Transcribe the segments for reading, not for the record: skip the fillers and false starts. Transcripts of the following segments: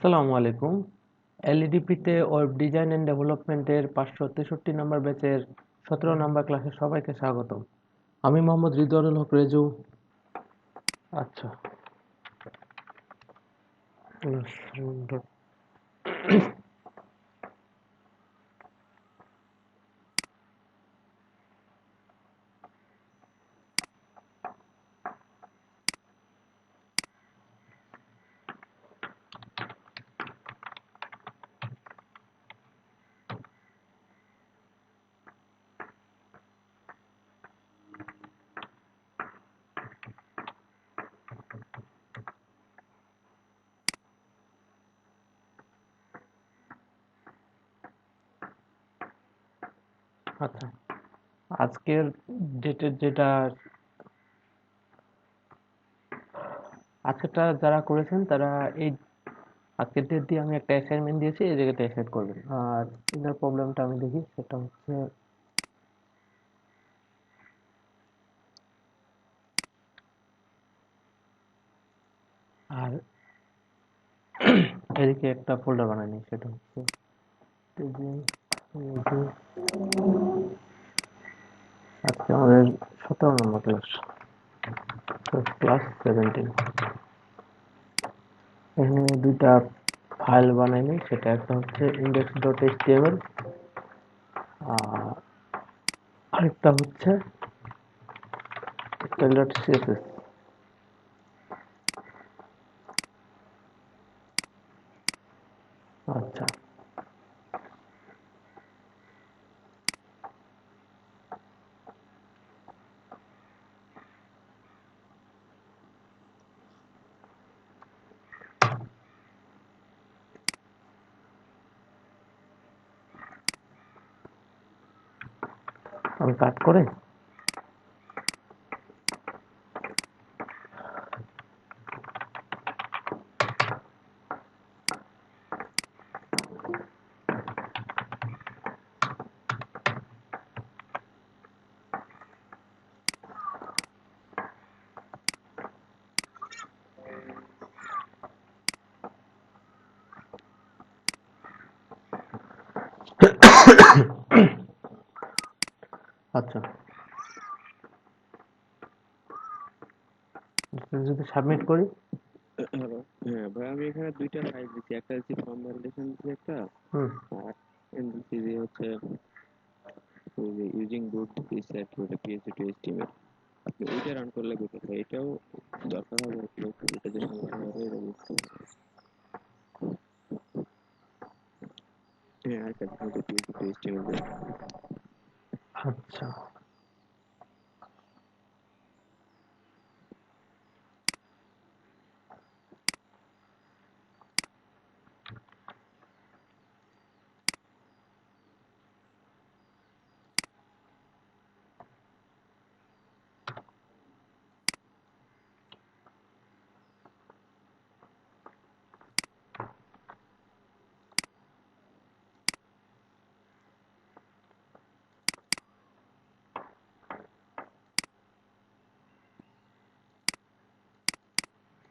আসসালামু আলাইকুম। এলইডিপিতে web design and ডেভেলপমেন্টের 563 নম্বর ব্যাচের 17 নম্বর ক্লাসে সবাইকে স্বাগতম। আমি মোহাম্মদ রিদওয়ানুল হক রেজু। আচ্ছা, আচ্ছা, আজকের ডেটের আজকেরটা যারা করেছেন তারা এই আজকের ডেট দিয়ে আমি একটা অ্যাসাইনমেন্ট দিয়েছি, এই জায়গাটা অ্যাসাইন করবেন। আর ইনার প্রবলেমটা আমি দেখি, সেটা হচ্ছে আর এদিকে একটা ফোল্ডার বানাইনি, সেটা হচ্ছে আজকে আমাদের 17 নম্বর ক্লাস, ক্লাস 17। এখানে দুইটা ফাইল বানাইনি, সেটা একটা হচ্ছে index.html আর আরেকটা হচ্ছে style.css। আচ্ছা, আমি কাট করে আচ্ছা, যদি সাবমিট করি। হ্যালো। হ্যাঁ ভাই, আমি এখানে দুইটা ফাইল দিচ্ছি, একটা হচ্ছে ফর্ম ভ্যালিডেশন দিচ্ছি একটা, হুম আর দিচ্ছি যে হচ্ছে ওই যে ইউজিং বুট সেট ওটা পিএসপি টু এইচটিএমএল। আপনি ওইটা রান করলে বেটার হয়, এটাও দরকার হবে একটু, এটা যে সমস্যা হবে এটা বুঝতে হবে। হ্যাঁ, আরেকটা দেখুন যে পিএসপি টু এইচটিএমএল। আচ্ছা,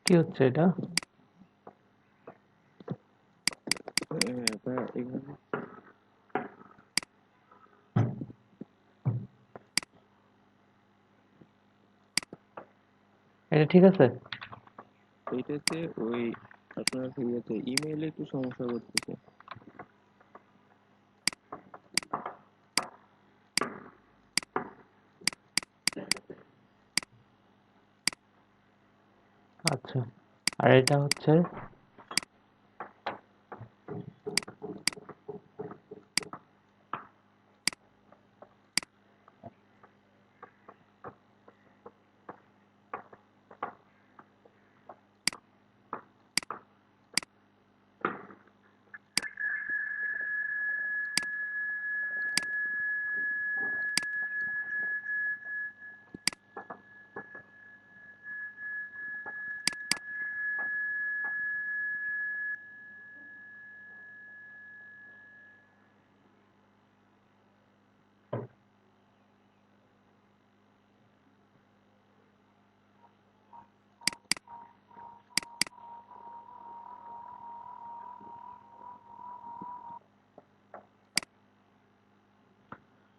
কি হচ্ছে এটা? হ্যাঁ ভাই, এখানে এটা ঠিক আছে? এইটাতে ওই আপনার ইয়েতে ইমেইলে একটু সমস্যা করতেছে। আচ্ছা, আর এটা হচ্ছে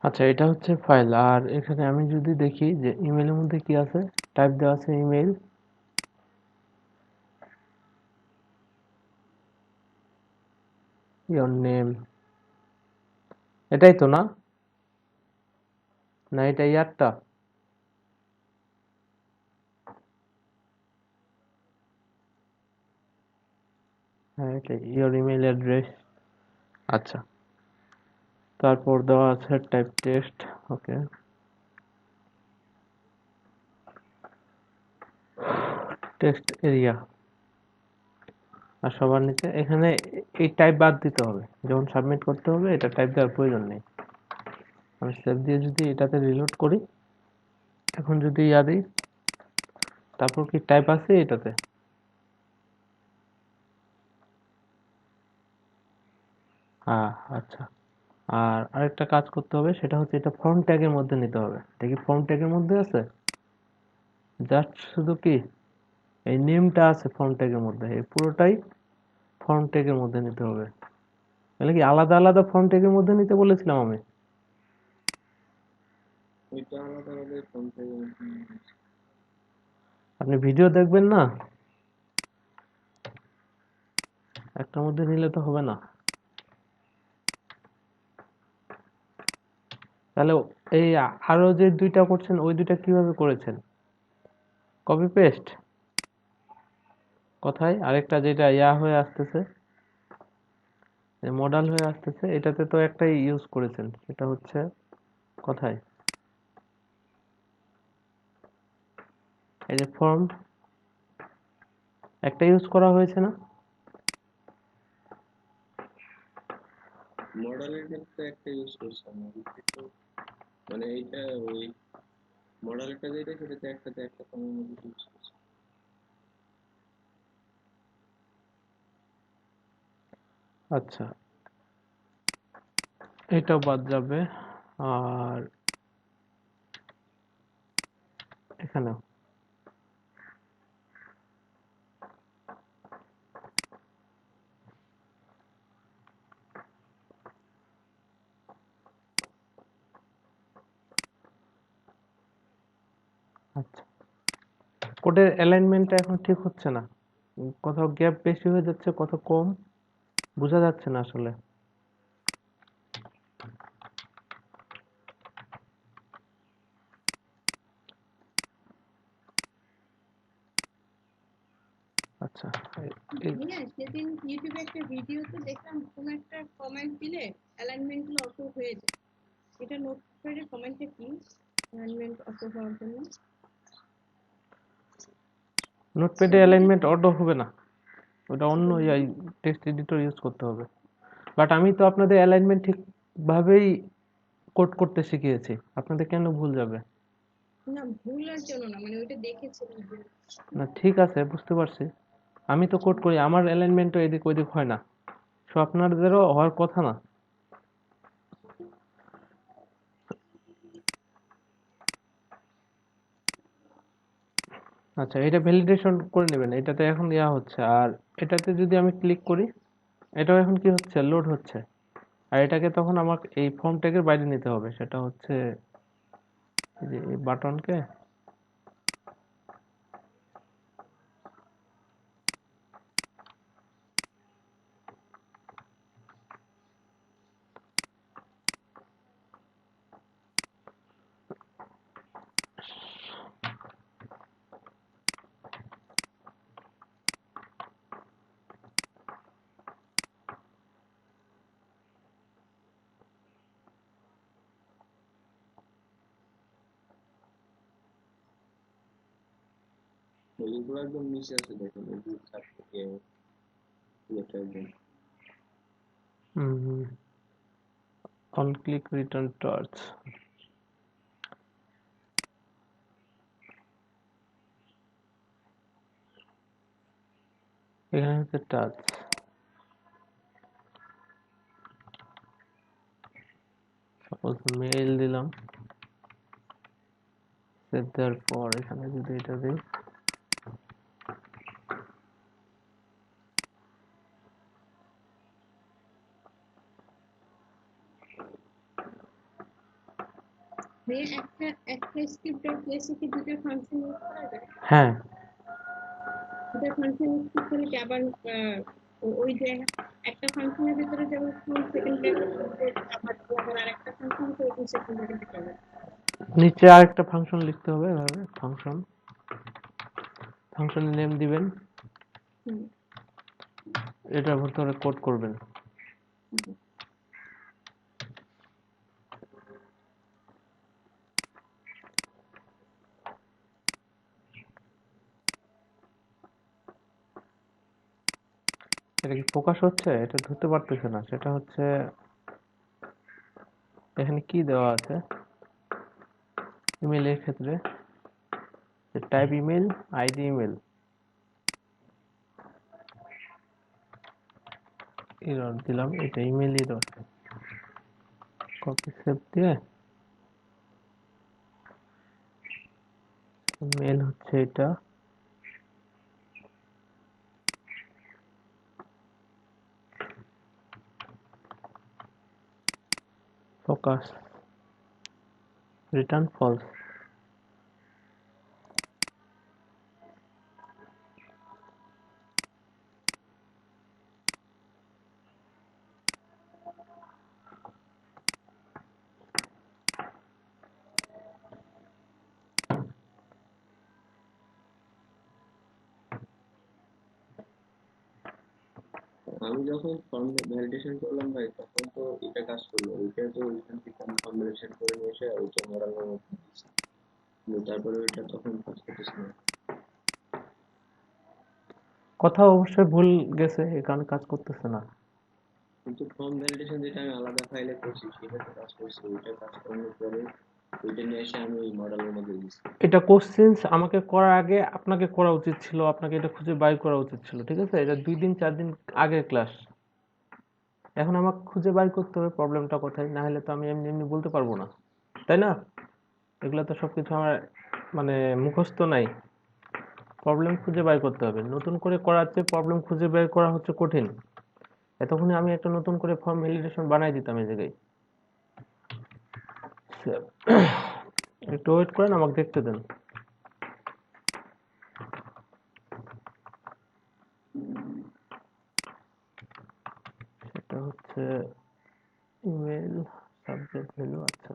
আচ্ছা, এটা হচ্ছে ফাইল। আর এখানে আমি যদি দেখি যে ইমেলের মধ্যে কি আছে, টাইপ দেওয়া আছে ইমেল, ইওর নেম, এটাই তো না? না এটা ইয়ারটা? হ্যাঁ এটা ইওর ইমেল অ্যাড্রেস। আচ্ছা, তারপর দেওয়া আছে টাইপ টেক্সট। ওকে, টেক্সট এরিয়া। আর সবার নিচে এখানে এই টাইপ বাদ দিতে হবে, যখন সাবমিট করতে হবে এটা টাইপ দেওয়ার প্রয়োজন নেই। আমি সেভ দিয়ে যদি এটাতে রিলোড করি, এখন যদি ইয়া দিই, তারপর কি টাইপ আছে এটাতে? হ্যাঁ, আচ্ছা। আর আরেকটা কাজ করতে হবে, সেটা হচ্ছে এটা ফর্ম ট্যাগের মধ্যে নিতে হবে। দেখি ফর্ম ট্যাগের মধ্যে আছে, জাস্ট শুধু কি এই নেমটা আছে ফর্ম ট্যাগের মধ্যে, এই পুরোটাই ফর্ম ট্যাগের মধ্যে নিতে হবে। তাহলে কি আলাদা আলাদা ফর্ম ট্যাগের মধ্যে নিতে বলেছিলাম আমি? ওইটা আলাদা আলাদা ফোন থেকে আপনি ভিডিও দেখবেন না, একটার মধ্যে নিলে তো হবে না। তাহলে এই আরো যে দুইটা করছেন ওই দুইটা কিভাবে করেছেন? Copy paste? কোথায় আরেকটা যেটা ইয়া হয়ে আসতেছে, মডেল হয়ে আসতেছে, এটাতে তো একটাই ইউজ করেছেন, সেটা হচ্ছে কোথায়? এই যে ফর্ম, একটা ইউজ করা হয়েছে না? মডেলের ক্ষেত্রে একটা ইউজ করছি আমরা, কিন্তু মানে এইটা ওই মডেলটা যেটা সেটাতে একটাতে একটা ফোনের মধ্যে ইউজ করছি। আচ্ছা, এটাও বাদ যাবে। আর এখানেও। আচ্ছা, কোডের অ্যালাইনমেন্টটা এখন ঠিক হচ্ছে না, কোথাও গ্যাপ বেশি হয়ে যাচ্ছে, কোথাও কম, বোঝা যাচ্ছে না আসলে। আচ্ছা, এই ভাইয়া সেদিন ইউটিউবে একটা ভিডিওতে দেখলাম কোনো একটা কমেন্ট দিলে অ্যালাইনমেন্ট গুলো অটো হয়ে যায়। এটা নোট করে কমেন্টে কি অ্যালাইনমেন্ট অটো হওয়ার জন্য? নোটপ্যাডে অ্যালাইনমেন্ট অটো হবে না, ওটা অন্য ইয়াই টেক্সট এডিটর ইউজ করতে হবে। বাট আমি তো আপনাদের অ্যালাইনমেন্ট ঠিকভাবেই কোড করতে শিখিয়েছি, আপনাদের কেন ভুল যাবে? না ভুলের জন্য না, মানে ওইটা দেখেছিলাম যে না ঠিক আছে, বুঝতে পারছি, আমি তো কোড করি, আমার অ্যালাইনমেন্টও এদিক ওদিক হয় না, সো আপনাদেরও হওয়ার কথা না। আচ্ছা, এটা ভ্যালিডেশন করে নেবেন, এটাতে এখন ইয়া হচ্ছে। আর এটাতে যদি আমি ক্লিক করি, এটাও এখন কি হচ্ছে, লোড হচ্ছে। আর এটাকে তখন আমাকে এই ফর্ম ট্যাগের বাইরে নিতে হবে, সেটা হচ্ছে এই যে এই বাটনকে, ওইগুলো একদম নিচে আছে দেখুন, ওই যে চার থেকে পুরোটা একদম অন ক্লিক রিটার্ন টর্চ, এখানে হচ্ছে টাচ। সাপোজ মেইল দিলাম, সেভ দেওয়ার পর এখানে যদি এটা দিই, একটা একটা স্ক্রিপ্ট ডট পিএসসি কি দুটো ফাংশন ইউজ করা যায়? হ্যাঁ, দুটো ফাংশন ইউজ করতে হলে কি আবার ওই যে একটা ফাংশনের ভিতরে যেমন সেকেন্ড ব্র্যাকেট আবার আবার আরেকটা ফাংশন তো ওই সেকেন্ড ব্র্যাকেট হবে। নিচে আরেকটা ফাংশন লিখতে হবে, এভাবে ফাংশনের নেম দিবেন, হুম, এটার ভিতরে কোড করবেন। হুম। এটা কি প্রকাশ হচ্ছে? এটা ধরতে পারতেছে না। সেটা হচ্ছে এখানে কি দেওয়া আছে ইমেলের ক্ষেত্রে, type email, ID email, error দিলাম, এটা ইমেল এরর, কপি সেভ দিয়ে মেল হচ্ছে এটা, ফোকাস, রিটার্ন ফলস। আমি যখন ফর্ম ভ্যালিডেশন করলাম ভাই, তখন তো এটা কাজ করলো, ওইটা তো ওইখান থেকে আমি ফর্ম ভ্যালিডেশন করে নিয়ে এসে ওইটা মডেলের মধ্যে দিয়েছি। কিন্তু তারপরে ওইটা তখন কাজ করতেছে না। কথা অবশ্যই ভুল গেছে, এই কারণে কাজ করতেছে না। কিন্তু ফর্ম ভ্যালিডেশন যেটা আমি আলাদা ফাইলে করছি সেটা তো কাজ করছে, ওইটা কাজ করানোর পরে ওইটা নিয়ে এসে আমি ওই মডেলের মধ্যে দিয়েছি। এটা কোশ্চেন্স আমাকে করার আগে আপনাকে করা উচিত ছিল, আপনাকে এটা খুঁজে বাই করা উচিত ছিল, ঠিক আছে? এটা 2 দিন 4 দিন আগের ক্লাস। এখন আমাকে খুঁজে বাই করতে হবে প্রবলেমটা কোথায়, না হলে তো আমি এমনি এমনি বলতে পারবো না, তাই না? এগুলো তো সবকিছু আমার মানে মুখস্থ নাই। প্রবলেম খুঁজে বাই করতে হবে। নতুন করে করার চেয়ে প্রবলেম খুঁজে বের করা হচ্ছে কঠিন। এতক্ষণে আমি একটা নতুন করে ফর্ম ভ্যালিডেশন বানাই দিতাম এই জায়গায়। একটু ওয়েট করেন, আমাকে দেখতে দেন। সেটা হচ্ছে ইমেল সাবজেক্ট ভ্যালু। আচ্ছা,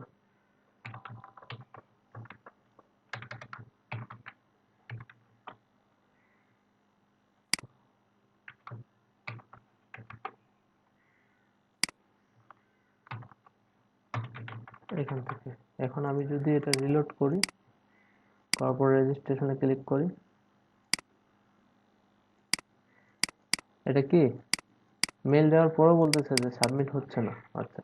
এখান থেকে এখন আমি যদি এটা রিলোড করি, করার পর রেজিস্ট্রেশনে ক্লিক করি, এটা কি মেল দেওয়ার পরও বলতেছে যে সাবমিট হচ্ছে না। আচ্ছা,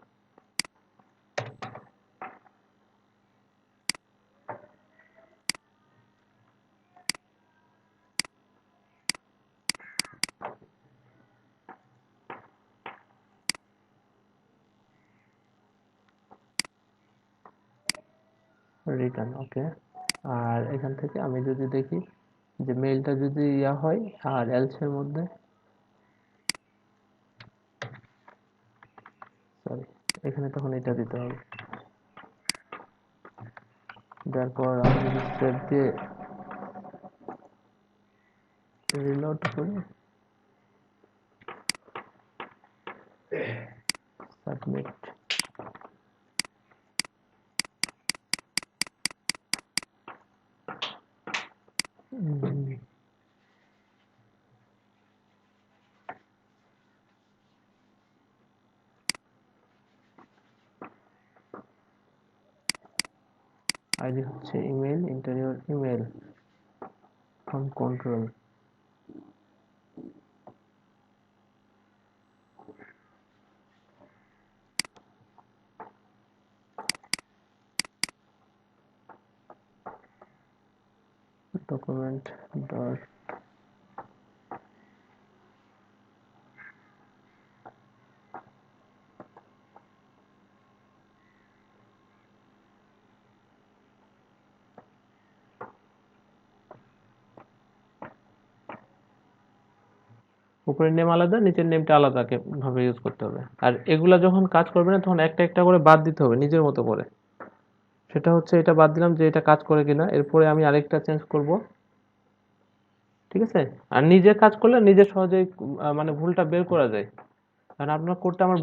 রিটার্ন ওকে। আর এখান থেকে আমি যদি দেখি যে মেইলটা যদি ইয়া হয় আর এলস এর মধ্যে, সরি, এখানে তখন এটা দিতে হবে। দেওয়ার পর আমি যদি সেভ দিয়ে রিলোড করি, সাবমিট, আইডি হচ্ছে email, interior email, from control, document dot উপরের নেম আলাদা, নিচের নেমটা আলাদা ভাবে ইউজ করতে হবে। আর এগুলা যখন কাজ করবে না তখন একটা একটা করে বাদ দিতে হবে নিজের মতো করে। সেটা হচ্ছে এটা বাদ দিলাম যে এটা কাজ করে কিনা, এরপরে আমি আরেকটা চেঞ্জ করব, ঠিক আছে? আর নিজে কাজ করলে নিজে সহজেই মানে ভুলটা বের করা যায়। কারণ আপনার কোডটা আমার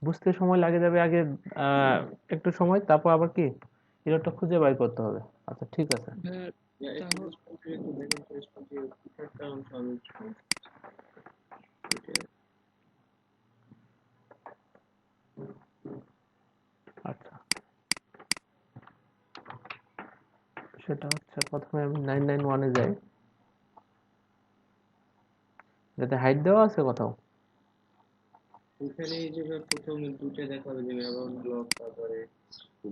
বুঝতে সময় লাগে যাবে আগে আহ, একটু সময়, তারপর আবার কি এররটা খুঁজে বাই করতে হবে। আচ্ছা ঠিক আছে। আচ্ছা সেটা হচ্ছে প্রথমে আমি 991-এ যাই, যাতে হাইট দেওয়া আছে কোথাও। এখানে এই যে প্রথম দুটো দেখাবে যে অ্যাবাউট ব্লক, তারপরে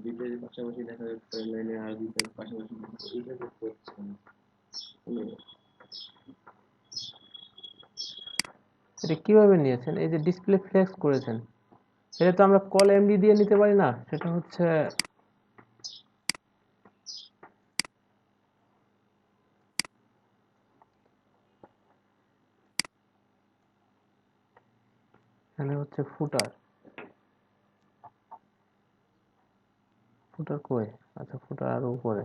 দুইটা যে পাশাপাশি দেখাবে, পরের লাইনে আর দুইটা পাশাপাশি দেখাবে, এইটা করতে হচ্ছে না। এটা কিভাবে নিয়েছেন? এই যে ডিসপ্লে ফ্লেক্স করেছেন, এটা তো আমরা কল এমডি দিয়ে নিতে পারি না? সেটা হচ্ছে এখানে হচ্ছে ফুটার, ফুটার কই? আচ্ছা ফুটার আরো উপরে,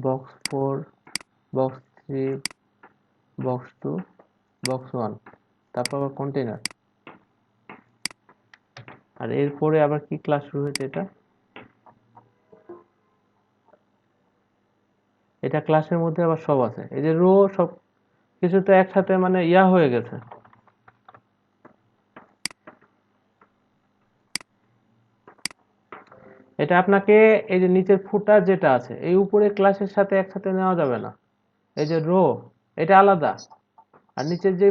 বক্স 4, বক্স 3, বক্স 2, বক্স 1, তারপর আবার কন্টেইনার। আর এরপরে আবার কি ক্লাস শুরু হয়েছে? এটা ক্লাসের মধ্যে আবার সব আছে, এই যে রো সব কিছু তো একসাথে মানে ইয়া হয়ে গেছে। এটা আপনাকে এই যে নিচের ফুটার যেটা আছে এই উপরে ক্লাসের সাথে একসাথে নেওয়া যাবে না। এই যে রো এটা আলাদা, আর নিচের যে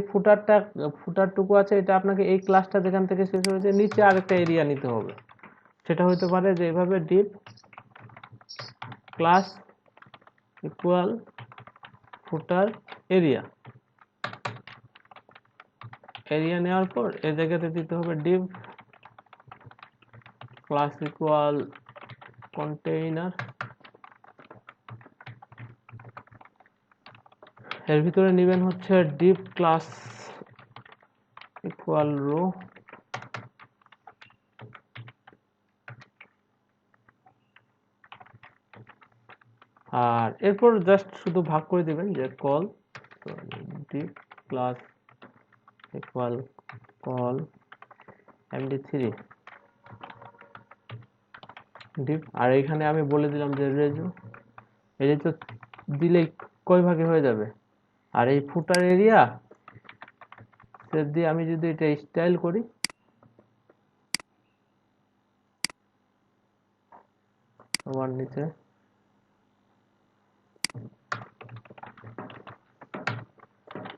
ফুটারটুকু আছে এটা আপনাকে এই ক্লাসটা যেখান থেকে শেষ হয়েছে নিচে আরেকটা এরিয়া নিতে হবে। সেটা হতে পারে যে এইভাবে ডিপ ক্লাস ইকুয়াল ফুটার এরিয়া, এরিয়া নেওয়ার পর এই জায়গাতে দিতে হবে ডিপ ক্লাস ইকুয়াল কন্টেইনার, এর ভিতরে নেবেন হচ্ছে ডিপ ক্লাস ইকুয়াল রো, আর এরপর জাস্ট শুধু ভাগ করে দিবেন যে col div class equal col md3 div, আর এখানে আমি বলে দিলাম যে রেজু, এই তো দিলেই কয় ভাগে হয়ে যাবে। আর এই ফুটার এরিয়া সেভ দিয়ে আমি যদি এটা স্টাইল করি, আবার নিচে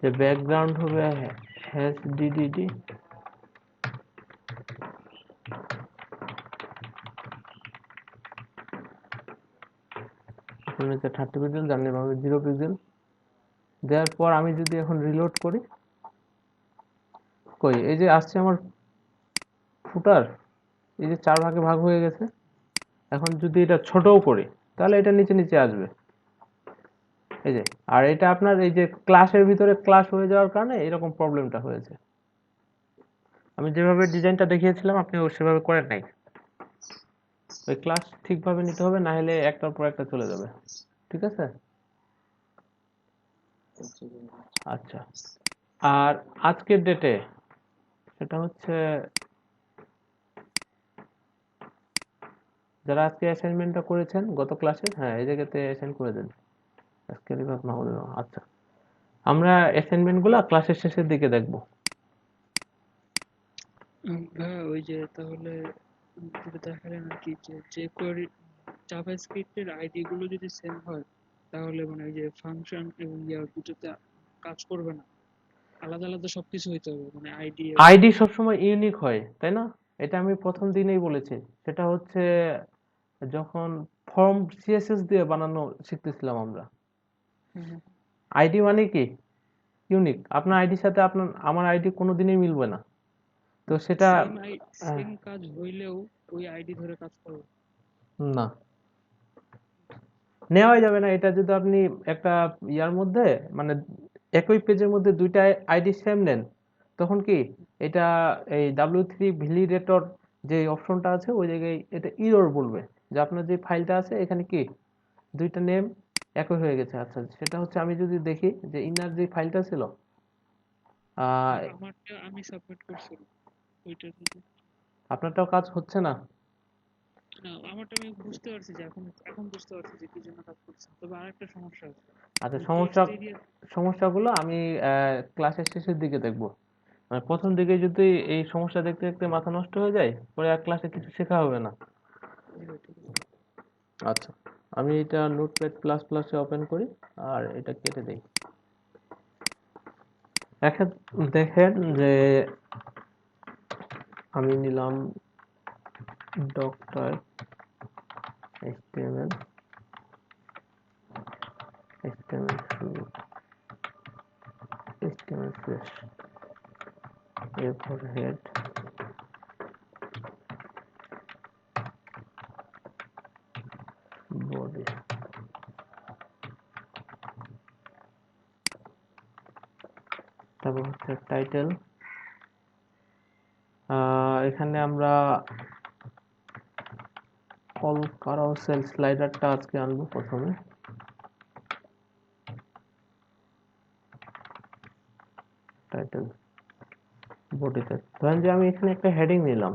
যে ব্যাকগ্রাউন্ড হবে হ্যাশ ডিডিডি, নিচে 30 পিক্সেল, জানলে ভাবে 0 পিক্সেল দেওয়ার পর আমি যদি এখন রিলোড করি, কই এই যে আসছে আমার ফুটার, এই যে 4 ভাগে ভাগ হয়ে গেছে। এখন যদি এটা ছোটও করি তাহলে এটা নিচে নিচে আসবে, এই যে। আর এটা আপনার এই যে ক্লাসের ভিতরে ক্লাস হয়ে যাওয়ার কারণে এরকম প্রবলেমটা হয়েছে। আমি যেভাবে ডিজাইনটা দেখিয়েছিলাম আপনি সেভাবে করেন নাই, ওই ক্লাস ঠিকভাবে নিতে হবে, না হলে একটার পর একটা চলে যাবে। ঠিক আছে? আচ্ছা, আর আজকের ডেটে সেটা হচ্ছে যারা আজকে অ্যাসাইনমেন্টটা করেছেন গত ক্লাসে, হ্যাঁ এই জায়গাতে অ্যাসাইন করে দেন আজকে রিভার্স না হলেও। আচ্ছা, আমরা অ্যাসাইনমেন্টগুলো ক্লাসের শেষের দিকে দেখব। ভাইয়া ওই যে তাহলে যেটা দেখালেন আর কি, যে কোয়েরি জাভাস্ক্রিপ্টের আইডি গুলো যদি সেম হয় তাহলে মানে ওই যে ফাংশন এবং ইয়ার দুটোতে কাজ করবে না, আলাদা আলাদা সবকিছু হইতে হবে, মানে আইডি এবং আইডি সবসময় ইউনিক হয়, তাই না? এটা আমি প্রথম দিনেই বলেছি। সেটা হচ্ছে যখন ফর্ম সিএসএস দিয়ে বানানো শিখতেছিলাম আমরা, আইডি মানে কি ইউনিক। আপনার আইডির সাথে আমার আইডি কোনোদিনই মিলবে না, তো সেটা সেম কাজ হইলেও ওই আইডি ধরে কাজ করবে না, নেওয়াই যাবে না। এটা যদি আপনি একটা ইয়ার মধ্যে মানে একই পেজের মধ্যে দুইটা আইডি সেম নেন, তখন কি এটা এই W3 ভ্যালিডেটর যে অপশনটা আছে ওই জায়গায় এটা ইরর বলবে যে আপনার যে ফাইলটা আছে এখানে কি দুইটা নেম একই হয়ে গেছে। আচ্ছা সেটা হচ্ছে আমি যদি দেখি যে ইনার যে ফাইলটা ছিল আমারটা আমি সাবমিট করছিলাম ওইটা যদি আপনারটাও কাজ হচ্ছে না। না, আমারটা আমি বুঝতে পারছি যে এখন এখন বুঝতে পারছি যে কি জন্য কাজ করছে। তবে আরেকটা সমস্যা আছে, আচ্ছা ওই সমস্যা টেক্সট এরিয়া। সমস্যাগুলো আমি ক্লাসের শেষের দিকে দেখব। মানে প্রথম দিকে যদি এই সমস্যা দেখতে দেখতে মাথা নষ্ট হয়ে যায় পরে আর ক্লাসে কিছু শেখা হবে না। জি ভাই, ঠিক আছে। আচ্ছা আমি এটা নোটপ্যাড প্লাস প্লাসে ওপেন করি আর এটা কেটে দেই। এখন দেখেন যে আমি নিলাম ডক্টর HTML শুরু HTML শেষ এরপর হেড বডি তারপর হচ্ছে টাইটেল। এখানে আমরা অল কারাউসেল স্লাইডারটা আজকে আনবো প্রথমে। টাইটেল বডিতে ধরেন যে আমি এখানে একটা হেডিং নিলাম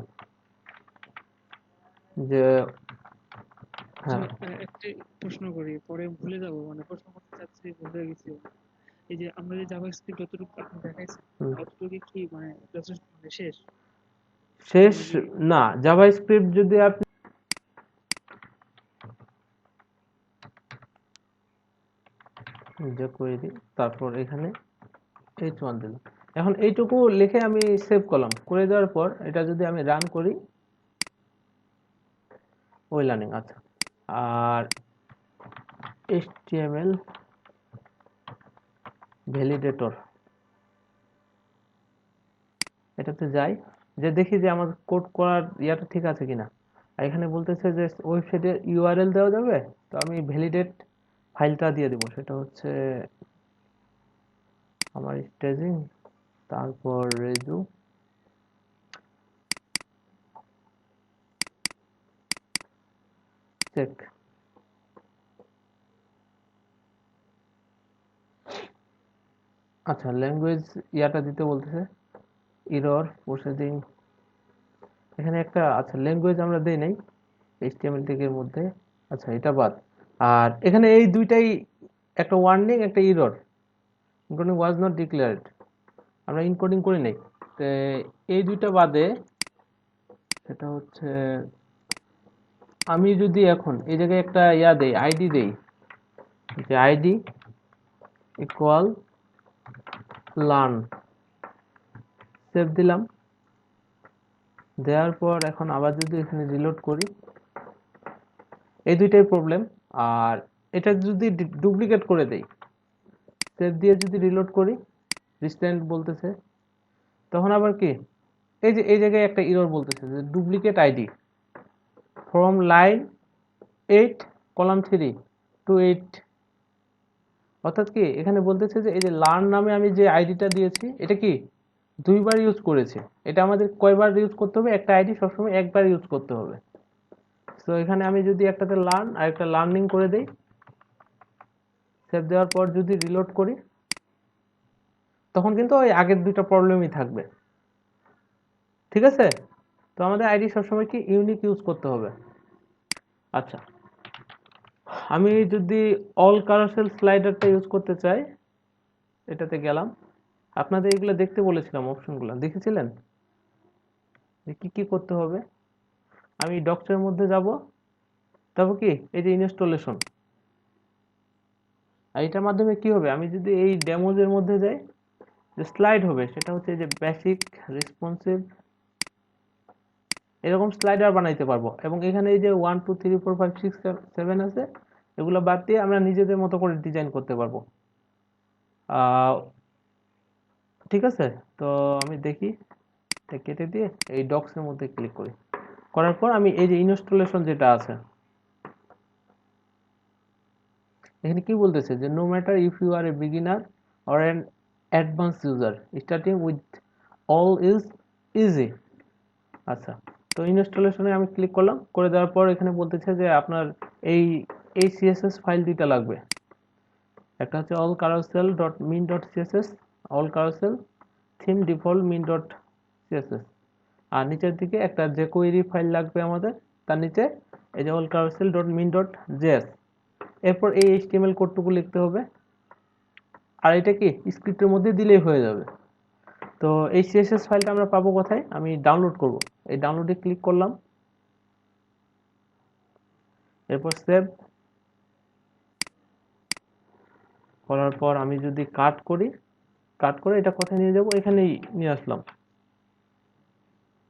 যে আচ্ছা, হ্যাঁ একটা প্রশ্ন করি, পরে ভুলে যাব, মানে প্রশ্ন করতে চাচ্ছি ভুলে গেছি। এই যে আমরা যে জাভাস্ক্রিপ্ট যতটুকু আপনি দেখাইছেন, হুম, অতটুকু কি মানে যথেষ্ট, মানে শেষ? শেষ নাকি? না। জাভাস্ক্রিপ্ট যদি আপনি যে করে দিই তারপর এখানে H1 দিলাম। এখন এইটুকু লিখে আমি সেভ করলাম, করে দেওয়ার পর এটা যদি আমি রান করি ওই লার্নিং। আচ্ছা আর HTML ভ্যালিডেটর এটাতে যাই, যে দেখি যে আমার কোড করার ইয়াটা ঠিক আছে কিনা। আর এখানে বলতেছে যে ওয়েবসাইটের ইউআরএল দেওয়া যাবে, তো আমি ভ্যালিডেট ফাইলটা দিয়ে দেবো, সেটা হচ্ছে আমার স্টেজিং তারপর রেজু চেক। আচ্ছা ল্যাঙ্গুয়েজ ইয়াটা দিতে বলতেছে এরর প্রসেসিং এখানে একটা। আচ্ছা ল্যাঙ্গুয়েজ আমরা দেই নাই HTML ট্যাগের মধ্যে। আচ্ছা এটা বাদ। আর এখানে এই দুইটাই একটা ওয়ার্নিং একটা error, encoding was not declared, আমরা ইনকোডিং করি নাই। তো এই দুইটা বাদে সেটা হচ্ছে আমি যদি এখন এই জায়গায় একটা ইয়া দেই আইডি দেই যে আইডি ইকুয়াল লার্ন, সেভ দিলাম। দেওয়ার পর এখন আবার যদি এখানে রিলোড করি এই দুইটাই প্রবলেম। আর এটা যদি ডুপ্লিকেট করে দেই, সেভ দিয়ে যদি রিলোড করি রিস্ট্যান্ড বলতেছে, তখন আবার কি এই যে এই জায়গায় একটা এরর বলতেছে যে duplicate ID from line 8 column 3 to 8। অর্থাৎ কি এখানে বলতেছে যে এই যে লার্ন নামে আমি যে আইডিটা দিয়েছি এটা কি দুইবার ইউজ করেছে। এটা আমাদের কয়বার ইউজ করতে হবে, একটা আইডি সবসময় একবার ইউজ করতে হবে। তো এখানে আমি যদি একটাতে লার্ন আর একটা লার্নিং করে দেই, সেভ দেওয়ার পর যদি রিলোড করি তখন কিন্তু ওই আগের দুইটা প্রবলেমই থাকবে। ঠিক আছে, তো আমাদের আইডি সবসময় কি ইউনিক ইউজ করতে হবে। আচ্ছা আমি যদি অল কারাসেল স্লাইডারটা ইউজ করতে চাই এটাতে গেলাম, আপনাদের এগুলো দেখতে বলেছিলাম অপশনগুলো দেখেছিলেন যে কি কি করতে হবে। আমি ডক্সের মধ্যে যাব, তারপর কি এই যে ইনস্টলেশন, আর এটার মাধ্যমে কি হবে আমি যদি এই ডেমোজের মধ্যে যাই যে স্লাইড হবে সেটা হচ্ছে যে বেসিক রেসপন্সিভ এরকম স্লাইডার বানাইতে পারবো। এবং এখানে এই যে 1 2 3 4 5 6 7 আছে এগুলো বাদ দিয়ে আমরা নিজেদের মতো করে ডিজাইন করতে পারবো। ঠিক আছে, তো আমি দেখি এটা কেটে দিয়ে এই ডক্সের মধ্যে ক্লিক করি, করার পর আমি এই যে ইনস্টলেশন যেটা আছে এখানে কি বলতেছে যে no matter if you are a beginner or an advance user starting with all is easy. আচ্ছা তো ইনস্টলেশনে আমি ক্লিক করলাম, করে দেওয়ার পর এখানে বলতেছে যে আপনার এই এই সিএসএস ফাইল দুইটা লাগবে, একটা হচ্ছে all carousel dot min dot CSS, all carousel theme default min dot CSS, আর নিচের দিকে একটা jQuery ফাইল লাগবে আমাদের, তার নিচে এই যে all carousel dot min dot js। এরপর এই HTML কোডটুকু লিখতে হবে, আর এটা কি স্ক্রিপ্টের মধ্যে দিলেই হয়ে যাবে। তো এই সিএসএস ফাইলটা আমরা পাবো কোথায়? আমি ডাউনলোড করব, এই ডাউনলোডে ক্লিক করলাম, এরপর সেভ করার পর আমি যদি কাট করি, কাট করে এটা কোথায় নিয়ে যাব, এখানেই নিয়ে আসলাম,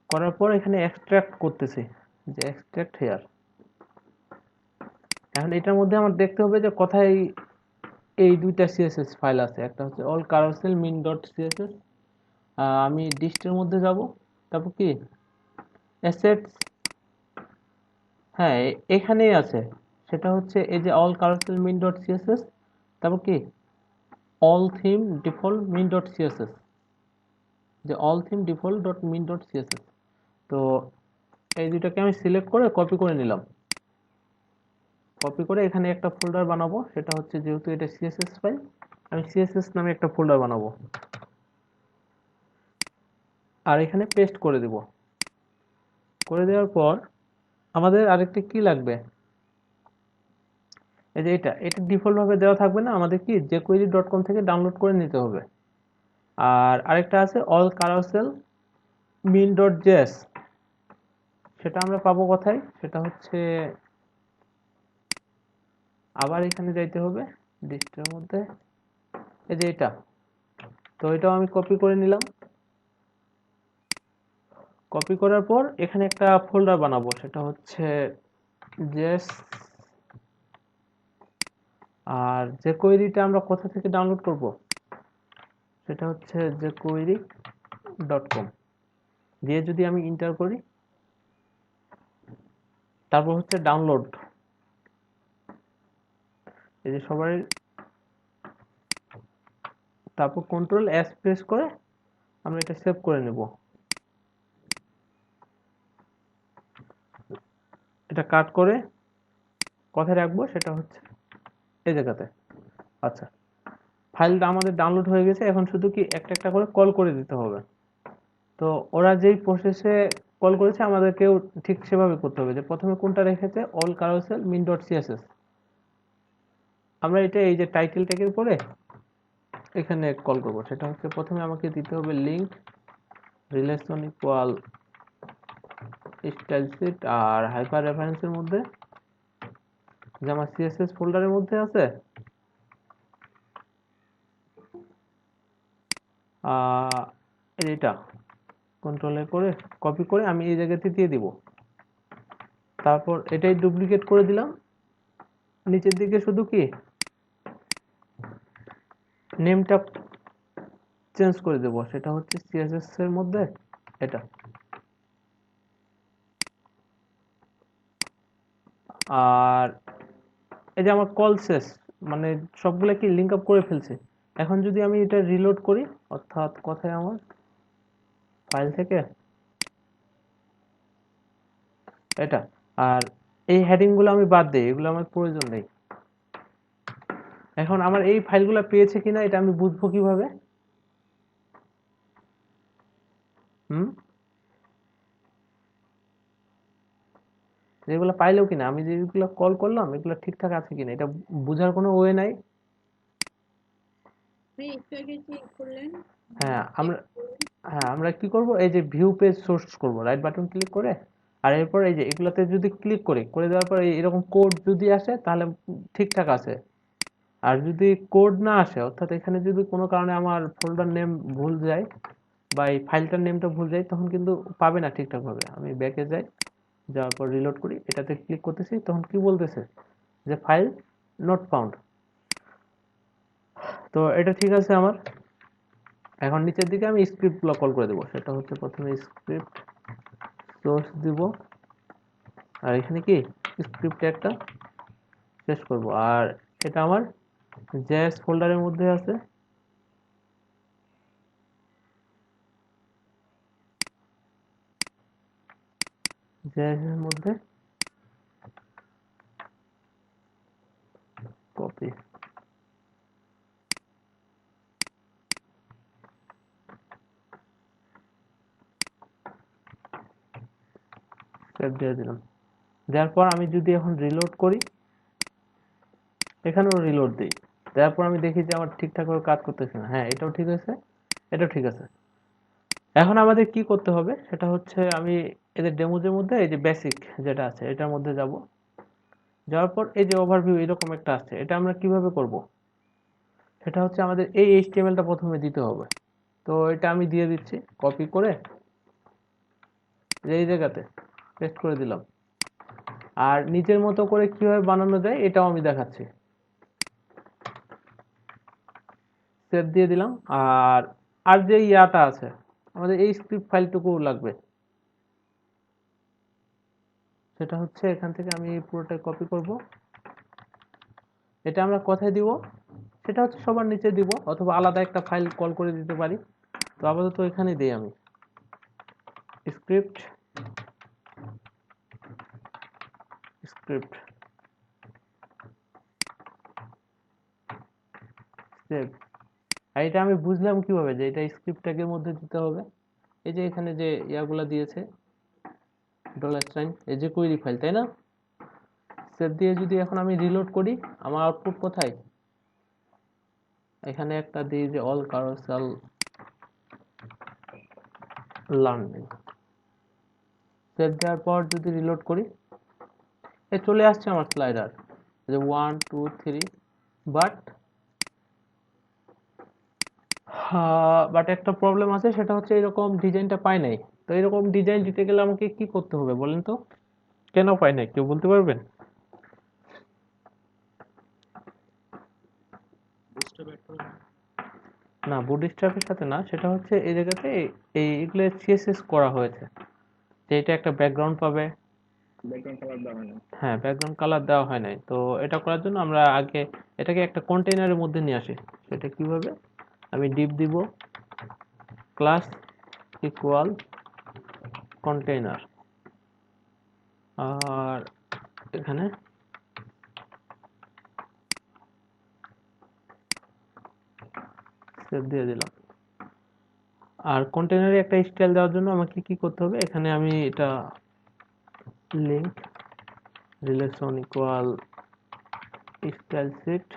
করার পর এখানে এক্সট্রাক্ট করতেছি, যে এক্সট্রাক্ট হেয়ার। এখন এটার মধ্যে আমার দেখতে হবে যে কোথায় এই দুইটা সিএসএস ফাইল আছে, একটা হচ্ছে all carousel min dot CSS, আমি ডিস্টের মধ্যে যাব, তারপর কি অ্যাসেটস, হ্যাঁ এখানেই আছে, সেটা হচ্ছে এই যে all carousel min dot CSS, তারপর কি all theme default min dot CSS, যে all theme default dot min dot CSS. তো এই দুটাকে আমি সিলেক্ট করে কপি করে নিলাম, কপি করে এখানে একটা ফোল্ডার বানাবো, সেটা হচ্ছে যেহেতু এটা সিএসএস ফাইল, আমি সিএসএস নামে একটা ফোল্ডার বানাবো, আর এখানে পেস্ট করে দেব। করে দেওয়ার পর আমাদের আরেকটা কি লাগবে, এই যে এটা ডিফল্ট ভাবে দেওয়া থাকবে না, আমাদের কি jQuery.com থেকে ডাউনলোড করে নিতে হবে। আর আরেকটা আছে all carousel min.js, সেটা আমরা পাবো কোথায়, সেটা হচ্ছে আবার এখানে যাইতে হবে লিস্টের মধ্যে, এই যে এটা, তো এটাও আমি কপি করে নিলাম। কপি করার পর এখানে একটা ফোল্ডার বানাবো, সেটা হচ্ছে js, আর jQuery-টা আমরা কোথা থেকে ডাউনলোড করব, সেটা হচ্ছে jQuery.com দিয়ে যদি আমি এন্টার করি, তারপর হচ্ছে ডাউনলোড, এই যে সবাই, তারপর কন্ট্রোল এস প্রেস করে আমরা এটা সেভ করে নেব। এটা কাট করে কোথায় রাখবো, সেটা হচ্ছে এই জায়গাতে। আচ্ছা, ফাইলটা আমাদের ডাউনলোড হয়ে গেছে, এখন শুধু কি একটা একটা করে কল করে দিতে হবে। তো ওরা যেই প্রসেসে কল করেছে আমাদেরকেও ঠিক সেভাবে করতে হবে, যে প্রথমে কোনটা রেখেছে all carousel min dot CSS, আমরা এটা এই যে টাইটেল ট্যাগের পরে এখানে কল করব, সেটা হচ্ছে প্রথমে আমাকে দিতে হবে link relation equal style sheet, আর হাইপার রেফারেন্সের মধ্যে যে আমার সিএসএস ফোল্ডারের মধ্যে আছে এটা কন্ট্রোলে করে কপি করে আমি এই জায়গাতে দিয়ে দিব, তারপর এটাই ডুপ্লিকেট করে দিলাম, নিচের দিকে শুধু কি নেমটা চেঞ্জ করে দেব, সেটা হচ্ছে সিএসএস এর মধ্যে এটা, আর এই যে আমার কল শেষ, মানে সবগুলা কি লিঙ্ক আপ করে ফেলছে। এখন যদি আমি এটা রিলোড করি, অর্থাৎ কোথায় আমার ফাইল থেকে এটা, আর এই হেডিং গুলো আমি বাদ দিই, এগুলো আমার প্রয়োজন নেই। এখন আমার এই ফাইলগুলো পেয়েছে কিনা এটা আমি বুঝবো কিভাবে, যেগুলো পাইলেও কিনা, আমি যেগুলো কল করলাম এগুলো ঠিকঠাক আছে কিনা, এটা বুঝার কোনো ওয়ে নাই। একটু আগে যে করলেন, হ্যাঁ আমরা কি করব, এই যে ভিউ পেজ সোর্স করব, রাইট বাটন ক্লিক করে, আর এরপর এই যে এগুলাতে যদি ক্লিক করি, করে দেওয়ার পর এরকম কোড যদি আসে তাহলে ঠিকঠাক আছে, আর যদি কোড না আসে, অর্থাৎ এখানে যদি কোনো কারণে আমার ফোল্ডার নেম ভুল যায় বা এই ফাইলটার নেমটা ভুল যায়, তখন কিন্তু পাবে না ঠিকঠাক ভাবে। আমি ব্যাকে যাই, যাওয়ার পর রিলোড করি, এটাতে ক্লিক করতেছি, তখন কি বলতেছে যে ফাইল নট ফাউন্ড। তো এটা ঠিক আছে আমার। এখন নিচের দিকে আমি স্ক্রিপ্ট গুলো কল করে দেবো, সেটা হচ্ছে প্রথমে স্ক্রিপ্ট সোর্স দিব, আর এখানে কি স্ক্রিপ্ট একটা শেষ করব, আর এটা আমার জেএস ফোল্ডারের মধ্যে আছে, JS এর মধ্যে কপি, সেভ দিয়ে দিলাম। দেওয়ার পর আমি যদি এখন রিলোড করি, এখানেও রিলোড দিই, তারপর আমি দেখি যে আমার ঠিকঠাকভাবে কাজ করতেছে না। হ্যাঁ, এটাও ঠিক আছে, এটাও ঠিক আছে। এখন আমাদের কি করতে হবে সেটা হচ্ছে, আমি এদের ডেমোজের মধ্যে এই যে বেসিক যেটা আছে এটার মধ্যে যাব। যাওয়ার পর এই যে ওভারভিউ এরকম একটা আসছে, এটা আমরা কিভাবে করব? সেটা হচ্ছে আমাদের এই HTML টা প্রথমে দিতে হবে। তো এটা আমি দিয়ে দিচ্ছি, কপি করে এই জায়গাতে পেস্ট করে দিলাম। আর নিজের মতো করে কিভাবে বানানো যায় এটাও আমি দেখাচ্ছি। সেভ দিয়ে দিলাম। আর আর যে ইয়াটা আছে, আমাদের এই স্ক্রিপ্ট ফাইলটুকু লাগবে। সেটা হচ্ছে এখান থেকে আমি পুরোটাই কপি করব। এটা আমরা কোথায় দিব সেটা হচ্ছে সবার নিচে দিব, অথবা আলাদা একটা ফাইল কল করে দিতে পারি। তো আপাতত এখানে দিই আমি স্ক্রিপ্ট স্ক্রিপ্ট সেভ। আর এটা আমি বুঝলাম কিভাবে যে এটা স্ক্রিপ্ট ট্যাগের মধ্যে দিতে হবে। এই যে এখানে যে ইয়াগুলা দিয়েছে $, এই যে কোয়েরি ফাইল, তাই না? সেভ দিয়ে যদি এখন আমি রিলোড করি, আমার আউটপুট কোথায়? এখানে একটা দিই যে অল কারোসাল লার্নিং। সেভ দেওয়ার পর যদি রিলোড করি, এ চলে আসছে আমার স্লাইডার যে 1 2 3। বাট একটা প্রবলেম আছে, সেটা হচ্ছে এরকম ডিজাইনটা পাই নাই। তো এরকম ডিজাইন দিতে গেলে আমাকে কি করতে হবে বলেন তো? কেন পাই নাই কেউ বলতে পারবেন? বুস্টার অ্যাড করা যায়। না, বুটস্ট্র্যাপের সাথে না, সেটা হচ্ছে এই জায়গাতে এইগুলো CSS করা হয়েছে যে এটা একটা ব্যাকগ্রাউন্ড পাবে। ব্যাকগ্রাউন্ড কালার দেওয়া হয় না। হ্যাঁ, ব্যাকগ্রাউন্ড কালার দেওয়া হয় নাই। তো এটা করার জন্য আমরা আগে এটাকে একটা কন্টেইনারের মধ্যে নিয়ে আসি। সেটা কিভাবে? আমি ডিপ দিব ক্লাস ইকুয়াল কন্টেইনার, আর এখানে সেভ দিয়ে দিলাম। আর কন্টেইনারে একটা স্টাইল দেওয়ার জন্য আমাকে কি করতে হবে? এখানে আমি এটা link relation equal style sheet,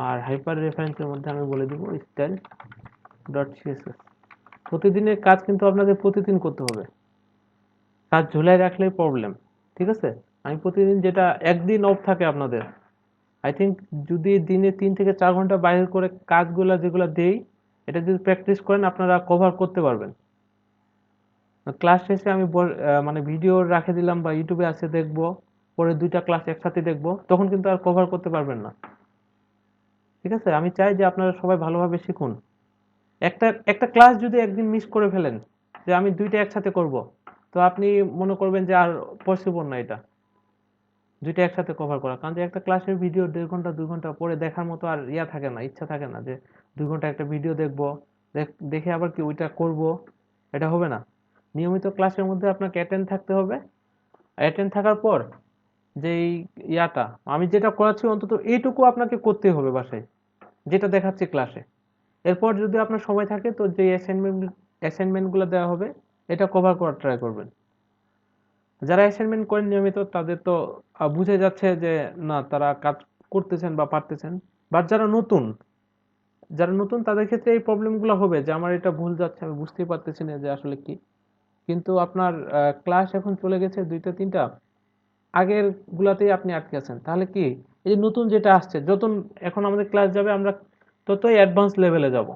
আর হাইপার রেফারেন্সের মধ্যে আমি বলে দিব স্টাইল ডট সিএসএস। প্রতিদিনের কাজ কিন্তু আপনাদের প্রতিদিন করতে হবে, কাজ ঝুলাই রাখলেই প্রবলেম। ঠিক আছে, আমি প্রতিদিন যেটা একদিন অফ থাকে আপনাদের, আই থিঙ্ক যদি দিনে 3 থেকে 4 ঘন্টা বাইরে করে কাজগুলো যেগুলো দেই, এটা যদি প্র্যাকটিস করেন আপনারা কভার করতে পারবেন। ক্লাস শেষে আমি মানে ভিডিও রাখে দিলাম বা ইউটিউবে আছে দেখবো, পরে 2টা ক্লাস একসাথে দেখবো, তখন কিন্তু আর কভার করতে পারবেন না। ঠিক আছে, আমি চাই যে আপনারা সবাই ভালোভাবে শিখুন। একটা একটা ক্লাস যদি একদিন মিস করে ফেলেন, যে আমি 2টা একসাথে করব, তো আপনি মনে করবেন যে আর পসিবল না এটা 2টা একসাথে কভার করা। কারণ যে একটা ক্লাসের ভিডিও 1.5 ঘন্টা 2 ঘন্টা পরে দেখার মতো আর ইয়া থাকে না, ইচ্ছা থাকে না যে 2 ঘন্টা একটা ভিডিও দেখবো, দেখে আবার কি ওইটা করব, এটা হবে না। নিয়মিত ক্লাসের মধ্যে আপনাকে অ্যাটেন্ড থাকতে হবে। অ্যাটেন্ড থাকার পর যেই ইয়াটা আমি যেটা করাচ্ছি অন্তত এইটুকু আপনাকে করতে হবে বাসায়, যেটা দেখাচ্ছি ক্লাসে। এরপর যদি আপনার সময় থাকে তো যে অ্যাসাইনমেন্টগুলো দেওয়া হবে এটা কভার করার ট্রাই করবেন। যারা অ্যাসাইনমেন্ট করেন নিয়মিত তাদের তো বুঝে যাচ্ছে যে না তারা কাজ করতেছেন বা পারতেছেন। বাট যারা নতুন তাদের ক্ষেত্রে এই প্রবলেমগুলো হবে যে আমার এটা ভুল যাচ্ছে, আমি বুঝতেই পারতেছি না যে আসলে কি। কিন্তু আপনার ক্লাস এখন চলে গেছে 2টা 3টা, আগের গুলাতেই আপনি আটকে আছেন, তাহলে কি এই যে নতুন যেটা আসছে, যত এখন আমাদের ক্লাস যাবে আমরা ততই অ্যাডভান্স লেভেলে যাব।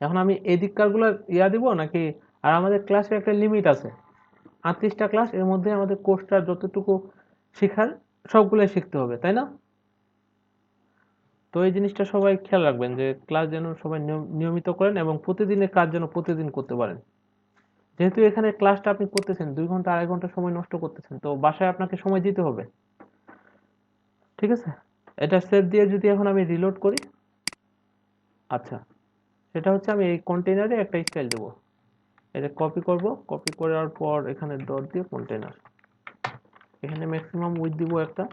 এখন আমি এই দিককারগুলো ইয়া দিব নাকি? আর আমাদের ক্লাসের একটা লিমিট আছে, 38টা ক্লাস, এর মধ্যে আমাদের কোর্সটা যতটুকু শেখার সবগুলোই শিখতে হবে, তাই না? তো এই জিনিসটা সবাই খেয়াল রাখবেন যে ক্লাস যেন সবাই নিয়মিত করেন এবং প্রতিদিনের কাজ যেন প্রতিদিন করতে পারেন। যেহেতু এখানে ক্লাসটা আপনি করতেছেন 2 ঘন্টা 2.5 ঘন্টা সময় নষ্ট করতেছেন, তো বাসায় আপনাকে সময় দিতে হবে। ঠিক আছে, এটা সেভ দিয়ে যদি এখন আমি রিলোড করি, আচ্ছা, সেটা হচ্ছে আমি এই কন্টেইনারে একটা স্টাইল দেবো এই যে কপি করব, কপি করার পর এখানে ডট দিয়ে কন্টেনার, এখানে ম্যাক্সিমাম উইথ দিব, একটা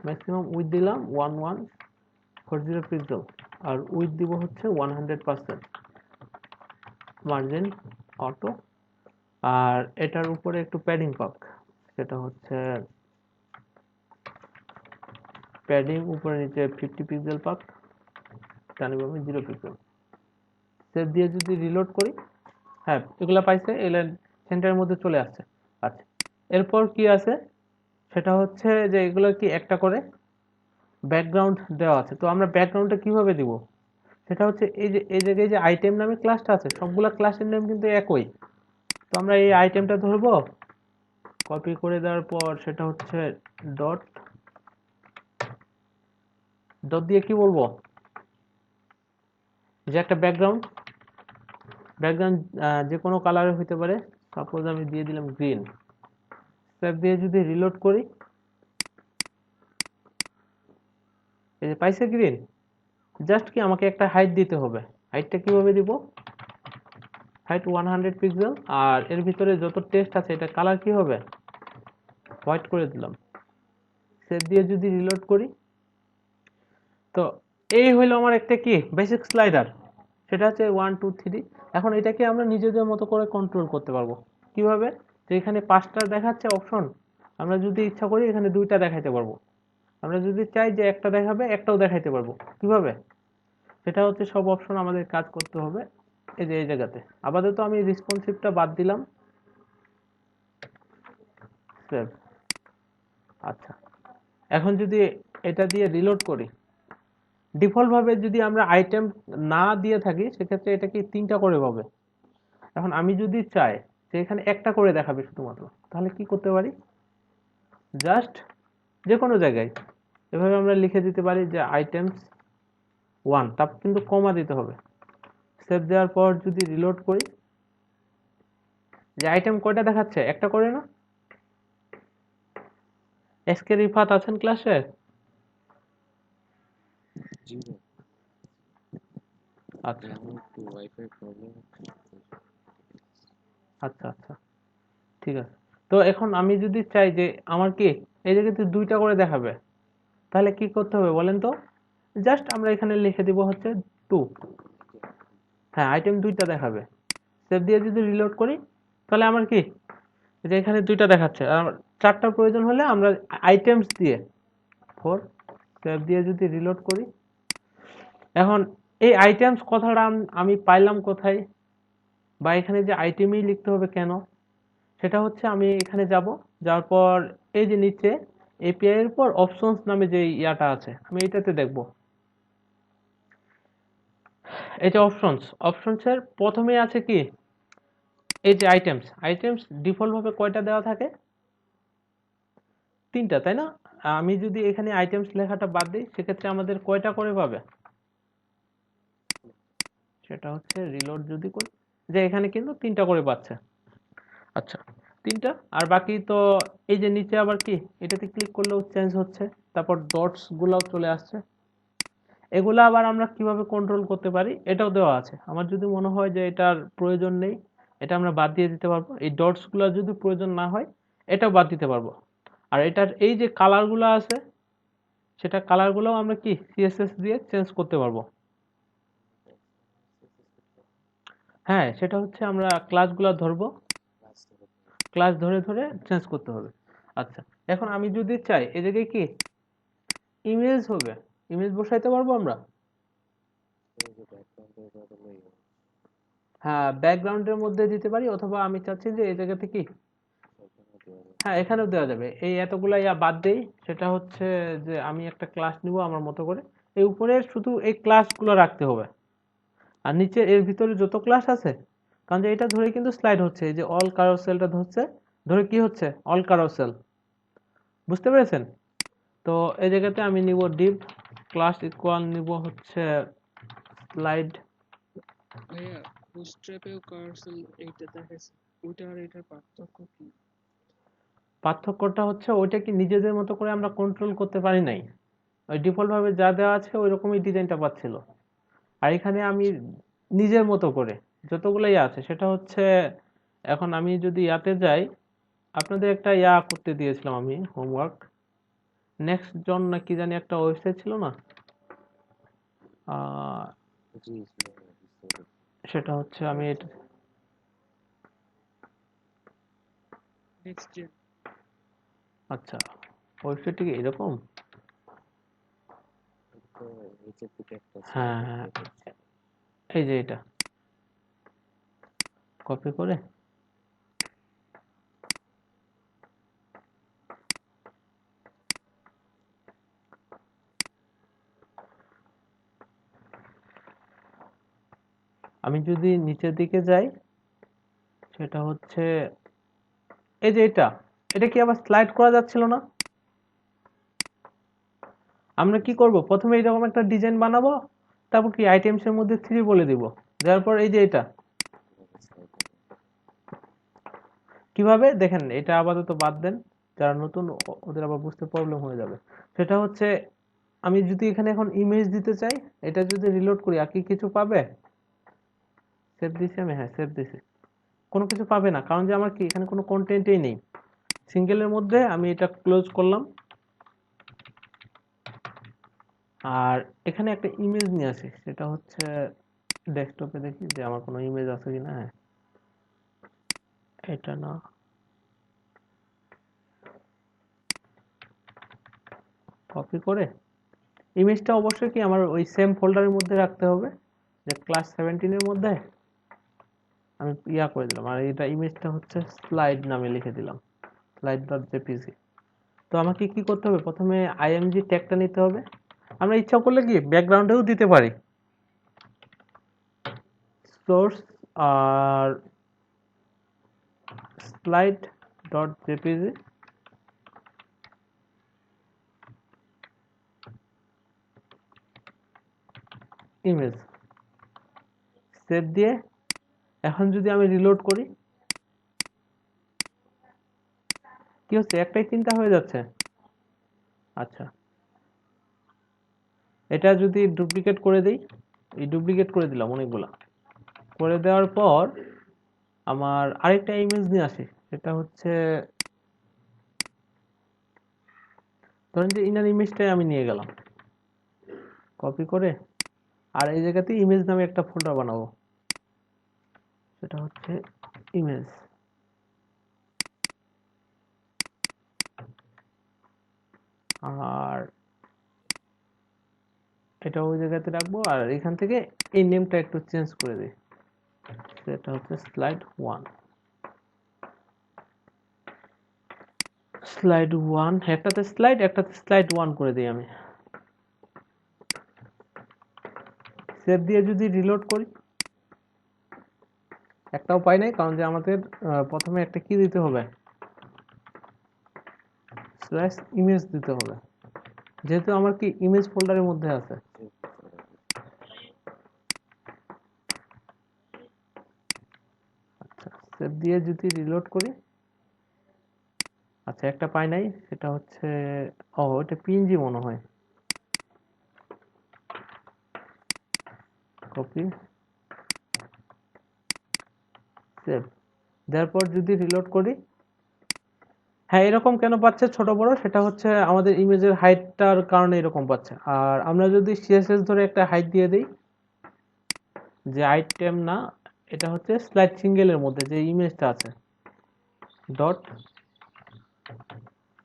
ম্যাক্সিমাম উইথ দিলাম 1140 পিক্সেল, আর উইথ দিব হচ্ছে 100%, মার্জিন অটো। আর এটার উপরে একটু প্যাডিং পাক, সেটা হচ্ছে প্যাডিং উপরে নিচে 50 পিক্সেল পাক, টানিব আমি 0 পিক্সেল। সেভ দিয়ে যদি রিলোড করি, হ্যাঁ এগুলা পাইছে, এগুলা সেন্টারের মধ্যে চলে আসছে। আচ্ছা, এরপর কি আছে সেটা হচ্ছে যে এগুলো কি একটা করে ব্যাকগ্রাউন্ড দেওয়া আছে। তো আমরা ব্যাকগ্রাউন্ডটা কিভাবে দিব, সেটা হচ্ছে এই যে এই জায়গায় যে আইটেম নামে ক্লাসটা আছে, সবগুলা ক্লাসের নাম কিন্তু একই। তো আমরা এই আইটেমটা ধরবো, কপি করে দেওয়ার পর সেটা হচ্ছে ডট ডট দিয়ে কি বলবো, যে একটা ব্যাকগ্রাউন্ড, ব্যাকগ্রাউন্ড যে কোনো কালারের হতে পারে, সাপোজ আমি দিয়ে দিলাম গ্রিন। সেভ দিয়ে যদি রিলোড করি, এই যে পাইছে গ্রিন। জাস্ট কি আমাকে একটা হাইট দিতে হবে, হাইটটা কিভাবে দিব, হাইট 100 পিক্সেল, আর এর ভিতরে যত টেক্সট আছে এটা কালার কি হবে, হোয়াইট করে দিলাম। সেভ দিয়ে যদি রিলোড করি, তো এই হলো আমার একটা কি বেসিক স্লাইডার, সেটা হচ্ছে 1 2 3। এখন এটাকে আমরা নিজেদের মতো করে কন্ট্রোল করতে পারবো কিভাবে, যে এখানে 5টা দেখাচ্ছে অপশন, আমরা যদি ইচ্ছা করি এখানে 2টা দেখাইতে পারবো, আমরা যদি চাই যে একটা দেখাবে একটাও দেখাইতে পারবো। কিভাবে, সেটা হচ্ছে সব অপশন আমাদের কাজ করতে হবে এই যে এই জায়গাতে। আপাতত আমি রেসপন্সিভটা বাদ দিলাম, সেভ। আচ্ছা, এখন যদি এটা দিয়ে রিলোড করি, ডিফল্ট ভাবে যদি আমরা আইটেম না দিয়ে থাকি সেক্ষেত্রে এটা কি 3টা করে পাবে। এখন আমি যদি চাই যে এখানে একটা করে দেখাবে শুধুমাত্র, তাহলে কি করতে পারি, জাস্ট যে কোনো জায়গায় এভাবে আমরা লিখে দিতে পারি যে আইটেমস 1, তারপর কিন্তু কমা দিতে হবে। সেভ দেওয়ার পর যদি রিলোড করি, যে আইটেম কয়টা দেখাচ্ছে, একটা করে না। এসকে রিফাত আছেন ক্লাসে? জি ভাই, আচ্ছা আমার একটু ওয়াইফাই প্রবলেম হচ্ছে। আচ্ছা আচ্ছা, ঠিক আছে। তো এখন আমি যদি চাই যে আমার কি এই জায়গাতে 2টা করে দেখাবে, তাহলে কি করতে হবে বলেন তো, জাস্ট আমরা এখানে লিখে দিব হচ্ছে 2। হ্যাঁ, আইটেম 2টা দেখাবে। সেভ দিয়ে যদি রিলোড করি, তাহলে আমার কি যে এখানে 2টা দেখাচ্ছে, আর 4টার প্রয়োজন হলে আমরা আইটেমস দিয়ে 4। সেভ দিয়ে যদি রিলোড করি, এখন এই আইটেমস কথাটা আমি পাইলাম কোথায়, বা এখানে যে আইটেমই লিখতে হবে কেন, সেটা হচ্ছে আমি এখানে যাব, যাওয়ার পর এই যে নিচে এপিআই এর পর অপশনস নামে যে ইয়াটা আছে, আমি এটাতে দেখব। এই যে অপশনস এর প্রথমে আছে কি, এই যে আইটেমস ডিফল্ট ভাবে কয়টা দেওয়া থাকে, 3টা, তাই না। আমি যদি এখানে আইটেমস লেখাটা বাদ দিই সেক্ষেত্রে আমাদের কয়টা করে পাবে, সেটা হচ্ছে রিলোড যদি করি, যে এখানে কিন্তু 3টা করে পাচ্ছে। আচ্ছা, 3টা। আর বাকি তো এই যে নিচে আবার কি, এটাতে ক্লিক করলেও চেঞ্জ হচ্ছে, তারপর ডটস গুলাও চলে আসছে। এগুলা আবার আমরা কিভাবে কন্ট্রোল করতে পারি এটাও দেওয়া আছে। আমার যদি মনে হয় যে এটার প্রয়োজন নেই, এটা আমরা বাদ দিয়ে দিতে পারবো। এই ডটস গুলা যদি প্রয়োজন না হয়, এটাও বাদ দিতে পারবো। আর এটার এই যে কালার গুলা আছে, সেটা কালার গুলাও আমরা কি সিএসএস দিয়ে চেঞ্জ করতে পারবো। হ্যাঁ, সেটা হচ্ছে আমরা ক্লাসগুলো ধরবো, ক্লাস ধরে ধরে চেঞ্জ করতে হবে। আচ্ছা, এখন আমি যদি চাই এই জায়গায় কি ইমেজ হবে, ইমেজ বসাইতে পারবো আমরা। হ্যাঁ, ব্যাকগ্রাউন্ডের মধ্যে দিতে পারি, অথবা আমি চাচ্ছি যে এই জায়গাতে কি, হ্যাঁ এখানেও দেওয়া যাবে। এই এতগুলা ইয়া বাদ দেই, সেটা হচ্ছে যে আমি একটা ক্লাস নিব আমার মতো করে, এই উপরে শুধু এই ক্লাসগুলো রাখতে হবে, আর নিচে এর ভিতরে যত ক্লাস আছে, কারণ যে এটা ধরে কিন্তু স্লাইড হচ্ছে, এই যে অল কারোসেলটা ধরছে, ধরে কি হচ্ছে অল কারোসেল, বুঝতে পেরেছেন। তো এই জায়গাতে আমি নিব ডিভ ক্লাস ইকুয়াল নিব হচ্ছে স্লাইড। ভাইয়া বুটস্ট্র্যাপেও কার্সেল এইটা দেখাচ্ছে, ওইটা আর এটার পার্থক্য কি? পার্থক্যটা হচ্ছে ওইটা কি নিজেদের মতো করে আমরা কন্ট্রোল করতে পারি নাই, ওই ডিফল্ট ভাবে যা দেওয়া আছে ওই রকমই ডিজাইনটা পাচ্ছিল। আর এখানে আমি নিজের মতো করে যতগুলাই আছে সেটা হচ্ছে, এখন আমি যদি ইয়াতে যাই, আপনাদের একটা ইয়া করতে দিয়েছিলাম আমি হোমওয়ার্ক, নেক্সট জন না কি জানি একটা ওয়েবসাইট ছিল না, আহ, সেটা হচ্ছে আমি নেক্সট জেন। আচ্ছা ওয়েবসাইটটা কি এরকম? হ্যাঁ হ্যাঁ, এই যে এটা কপি করে আমি যদি নিচের দিকে যাই, সেটা হচ্ছে এই যে এটা কি আবার স্লাইড করা যাচ্ছিল না? আমরা কি করব, প্রথমে এরকম একটা ডিজাইন বানাবো, তারপর কি আইটেমস এর মধ্যে 3 বলে দিব, দেওয়ার পর এই যে এটা কিভাবে দেখেন, এটা আপাতত বাদ দেন, যারা নতুন ওদের আবার বুঝতে প্রবলেম হয়ে যাবে। সেটা হচ্ছে আমি যদি এখানে এখন ইমেজ দিতে চাই, এটা যদি রিলোড করি আর কি কিছু পাবে? সেভ দিছি আমি, হ্যাঁ সেভ দিছি, কোনো কিছু পাবে না, কারণ যে আমার কি এখানে কোনো কন্টেন্টই নেই। সিঙ্গেলের মধ্যে আমি এটা ক্লোজ করলাম, আর এখানে একটা ইমেজ নিয়ে আসি, সেটা হচ্ছে ডেস্কটপে দেখি যে আমার কোনো ইমেজ আছে কিনা। হ্যাঁ এটা না, কপি করে ইমেজটা অবশ্যই কি আমার ওই সেম ফোল্ডারের মধ্যে রাখতে হবে, যে ক্লাস 17 এর মধ্যে আমি ইয়া করে দিলাম, আর এটা ইমেজটা হচ্ছে স্লাইড নামে লিখে দিলাম, slide.jpg। তো আমাকে কি করতে হবে, প্রথমে img ট্যাগটা নিতে হবে, আমরা ইচ্ছা করলে কি ব্যাকগ্রাউন্ডেও দিতে পারি, সোর্স আর slide.jpg ইমেজ সেভ দিয়ে, এখন যদি আমি রিলোড করি, কি হচ্ছে, একটাই চিন্তা হয়ে যাচ্ছে। আচ্ছা এটা যদি ডুপ্লিকেট করে দেই, এই ডুপ্লিকেট করে দিলাম অনেকগুলা, করে দেওয়ার পর আমার আরেকটা ইমেজ নিয়ে আসি, সেটা হচ্ছে ধরেন যে ইনার ইমেজটাই আমি নিয়ে গেলাম কপি করে, আর এই জায়গাতে ইমেজ নামে একটা ফোল্ডার বানাবো, সেটা হচ্ছে ইমেজ, আর এটা ওই জায়গাতে রাখবো, আর এখান থেকে এই নেমটা একটু চেঞ্জ করে দিই, সেটা হচ্ছে স্লাইড 1 একটাতে স্লাইড 1 করে দিই আমি, সেভ দিয়ে যদি রিলোড করি, একটাও পাই নাই, কারণ যে আমাদের প্রথমে একটা কি দিতে হবে, স্ল্যাশ ইমেজ দিতে হবে, যেহেতু আমার কি ইমেজ ফোল্ডারের মধ্যে আছে। আচ্ছা সেভ দিয়ে যদি রিলোড করি, আচ্ছা একটা পাই নাই, সেটা হচ্ছে এটা পিএনজি মনে হয়, কপি সেভ দেওয়ার পর যদি রিলোড করি, হ্যাঁ এরকম কেন পাচ্ছে ছোট বড়, সেটা হচ্ছে আমাদের ইমেজের হাইটটার কারণে এরকম পাচ্ছে। আর আমরা যদি সিএসএস ধরে একটা হাইট দিয়ে দিই, যে আইটেম না, এটা হচ্ছে স্লাইড সিঙ্গেলের মধ্যে যে ইমেজটা আছে, ডট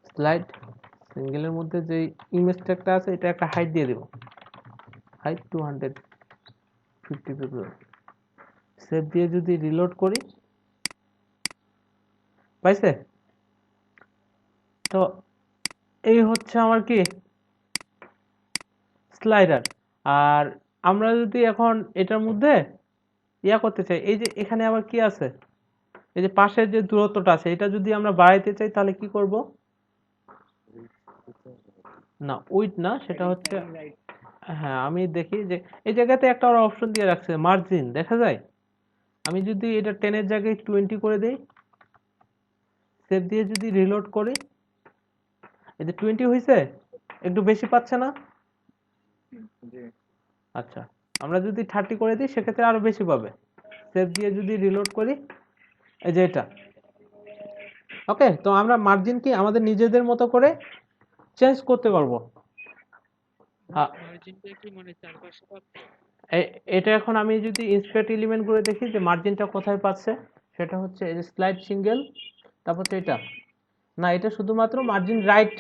স্লাইড সিঙ্গেলের মধ্যে যে ইমেজটা একটা আছে, এটা একটা হাইট দিয়ে দিব, হাইট 250 পিক্সেল, সেভ দিয়ে যদি রিলোড করি, পাইছে? তো এই হচ্ছে আমার কি স্লাইডার। আর আমরা যদি এখন এটার মধ্যে ইয়া করতে চাই, এই যে এখানে আবার কি আছে, এই যে পাশের যে দূরত্বটা আছে, এটা যদি আমরা বাড়াইতে চাই তাহলে কি করব, না উইথ না, সেটা হচ্ছে, হ্যাঁ আমি দেখি যে এই জায়গাতে একটা ওরা অপশন দিয়ে রাখছে মার্জিন, দেখা যায়। আমি যদি এটা 10 এর জায়গায় 20 করে দেই, সেভ দিয়ে যদি রিলোড করি, এই যে 20 হয়েছে, একটু বেশি পাচ্ছে না? আচ্ছা আমরা যদি 30 করে দিই সেক্ষেত্রে আরো বেশি পাবে। সেভ দিয়ে যদি রিলোড করি, এই যে এটা। ওকে, তো আমরা মার্জিন কি আমাদের নিজেদের মতো করে চেঞ্জ করতে পারবো। মার্জিনটা কি মানে চারপাশে পাচ্ছে? এটা এখন আমি যদি ইন্সপেক্ট এলিমেন্ট করে দেখি যে মার্জিনটা কোথায় পাচ্ছে, সেটা হচ্ছে এই যে স্লাইড সিঙ্গেল, তারপর হচ্ছে এটা না, এটা শুধুমাত্র মার্জিন রাইট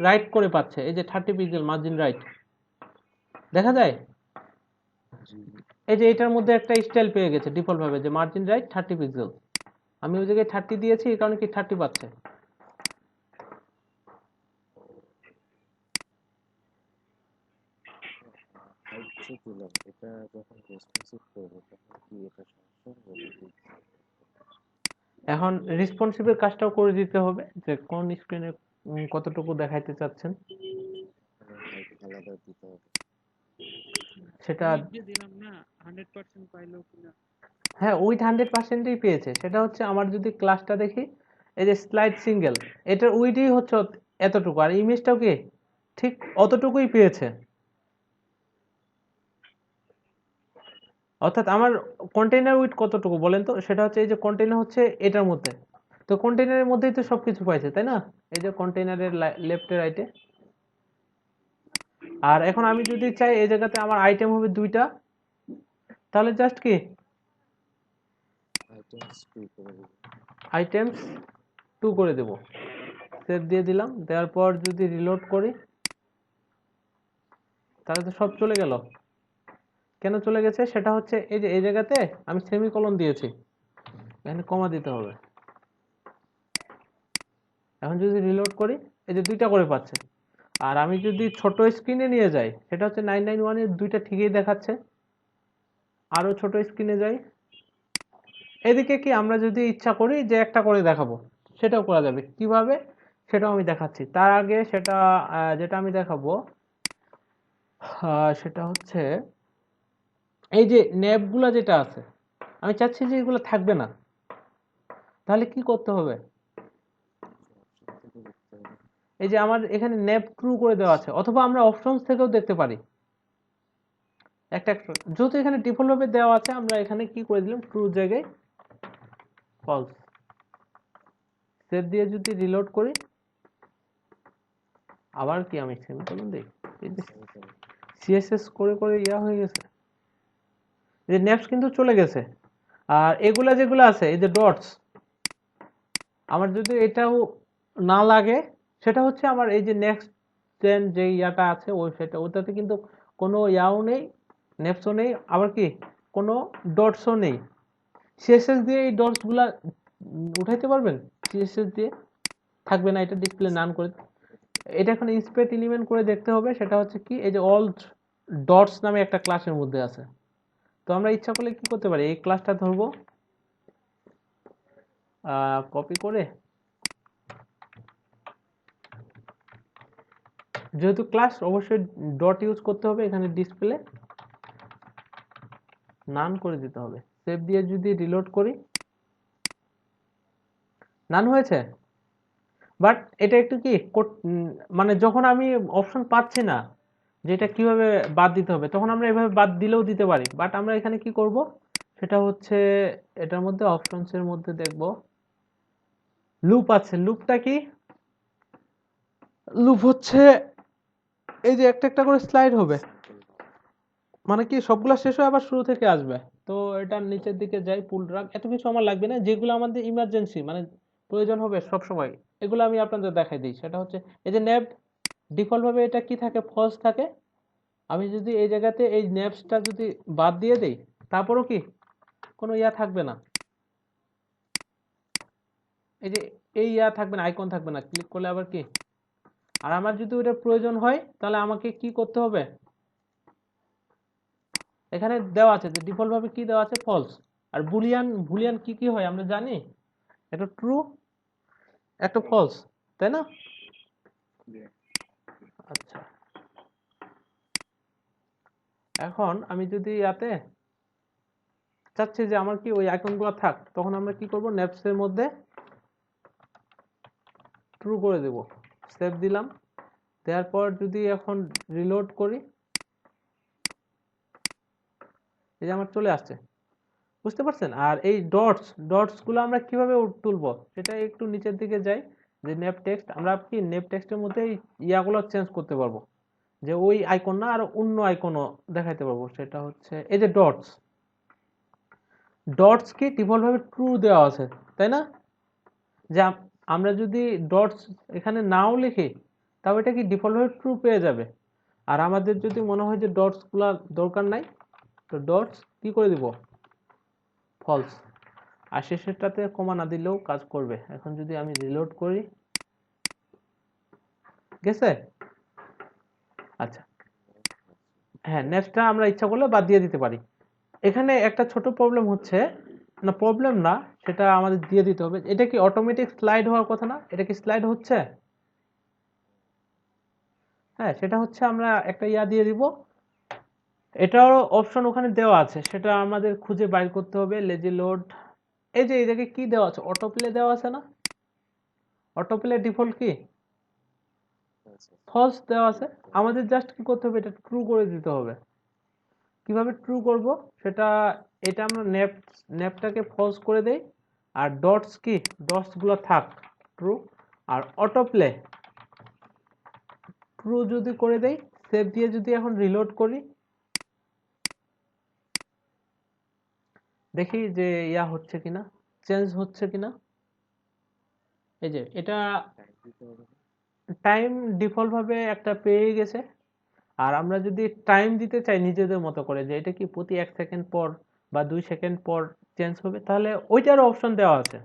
রাইট করে পাচ্ছে। এই যে 30 পিক্সেল মার্জিন রাইট দেখা যায়। এই যে এটার মধ্যে একটা স্টাইল পেয়ে গেছে ডিফল্ট ভাবে যে মার্জিন রাইট 30 পিক্সেল। আমি ওই জায়গায় 30 দিয়েছি, এই কারণে কি 30 পাচ্ছে। এটা যখন রেসপন্সিভ করবো তখন কি এটা সমস্যা হবে নাকি? এখন রেসপন্সিভের কাজটাও করে দিতে হবে যে কোন স্ক্রিনে কতটুকু দেখাইতে চাচ্ছেন হাইট আলাদা দিতে হবে। সেটা। উইথ যে দিলাম না 100% পাইলো কিনা? হ্যাঁ, উইথ 100%ই পেয়েছে। সেটা হচ্ছে আমার যদি ক্লাসটা দেখি, এই যে স্লাইড সিঙ্গেল, এটার উইথই হচ্ছে এতটুকু, আর ইমেজটাও কি ঠিক অতটুকুই পেয়েছে। অর্থাৎ আমার কন্টেইনার উইথ কতটুকু বলেন তো, সেটা হচ্ছে এই যে কন্টেইনার হচ্ছে এটার মধ্যে, তো কন্টেইনারের মধ্যেই তো সবকিছু পাইছে তাই না, এই যে কন্টেইনারের লেফটে রাইটে। আর এখন আমি যদি চাই এই জায়গাতে আমার আইটেম হবে 2টা, তাহলে জাস্ট কি আইটেমস 2 করে দেব, সেভ দিয়ে দিলাম। দেওয়ার পর যদি রিলোড করি তাহলে তো সব চলে গেল। কেন চলে গেছে সেটা হচ্ছে এই যে এই জায়গাতে আমি সেমিকোলন দিয়েছি, এখানে কমা দিতে হবে। এখন যদি রিলোড করি এই যে 2টা করে পাচ্ছে। আর আমি যদি ছোট স্ক্রিনে নিয়ে যাই সেটা হচ্ছে 991 এর 2টা ঠিকই দেখাচ্ছে। আরো ছোট স্ক্রিনে যাই, এদিকে কি আমরা যদি ইচ্ছা করি যে একটা করে দেখাবো সেটাও করা যাবে। কিভাবে সেটাও আমি দেখাচ্ছি। তার আগে সেটা যেটা আমি দেখাবো সেটা হচ্ছে এই যে ন্যাপগুলা যেটা আছে, আমি চাচ্ছি যে এগুলো থাকবে না, তাহলে কি করতে হবে। এই যে আমার এখানে ন্যাপ ট্রু করে দেওয়া আছে, অথবা আমরা অপশনস থেকেও দেখতে পারি একটা একটা। যেহেতু এখানে ডিফল্ট ভাবে দেওয়া আছে, আমরা এখানে কি করে দিলাম ট্রু জায়গায় ফলস। সেভ দিয়ে যদি রিলোড করি, আবার কি আমি সেমিকোলন দিই, এই যে সিএসএস করে করে ইয়া হয়ে গেছে, এই যে ন্যাপস কিন্তু চলে গেছে। আর এগুলা যেগুলো আছে এই যে ডটস, আমার যদি এটাও না লাগে, সেটা হচ্ছে আমার এই যে নেক্সট জেন যে ইয়াটা আছে ওয়েবসাইটটা, ওটাতে কিন্তু কোনো ইয়াও নেই, নেপসও নেই, আবার কি কোনো ডটসও নেই। সিএসএস দিয়ে এই ডটস গুলা উঠাইতে পারবেন, সিএসএস দিয়ে থাকবে না, এটা ডিসপ্লে নান করে। এটা এখন ইন্সপেক্ট এলিমেন্ট করে দেখতে হবে, সেটা হচ্ছে কি এই যে অল ডটস নামে একটা ক্লাসের মধ্যে আছে। তো আমরা ইচ্ছা করলে কি করতে পারি, এই ক্লাসটা ধরবো, কপি করে, যেহেতু ক্লাস অবশ্যই ডট ইউজ করতে হবে, এখানে ডিসপ্লে নান করে দিতে হবে। সেভ দিয়ে যদি রিলোড করি, নান হয়েছে। বাট এটা একটু কি মানে যখন আমি অপশন পাচ্ছি না যে এটা কিভাবে বাদ দিতে হবে, তখন আমরা এভাবে বাদ দিলেও দিতে পারি। বাট আমরা এখানে কি করব, সেটা হচ্ছে এটার মধ্যে অপশনস এর মধ্যে দেখব লুপ আছে। লুপটা কি, লুপ হচ্ছে এই যে একটা একটা করে স্লাইড হবে, মানে কি সবগুলা শেষ হয়ে আবার শুরু থেকে আসবে। তো এটা নিচের দিকে যাই, পুল ড্রাগ, এত কিছু আমার লাগবে না। যেগুলো আমাদের ইমার্জেন্সি মানে প্রয়োজন হবে সব সময়, এগুলো আমি আপনাদের দেখাই দিই। সেটা হচ্ছে এই যে ন্যাব, ডিফল্ট ভাবে এটা কি থাকে, ফলস থাকে। আমি যদি এই জায়গাতে এই ন্যাবসটা যদি বাদ দিয়ে দেই, তারপরও কি কোনো ইয়া থাকবে না, এই যে এই ইয়া থাকবে না, আইকন থাকবে না, ক্লিক করলে আবার কি। আর আমার যদি ওটা প্রয়োজন হয় তাহলে আমাকে কি করতে হবে, এখানে দেওয়া আছে যে ডিফল্ট ভাবে কি দেওয়া আছে, ফলস। আর বুলিয়ান, বুলিয়ান কি কি হয় আমরা জানি, একটা ট্রু একটা ফলস, তাই না। আচ্ছা, এখন আমি যদি ইয়াতে চাচ্ছি যে আমার কি ওই আইকনগুলো থাক, তখন আমরা কি করব, নেপস এর মধ্যে ট্রু করে দেব। সেভ দিলাম। দেওয়ার পর যদি এখন রিলোড করি, এই যে আমার চলে আসছে, বুঝতে পারছেন? আর এই ডটস গুলো আমরা কিভাবে তুলবো সেটা একটু নিচের দিকে যাই, যে নেপ টেক্সট, আমরা কি নেপ টেক্সটের মধ্যে এই ইয়াগুলো চেঞ্জ করতে পারবো, যে ওই আইকন না আর অন্য আইকনও দেখাইতে পারবো। সেটা হচ্ছে এই যে ডটস কি ডিফল্ট ভাবে ট্রু দেওয়া আছে, তাই না? যে আমরা যদি ডটস এখানে নাও লিখি তাও এটা কি ডিফল্ট ভাবে ট্রু পেয়ে যাবে। আর আমাদের যদি মনে হয় যে ডটস গুলা দরকার নাই, তো ডটস কি করে দিব, ফলস। আর শেষেরটাতে কমা না দিলেও কাজ করবে। এখন যদি আমি রিলোড করি, গেছে? আচ্ছা, হ্যাঁ, নেক্সটটা আমরা ইচ্ছা করলে বাদ দিয়ে দিতে পারি। এখানে একটা ছোট প্রবলেম হচ্ছে, না প্রবলেম না, সেটা আমাদের দিয়ে দিতে হবে। এটা কি অটোমেটিক স্লাইড হওয়ার কথা না? এটা কি স্লাইড হচ্ছে? হ্যাঁ, সেটা হচ্ছে আমরা একটা ইয়া দিয়ে দিব, এটারও অপশন ওখানে দেওয়া আছে, সেটা আমাদের খুঁজে বাইর করতে হবে। লেজি লোড, এই যে এটাকে কি দেওয়া আছে, অটো প্লে দেওয়া আছে না? অটো প্লে ডিফল্ট কি ফলস দেওয়া আছে। আমাদের জাস্ট কি করতে হবে, এটা ট্রু করে দিতে হবে। কিভাবে ট্রু করব সেটা, এটা আমরা নেপটাকে ফলস করে দেই, আর ডটস গুলো থাক ট্রু, আর অটো প্লে ট্রু যদি করে দেই, সেভ দিয়ে যদি এখন রিলোড করি, দেখি যে ইয়া হচ্ছে কিনা, চেঞ্জ হচ্ছে কিনা। এই যে এটা টাইম ডিফল্ট ভাবে একটা পেয়ে গেছে। আর আমরা যদি টাইম দিতে চাই নিজেদের মতো করে, যে এটা কি প্রতি 1 সেকেন্ড পর বা 2 সেকেন্ড পর চেঞ্জ হবে, তাহলে ওইটারও অপশন দেওয়া আছে।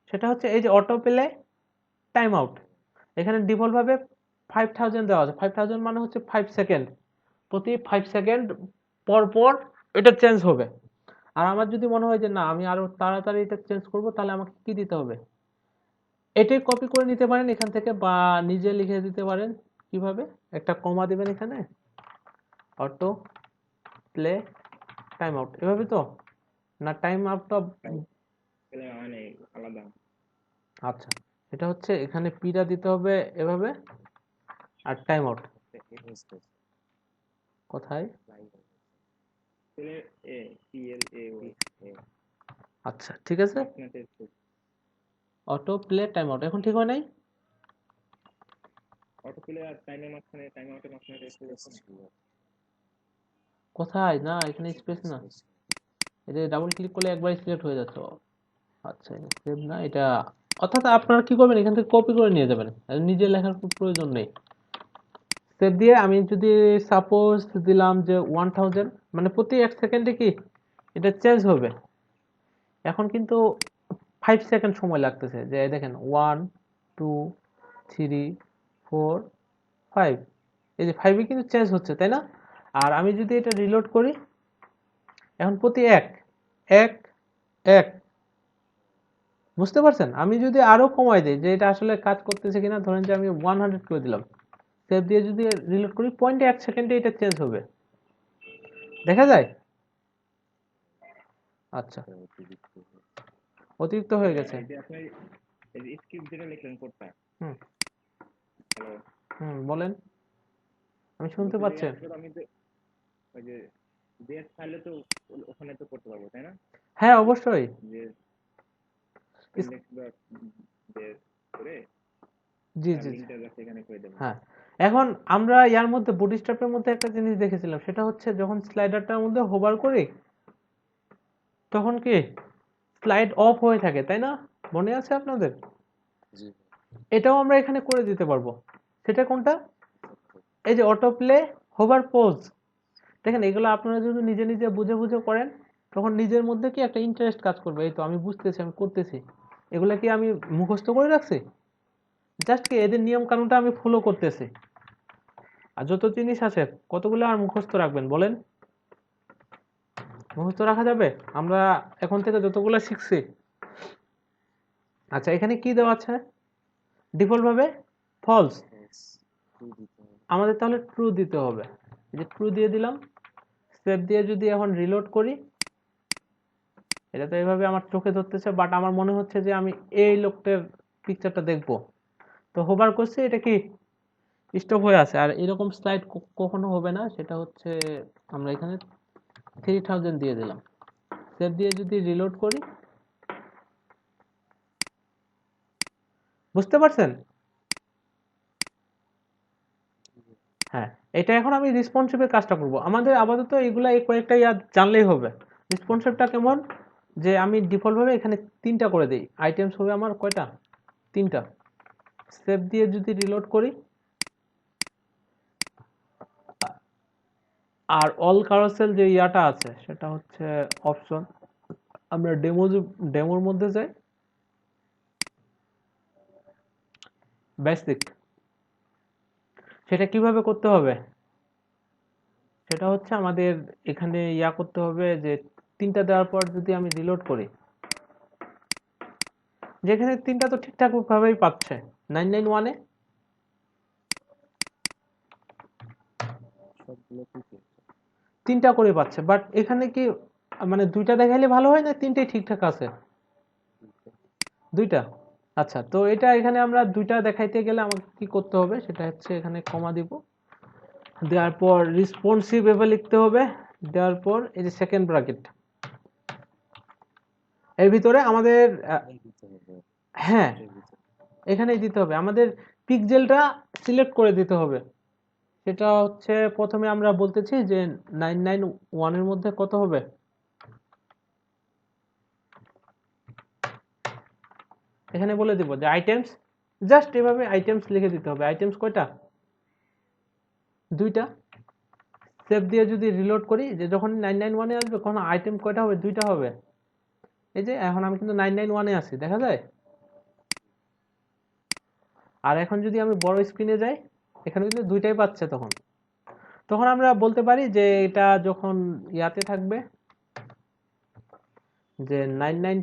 সেটা হচ্ছে এই যে অটো প্লে টাইম আউট, এখানে ডিফল্ট ভাবে 5000 দেওয়া আছে। 5000 মানে হচ্ছে 5 সেকেন্ড, প্রতি 5 সেকেন্ড পর পর এটা চেঞ্জ হবে। আর আমার যদি মনে হয় যে না, আমি আরো তাড়াতাড়ি এটা চেঞ্জ করব, তাহলে আমাকে কি দিতে হবে, এটাই কপি করে নিতে পারেন এখান থেকে, বা নিজে লিখে দিতে পারেন। কিভাবে, একটা কমা দিবেন এখানে, অটো প্লে টাইম আউট, এভাবে তো না, টাইম আউটটা মানে আলাদা। আচ্ছা, এটা হচ্ছে এখানে পিটা দিতে হবে এভাবে, আর টাইম আউট কোথায়, আচ্ছা ঠিক আছে, অটো প্লে টাইম আউট, এখন ঠিক হয় নাই? অটো প্লে আর টাইমের মাঝখানে, টাইম আউটের মাঝখানে কোথায়, না এখানে স্পেস না, এটা ডাবল ক্লিক করলে একবার সিলেক্ট হয়ে যাচ্ছে। আচ্ছা, সেভ না এটা, অর্থাৎ আপনারা কি করবেন, এখান থেকে কপি করে নিয়ে যাবেন, নিজে লেখার কোনো প্রয়োজন নেই। সেভ দিয়ে আমি যদি সাপোজ দিলাম যে 1000, মানে প্রতি 1 সেকেন্ডে কি এটা চেঞ্জ হবে। এখন কিন্তু 5 সেকেন্ড সময় লাগতেছে, যে দেখেন 1 2 3 4 5, এই যে 5 কিন্তু চেঞ্জ হচ্ছে, তাই না? আর আমি যদি এটা রিলোড করি, এখন প্রতি 1 1 1, বুঝতে পারছেন? আমি যদি আরো কমাই দিই, যে এটা আসলে কাজ করতেছে কিনা, ধরেন যে আমি 100 করে দিলাম, সেভ দিয়ে যদি রিলোড করি, 0.1 সেকেন্ডে এটা চেঞ্জ হবে, দেখা যায়? আচ্ছা, অতিরিক্ত হয়ে গেছে। এই যে আপনি এই যে স্ক্রিপ্ট যেটা লিখলেন কোডটা, হুম হ্যালো, বলেন, আমি শুনতে পাচ্ছি। আমি যে ওই যে জেএস ফাইলে তো ওখানে তো করতে পারবো, তাই না? হ্যাঁ অবশ্যই। যে ইন্ডেক্স বা জেএস করে জি তার জি জি। লিংকটা জাস্ট এখানে করে দেবো। হ্যাঁ, এখন আমরা ইয়ার মধ্যে বুটস্ট্র্যাপের মধ্যে একটা জিনিস দেখেছিলাম, সেটা হচ্ছে যখন স্লাইডারটার মধ্যে হোভার করি, তখন কি স্লাইড অফ হয়ে থাকে, তাই না? মনে আছে আপনাদের? এটাও আমরা এখানে করে দিতে পারবো। সেটা কোনটা, এই যে অটো প্লে হোভার পোজ। দেখেন, এগুলো আপনারা যদি নিজে নিজে বুঝে বুঝে করেন, তখন নিজের মধ্যে কি একটা ইন্টারেস্ট কাজ করবে, এই তো আমি বুঝতেছি, আমি করতেছি, এগুলা কি আমি মুখস্থ করে রাখছি, জাস্ট কি এদের নিয়ম কানুনটা আমি ফলো করতেছি। আর যত জিনিস আছে, কতগুলো আর মুখস্থ রাখবেন বলেন? মুখস্থ রাখা যাবে আমরা এখন থেকে যতগুলো শিখছি? আচ্ছা, এখানে কি দেওয়া আছে, ডিফল্ট ভাবে ফলস, আমাদের তাহলে ট্রু দিতে হবে। এই যে ট্রু দিয়ে দিলাম, সেভ দিয়ে যদি এখন রিলোড করি, এটা তো এইভাবে আমার চোখে ধরতেছে, বাট আমার মনে হচ্ছে যে আমি এই লোকটার পিকচারটা দেখবো, তো হোভার করছি, এটা কি স্টপ হয়ে আছে। আর এরকম স্লাইড কখনো হবে না, সেটা হচ্ছে আমরা এখানে 3000 দিয়ে দিলাম। সেভ দিয়ে যদি রিলোড করি, বুঝতে পারছেন? হ্যাঁ, এটা এখন আমি রেসপন্সিভের কাজটা করব। আমাদের আপাতত এগুলা এই কয়েকটা জানলেই হবে। রেসপন্সিভটা কেমন, যে আমি ডিফল্ট ভাবে এখানে 3টা করে দিই। আইটেমস হবে আমার কয়টা? 3টা। সেভ দিয়ে যদি রিলোড করি, আর অল কারোসেল যে ইয়াটা আছে সেটা হচ্ছে অপশন। আমরা ডেমোর মধ্যে যাই, বেসিক। সেটা কিভাবে করতে হবে? সেটা হচ্ছে আমাদের এখানে ইয়া করতে হবে যে 3টা দেওয়ার পর যদি আমি রিলোড করি, যেখানে 3টা তো ঠিকঠাক ভাবেই পাচ্ছে 991-এ, সবগুলো ঠিক আছে। 3টা করে পাচ্ছে। বাট এখানে কি মানে 2টা দেখাইলে ভালো হয় না 3টাই ঠিকঠাক আছে? 2টা। আচ্ছা, তো এটা এখানে আমরা 2টা দেখাইতে গেলে আমাকে কি করতে হবে সেটা হচ্ছে এখানে কমা দিব, দেওয়ার পর রেসপন্সিভ এভাবে লিখতে হবে, দেওয়ার পর এই যে সেকেন্ড ব্র্যাকেট, এর ভিতরে আমাদের হ্যাঁ এখানেই দিতে হবে, আমাদের পিক্সেলটা সিলেক্ট করে দিতে হবে। সেটা হচ্ছে প্রথমে আমরা বলতেছি যে 991 এর মধ্যে কত হবে, এখানে বলে দিব যে আইটেমস, জাস্ট এভাবে আইটেমস লিখে দিতে হবে। আইটেমস কয়টা? 2টা। সেভ দিয়ে যদি রিলোড করি, যে যখন 991-এ আসবে তখন আইটেম কয়টা হবে? 2টা হবে। এই যে এখন আমি কিন্তু 991-এ আছি, দেখা যায়। আর এখন যদি আমি বড় স্ক্রিনে যাই, এখানে কিন্তু 2টাই পাচ্ছে। তখন তখন আমরা বলতে পারি যে এটা যখন ইয়াতে থাকবে, যে 99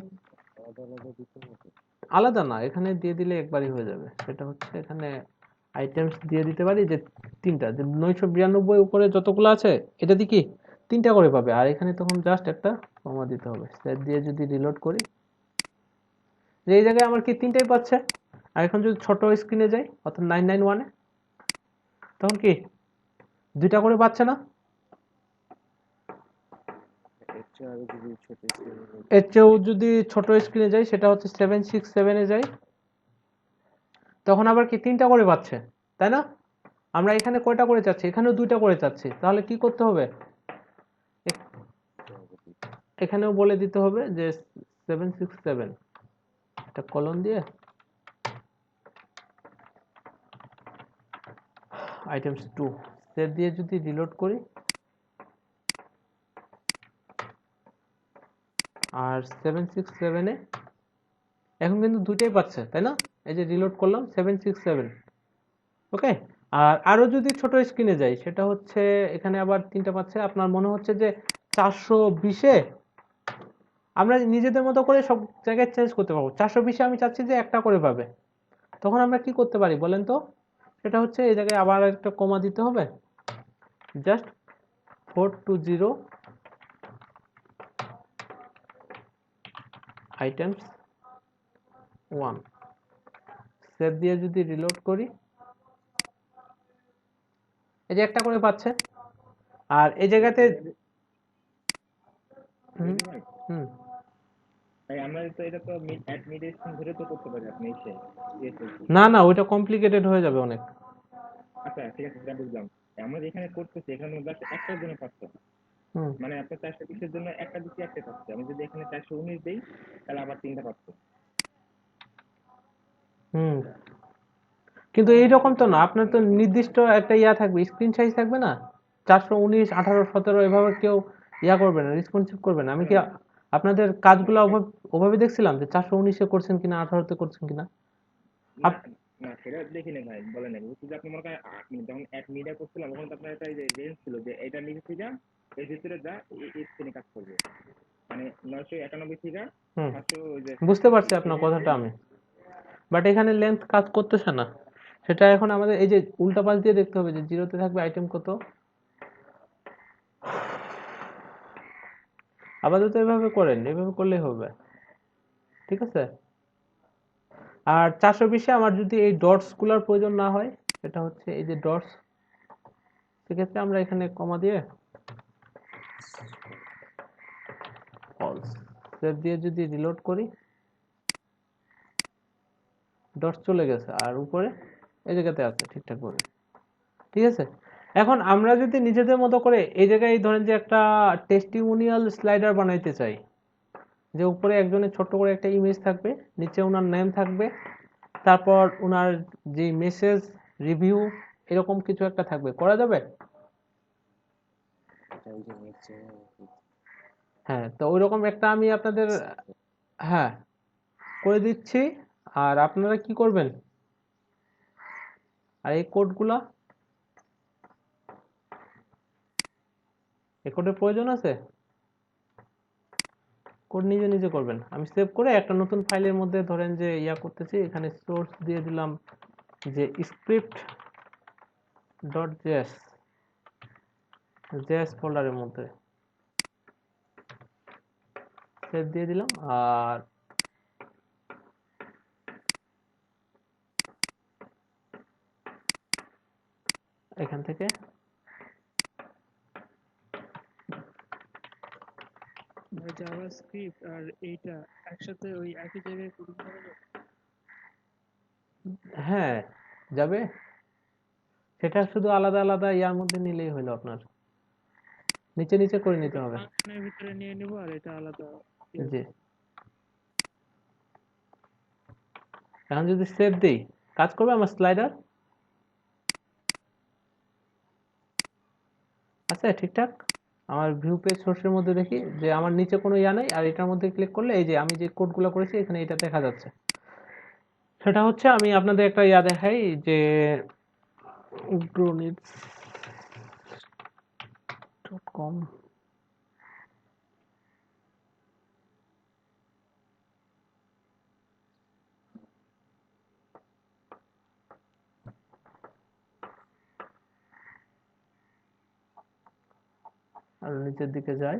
আলাদা না, এখানে দিয়ে দিলে একবারই হয়ে যাবে। সেটা হচ্ছে এখানে আইটেমস দিয়ে দিতে পারি যে 3টা, যে 992 উপরে যতগুলো আছে এটা দিয়ে কি 3টা করে পাবে। আর এখানে তখন জাস্ট একটা কমা দিতে হবে। সেভ দিয়ে যদি রিলোড করি, যে এই জায়গায় আমার কি 3টাই পাচ্ছে। আর এখন যদি ছোট স্ক্রিনে যাই, অর্থাৎ 991-এ, তখন কি 2টা করে পাচ্ছে না? এর চেয়েও যদি ছোট স্ক্রিনে যাই, সেটা হচ্ছে 767-এ যাই, তখন আবার কি 3টা করে পাচ্ছে, তাই না? আমরা এখানে কয়টা করে চাচ্ছি? এখানেও 2টা করে চাচ্ছি। তাহলে কি করতে হবে? এখানেও বলে দিতে হবে যে 767, এটা কলন দিয়ে আইটেমস 2, সেভ দিয়ে যদি রিলোড করি, আর 767-এ এখন কিন্তু 2টাই পাচ্ছে, তাই না? এই যে রিলোড করলাম 767, ওকে। আর আরো যদি ছোট স্ক্রিনে যাই, সেটা হচ্ছে এখানে আবার 3টা পাচ্ছে। আপনার মনে হচ্ছে যে 420-এ আমরা নিজেদের মতো করে সব জায়গায় চেঞ্জ করতে পারবো। 420-এ আমি চাচ্ছি যে একটা করে পাবে, তখন আমরা কি করতে পারি বলেন তো? সেটা হচ্ছে এই জায়গায় আবার একটা কমা দিতে হবে, জাস্ট 420 আইটেমস 1। সেভ দিয়ে যদি রিলোড করি, এই যে একটা করে পাচ্ছে। আর এই জায়গাতে হুম হুম ভাই আমরা তো এটা তো অ্যাট মিড স্ক্রিন ধরে তো করতে পারি আপনি এসে না না, ওইটা কমপ্লিকেটেড হয়ে যাবে অনেক। আচ্ছা ঠিক আছে, সেটা বুঝলাম। আমরা যেখানে করতেছি এখানে জাস্ট একটার জন্য পাচ্ছে, হুম মানে আপনার 420-এর জন্য একটা দিচ্ছি, একটা পাচ্ছে। আমি যদি এখানে 419 দিই তাহলে আবার 3টা পাচ্ছে। হুম কিন্তু এইরকম তো না, আপনার তো নির্দিষ্ট একটা ইয়া থাকবে, স্ক্রিন সাইজ থাকবে না। 419, 18, 17 এভাবে কেউ ইয়া করবে না, রেসপন্সিভ করবে না। আমি কি আপনাদের কাজগুলো ওভাবে দেখছিলাম যে 419-এ করছেন কিনা, 18-তে করছেন কিনা? না না, সেটা দেখি না ভাই, বলে নাই। বুঝছি যে আপনি মনে করেন যখন এক মিডিয়া করছিলাম তখন তো আপনার একটা যে রেঞ্জ ছিল যে এটা নিচে থেকে এর ভিতরে যা এই স্ক্রিনে কাজ করবে, মানে 991 থেকে হুম 500 ওই যে বুঝতে পারছি আপনার কথাটা আমি, বাট এখানে লেন্থ কাজ করতেছে না। সেটা এখন আমাদের এই যে উল্টা পাশ দিয়ে দেখতে হবে যে 0-তে থাকবে আইটেম কত। আপাতত এভাবে করেন, এভাবে করলেই হবে, ঠিক আছে। আর 420-এ আমার যদি এই ডটস গুলার প্রয়োজন না হয়, সেটা হচ্ছে এই যে ডটস, সেক্ষেত্রে আমরা এখানে কমা দিয়ে সেভ দিয়ে যদি রিলোড করি, ডট চলে গেছে আর উপরে এই জায়গাতে আছে ঠিকঠাক ভাবে। ঠিক আছে, এখন আমরা যদি নিজেদের মতো করে এই জায়গায় ধরেন যে একটা টেস্টিমোনিয়াল স্লাইডার বানাইতে চাই, যে উপরে একজনের ছোট্ট করে একটা ইমেজ থাকবে, নিচে ওনার নেম থাকবে, তারপর ওনার যে মেসেজ রিভিউ এরকম কিছু একটা থাকবে, করা যাবে? ওই যে নিচে হ্যাঁ, তো ওইরকম একটা আমি আপনাদের হ্যাঁ করে দিচ্ছি। আর আপনারা কি করবেন, আর এই কোডগুলা, এই কোডের প্রয়োজন আছে, কোড নিজে নিজে করবেন। আমি সেভ করে একটা নতুন ফাইলের মধ্যে ধরেন যে ইয়া করতেছি, এখানে সোর্স দিয়ে দিলাম যে স্ক্রিপ্ট ডট জেএস ফোল্ডারের মধ্যে সেভ দিয়ে দিলাম। আর এখান থেকে জাভাস্ক্রিপ্ট আর এইটা একসাথে ওই একই জায়গায় কোডিং করা যায়? হ্যাঁ যাবে, সেটা শুধু আলাদা আলাদা ইয়ার মধ্যে নিলেই হলো, আপনার নিচে নিচে করে নিতে হবে। ফাংশনের ভিতরে নিয়ে নিব আর এটা আলাদা ইয়ে জি, এখন যদি সেভ দেই কাজ করবে আমার স্লাইডার? আছে ঠিকঠাক? আমার ভিউ পেজ সোর্সের মধ্যে দেখি যে আমার নিচে কোনো ইয়া নেই, আর এটার মধ্যে ক্লিক করলে এই যে আমি যে কোডগুলো করেছি এখানে এটা দেখা যাচ্ছে। সেটা হচ্ছে আমি আপনাদের একটা ইয়া দেখাই যে grownits.com, আর নিচের দিকে যাই,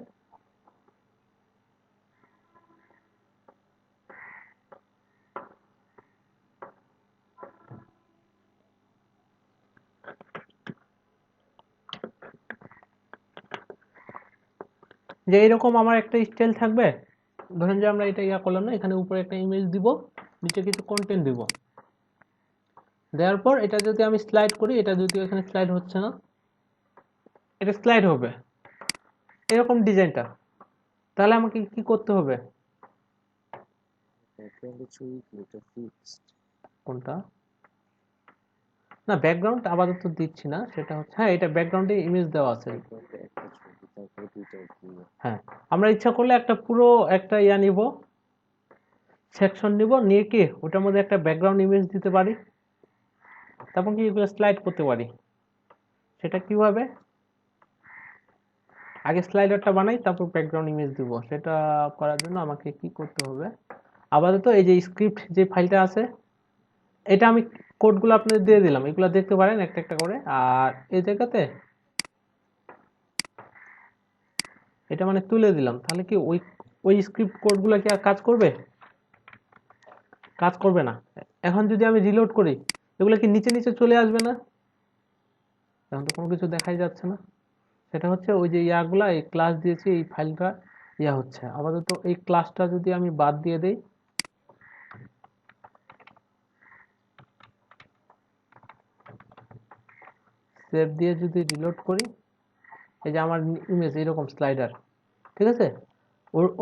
যে এরকম আমার একটা স্টাইল থাকবে। ধরেন যে আমরা এটা ইয়া করলাম না, এখানে উপরে একটা ইমেজ দিব, নিচে কিছু কন্টেন্ট দিব, দেওয়ার পর এটা যদি আমি স্লাইড করি, এটা যদি এখানে স্লাইড হচ্ছে না, এটা স্লাইড হবে এরকম ডিজাইনটা। তাহলে আমাকে কি করতে হবে? ব্যাকগ্রাউন্ডের ছবি কি এটা ফিক্সড? কোনটা? না ব্যাকগ্রাউন্ড আপাতত দিচ্ছি না, সেটা হচ্ছে হ্যাঁ এটা ব্যাকগ্রাউন্ডে ইমেজ দেওয়া আছে। ব্যাকগ্রাউন্ডে একটা ছবি তারপরে দুইটা দিয়ে হ্যাঁ, আমরা ইচ্ছা করলে একটা পুরো একটা ইয়া নিব, সেকশন নিব, নিয়ে কি ওটার মধ্যে একটা ব্যাকগ্রাউন্ড ইমেজ দিতে পারি, তারপর কি এগুলো স্লাইড করতে পারি। সেটা কিভাবে? আগে স্লাইডারটা বানাই, তারপর ব্যাকগ্রাউন্ড ইমেজ দিব। সেটা করার জন্য আমাকে কি করতে হবে, আপাতত এই যে স্ক্রিপ্ট যে ফাইলটা আছে, এটা আমি কোডগুলো আপনাদের দিয়ে দিলাম, এগুলো দেখতে পারেন একটা একটা করে। আর এই জায়গাতে এটা মানে তুলে দিলাম, তাহলে কি ওই ওই স্ক্রিপ্ট কোডগুলো কি আর কাজ করবে? কাজ করবে না। এখন যদি আমি রিলোড করি, এগুলো কি নিচে নিচে চলে আসবে না? এখন তো কোনো কিছু দেখাই যাচ্ছে না। সেটা হচ্ছে ওই যে ইয়াগুলা, এই ক্লাস দিয়েছি, এই ফাইলটা ইয়া হচ্ছে। আপাতত এই ক্লাসটা যদি আমি বাদ দিয়ে দেই, সেভ দিয়ে যদি রিলোড করি, এই যে আমার ইমেজ এরকম স্লাইডার, ঠিক আছে?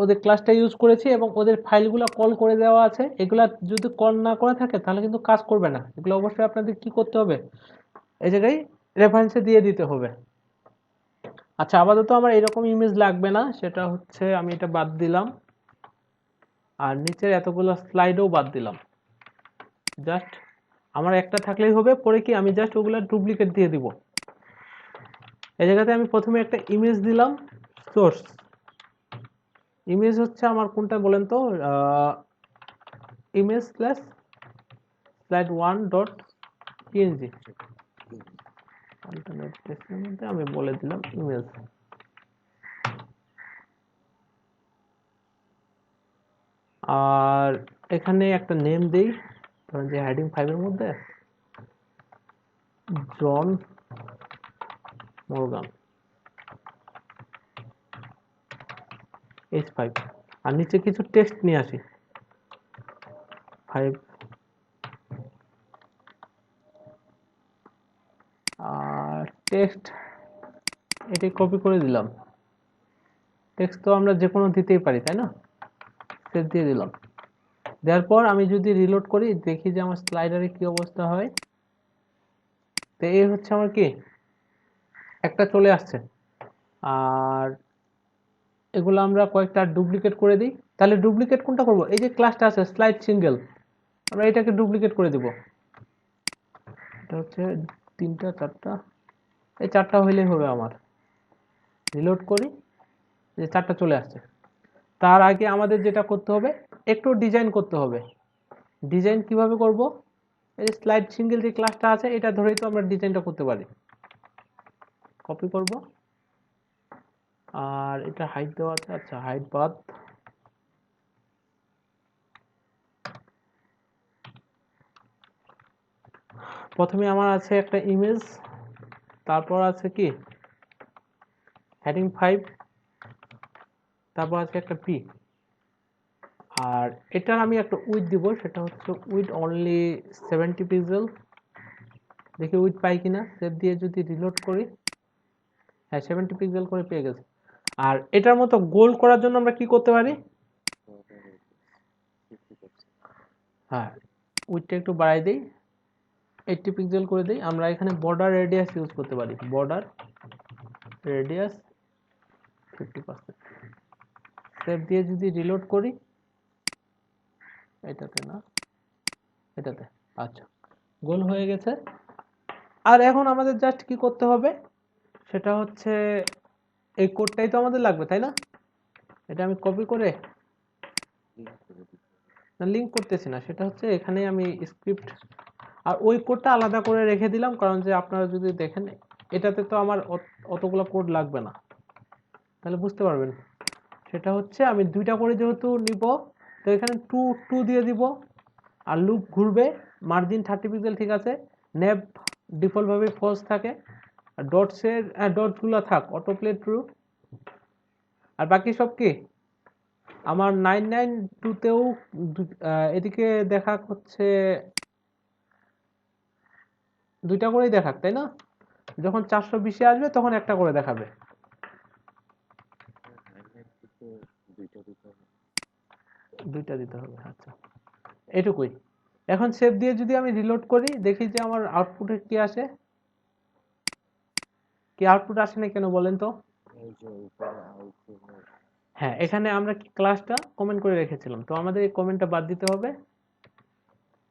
ওদের ক্লাসটা ইউজ করেছি এবং ওদের ফাইলগুলো কল করে দেওয়া আছে। এগুলা যদি কল না করে থাকে তাহলে কিন্তু কাজ করবে না। এগুলো অবশ্যই আপনাদের কি করতে হবে, এই জায়গায় রেফারেন্সে দিয়ে দিতে হবে। আচ্ছা, আপাতত আমার এরকম ইমেজ লাগবে না, সেটা হচ্ছে আমি এটা বাদ দিলাম, আর নিচের এতগুলো স্লাইডও বাদ দিলাম। জাস্ট আমার একটা থাকলেই হবে, পরে কি আমি জাস্ট ওগুলা ডুপ্লিকেট দিয়ে দিব। এই জায়গাতে আমি প্রথমে একটা ইমেজ দিলাম, সোর্স ইমেজ হচ্ছে আমার কোনটা বলেন তো, image slash slide one dot PNG, alternate টেক্সটের মধ্যে আমি বলে দিলাম ইমেজ। আর এখানে একটা নেম দেই, ধরেন যে হেডিং 5 এর মধ্যে জন মর্গান H5, আর নিচে কিছু টেক্সট নিয়ে আসি 5 আর টেক্সট এটি কপি করে দিলাম। টেক্সট তো আমরা যে কোনো দিতেই পারি তাই না? সেভ দিয়ে দিলাম। দেওয়ার পর আমি যদি রিলোড করি দেখি যে আমার স্লাইডারে কি অবস্থা হয়। তো এই হচ্ছে আমার কি একটা চলে আসছে। আর এগুলো আমরা কয়েকটা ডুপ্লিকেট করে দিই। তাহলে ডুপ্লিকেট কোনটা করব? এই যে ক্লাসটা আছে স্লাইড সিঙ্গেল, আমরা এটাকে ডুপ্লিকেট করে দিব। এটা হচ্ছে 3টা 4টা, এই 4টা হইলেই হবে আমার। রিলোড করি, যে 4টা চলে আসছে। তার আগে আমাদের যেটা করতে হবে একটু ডিজাইন করতে হবে। ডিজাইন কিভাবে করব? এই যে স্লাইড সিঙ্গেল যে ক্লাসটা আছে এটা ধরেই তো আমরা ডিজাইনটা করতে পারি। কপি করব, আর এটা হাইট দেওয়া আছে, আচ্ছা হাইট বাদ। প্রথমে আমার আছে একটা ইমেজ, তারপর আছে কি হেডিং 5, তারপর আছে একটা পি। আর এটার আমি একটা উইথ দিব, সেটা হচ্ছে উইথ অনলি 70 পিক্সেল। দেখি উইথ পাই কিনা। সেভ দিয়ে যদি রিলোড করি, হ্যাঁ 70 পিক্সেল করে পেয়ে গেছে। আর এটার মতো গোল করার জন্য আমরা কি করতে পারি? হ্যাঁ উইথটা একটু বাড়াই দেই, 80 পিক্সেল করে দেই। আমরা এখানে বর্ডার রেডিয়াস ইউজ করতে পারি, বর্ডার রেডিয়াস 50%। সেভ দিয়ে যদি রিলোড করি, এটাতে না এটাতে, আচ্ছা গোল হয়ে গেছে। আর এখন আমাদের জাস্ট কি করতে হবে, সেটা হচ্ছে এই কোডটাই তো আমাদের লাগবে তাই না? এটা আমি কপি করে, না লিঙ্ক করতেছি না, সেটা হচ্ছে এখানে আমি স্ক্রিপ্ট আর ওই কোডটা আলাদা করে রেখে দিলাম, কারণ যে আপনারা যদি দেখেন এটাতে তো আমার অতগুলো কোড লাগবে না, তাহলে বুঝতে পারবেন। সেটা হচ্ছে আমি 2টা করে যেহেতু নিব, তো এখানে 2 দিয়ে দিব। আর লুপ ঘুরবে, মার্জিন 30 পিক্সেল ঠিক আছে, নেভ ডিফল্টভাবে ফলস থাকে, আর ডটসগুলো থাক অটো প্লে ট্রু। আর বাকি সব কি আমার 992তেও এদিকে দেখা হচ্ছে 2টা করেই দেখাক তাই না? যখন 420-এ আসবে তখন একটা করে দেখাবে। দুইটা দিতে হবে, আচ্ছা এটুকুই। এখন সেভ দিয়ে যদি আমি রিলোড করি দেখি যে আমার আউটপুটে কি আসে। কি আউটপুট আসে না কেন বলেন তো? হ্যাঁ এখানে আমরা কি ক্লাসটা কমেন্ট করে রেখেছিলাম, তো আমাদের এই কমেন্টটা বাদ দিতে হবে।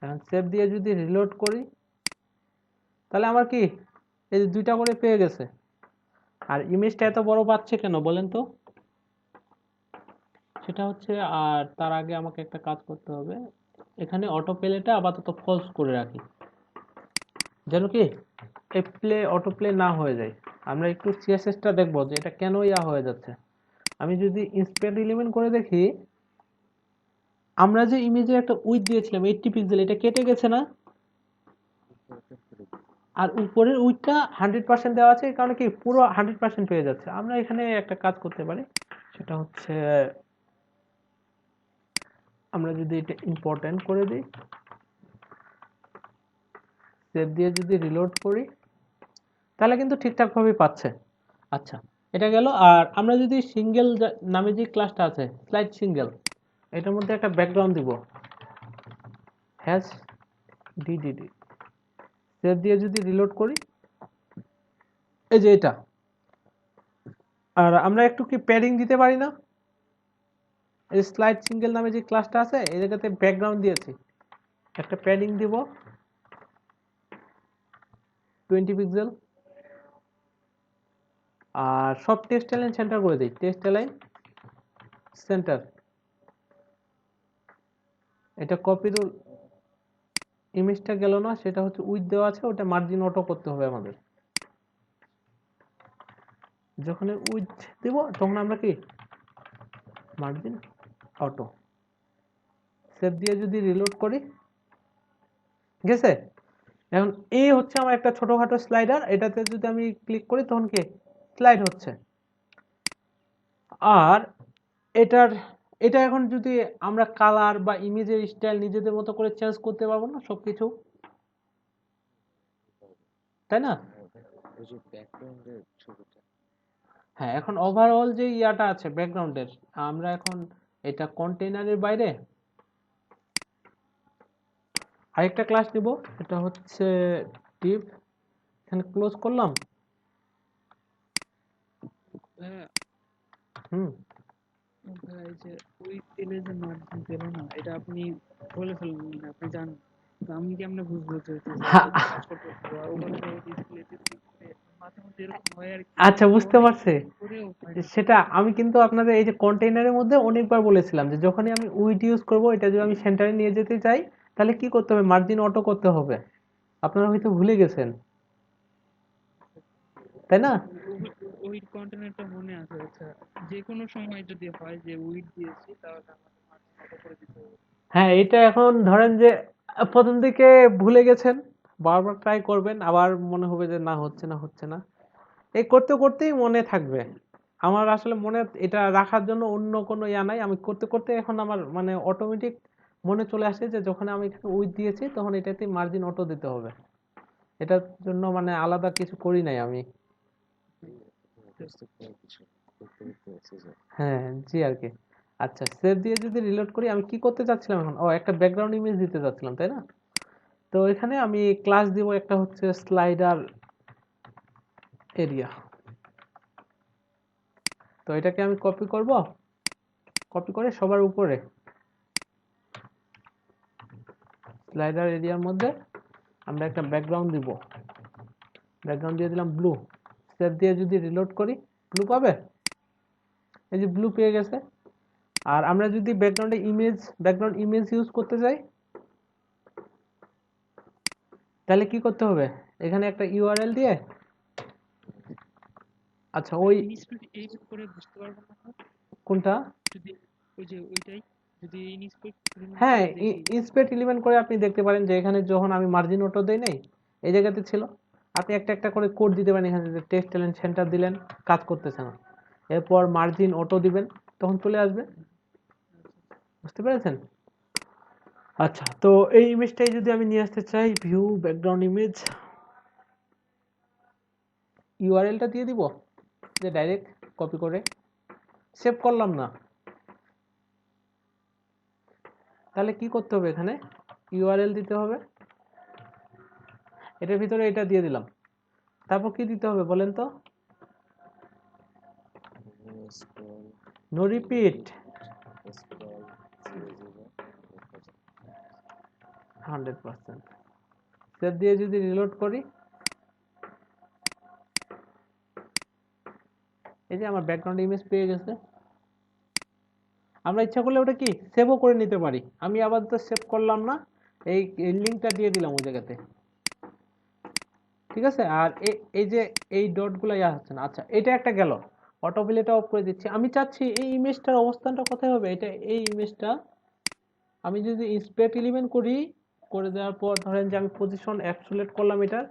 এখন সেভ দিয়ে যদি রিলোড করি তাহলে আমার কি এই যে 2টা করে পেয়ে গেছে। আর ইমেজটা এত বড় পাচ্ছে কেন বলেন তো? সেটা হচ্ছে, আর তার আগে আমাকে একটা কাজ করতে হবে, এখানে অটো প্লেটা আপাতত ফলস করে রাখি, যেন কি এই অটো প্লে না হয়ে যায়। আমরা একটু সিএসএসটা দেখবো যে এটা কেন ইয়া হয়ে যাচ্ছে। আমি যদি ইন্সপেক্ট এলিমেন্ট করে দেখি, আমরা যে ইমেজে একটা উইথ দিয়েছিলাম 80 পিক্সেল, এটা কেটে গেছে না? আর উপরের উইথটা 100% দেওয়া আছে, এই কারণে কি পুরো 100% পেয়ে যাচ্ছে। আমরা এখানে একটা কাজ করতে পারি, সেটা হচ্ছে আমরা যদি এটা ইম্পর্টেন্ট করে দিই, সেভ দিয়ে যদি রিলোড করি, তাহলে কিন্তু ঠিকঠাকভাবে পাচ্ছে। আচ্ছা এটা গেল। আর আমরা যদি সিঙ্গেল নামে যে ক্লাসটা আছে স্লাইড সিঙ্গেল, এটার মধ্যে একটা ব্যাকগ্রাউন্ড দিব, হ্যাশ ডিডিডি। সেভ দিয়ে যদি রিলোড করি, এই যে এটা। আর আমরা একটু কি প্যাডিং দিতে পারি না? এই স্লাইড সিঙ্গেল নামে যে ক্লাসটা আছে এই জায়গাতে ব্যাকগ্রাউন্ড দিয়েছি, একটা প্যাডিং দিব 20 পিক্সেল। আর সব টেক্সট অ্যালাইন সেন্টার করে দিই, টেক্সট অ্যালাইন সেন্টার। এটা কপি ইমেজটা গেল না, সেটা হচ্ছে উইথ দেওয়া আছে, ওটা মার্জিন অটো করতে হবে আমাদের। যখন উইথ দেব তখন আমরা কি মার্জিন অটো। সেভ দিয়ে যদি রিলোড করি, গেছে। এখন এই হচ্ছে আমার একটা ছোটখাটো স্লাইডার, এটাতে যদি আমি ক্লিক করি তখন কি স্লাইড হচ্ছে। আর এটার এটা এখন যদি আমরা কালার বা ইমেজের স্টাইল নিজেদের মতো করে চেঞ্জ করতে পারবো না সবকিছু, তাই না? ওই যে ব্যাকগ্রাউন্ডের ছবিটা হ্যাঁ, এখন ওভারঅল যে ইয়াটা আছে ব্যাকগ্রাউন্ডের, আমরা এখন এটা কন্টেইনারের বাইরে আরেকটা ক্লাস নিব, এটা হচ্ছে টিপ, এখানে ক্লোজ করলাম। ভাইয়া হুম ভাইয়া এই যে ওই তেলে যে মার্জিন পেল না, এটা আপনি বলে ফেললেন, মানে আপনি জানেন, তো আমি কেমনে বুঝবো যে এটা যে হা- ছোট বা ওভার ডিসপ্লেতে মাঝে মধ্যে এরকম হয় আর কি, আচ্ছা, যে বুঝতে অনেক পারছি। করেও হয় না। সেটা আমি কিন্তু আপনাদের এই যে কন্টেইনারের মধ্যে অনেকবার বলেছিলাম যে যখনই আমি উইড ইউজ করব, এটা যদি আমি সেন্টারে নিয়ে যেতে চাই তাহলে কি করতে হবে, মার্জিন অটো করতে হবে। আপনারা হয়তো ভুলে গেছেন, তাই না? ওই কন্টেনারটা মনে আছে। আচ্ছা, যে কোনো সময় যদি হয় যে উইড দিয়েছি তাহলে আমাদের মার্জিন অটো করে দিতে হবে। হ্যাঁ, এটা এখন ধরেন যে প্রথম দিকে ভুলে গেছেন, বারবার ট্রাই করবেন, আবার মনে হবে যে না হচ্ছে না হচ্ছে না, এই করতে করতেই মনে থাকবে। আমার আসলে মনে এটা রাখার জন্য অন্য কোনো ইয়া নাই, আমি করতে করতে এখন আমার মানে অটোমেটিক মনে চলে আসে যে যখন আমি এখানে উইথ দিয়েছি তখন এটাতে মার্জিন অটো দিতে হবে। এটার জন্য মানে আলাদা কিছু করি নাই আমি। মুখস্থ করার কিছু করতে করতে এসে যায়। হ্যাঁ, জি আর কি। আচ্ছা, সেভ দিয়ে যদি রিলোড করি, আমি কি করতে চাচ্ছিলাম এখন, ও একটা ব্যাকগ্রাউন্ড ইমেজ দিতে চাচ্ছিলাম, তাই না? তো এখানে আমি ক্লাস দিব একটা হচ্ছে স্লাইডার এরিয়া। তো এটাকে আমি কপি করব, কপি করে সবার উপরে স্লাইডার এরিয়ার মধ্যে আমরা একটা ব্যাকগ্রাউন্ড দিব, ব্যাকগ্রাউন্ড দিয়ে দিলাম ব্লু। সেভ দিয়ে যদি রিলোড করি, ব্লু পাবে, এই যে ব্লু পেয়ে গেছে। আর আমরা যদি ব্যাকগ্রাউন্ড ইমেজ ইউজ করতে চাই তাহলে কি করতে হবে, এখানে একটা ইউআরএল দিয়ে, আচ্ছা ওই ইনস্পেক্ট এইভাবে করে বুঝতে পারবো না আমরা? কোনটা, যদি ওই যে ওইটাই যদি ইনস্পেক্ট এলিমেন্ট হ্যাঁ করে দেখি। ইন্সপেক্ট এলিমেন্ট করে আপনি দেখতে পারেন যে এখানে যখন আমি মার্জিন অটো দেই নাই, এই জায়গাতে ছিল, আপনি একটা একটা করে কোড দিতে পারেন, এখানে যে টেক্সট এলিমেন্ট সেন্টার দিলেন, কাজ করতেছে না, এরপর মার্জিন অটো দিবেন, তখন চলে আসবে। বুঝতে পেরেছেন? আচ্ছা, তো এই ইমেজটাই যদি আমি নিয়ে আসতে চাই, ভিউ ব্যাকগ্রাউন্ড ইমেজ, ইউআরএলটা দিয়ে দিব, যে ডাইরেক্ট কপি করে সেভ করলাম না, তাহলে কি করতে হবে, এখানে ইউআরএল দিতে হবে, এটার ভিতরে এটা দিয়ে দিলাম, তারপর কি দিতে হবে বলেন তো, scroll no repeat, scroll 00 100%। Save দিয়ে যদি রিলোড করি, এই যে আমার ব্যাকগ্রাউন্ড ইমেজ পেয়ে গেছে। আমরা ইচ্ছা করলে ওটা কি সেভও করে নিতে পারি, আমি আবার তো সেভ করলাম না, এই লিঙ্কটা দিয়ে দিলাম ওই জায়গাতে, ঠিক আছে? আর এই যে এই ডটগুলো ইয়া হচ্ছে না, আচ্ছা এটা একটা গেল, অটোফিল অফ করে দিচ্ছি। আমি চাচ্ছি এই ইমেজটার অবস্থানটা কোথায় হবে, এটা এই ইমেজটা আমি যদি ইন্সপেক্ট এলিমেন্ট করি, করে দেওয়ার পর ধরেন যে আমি পজিশন অ্যাবসোলিউট করলাম এটার,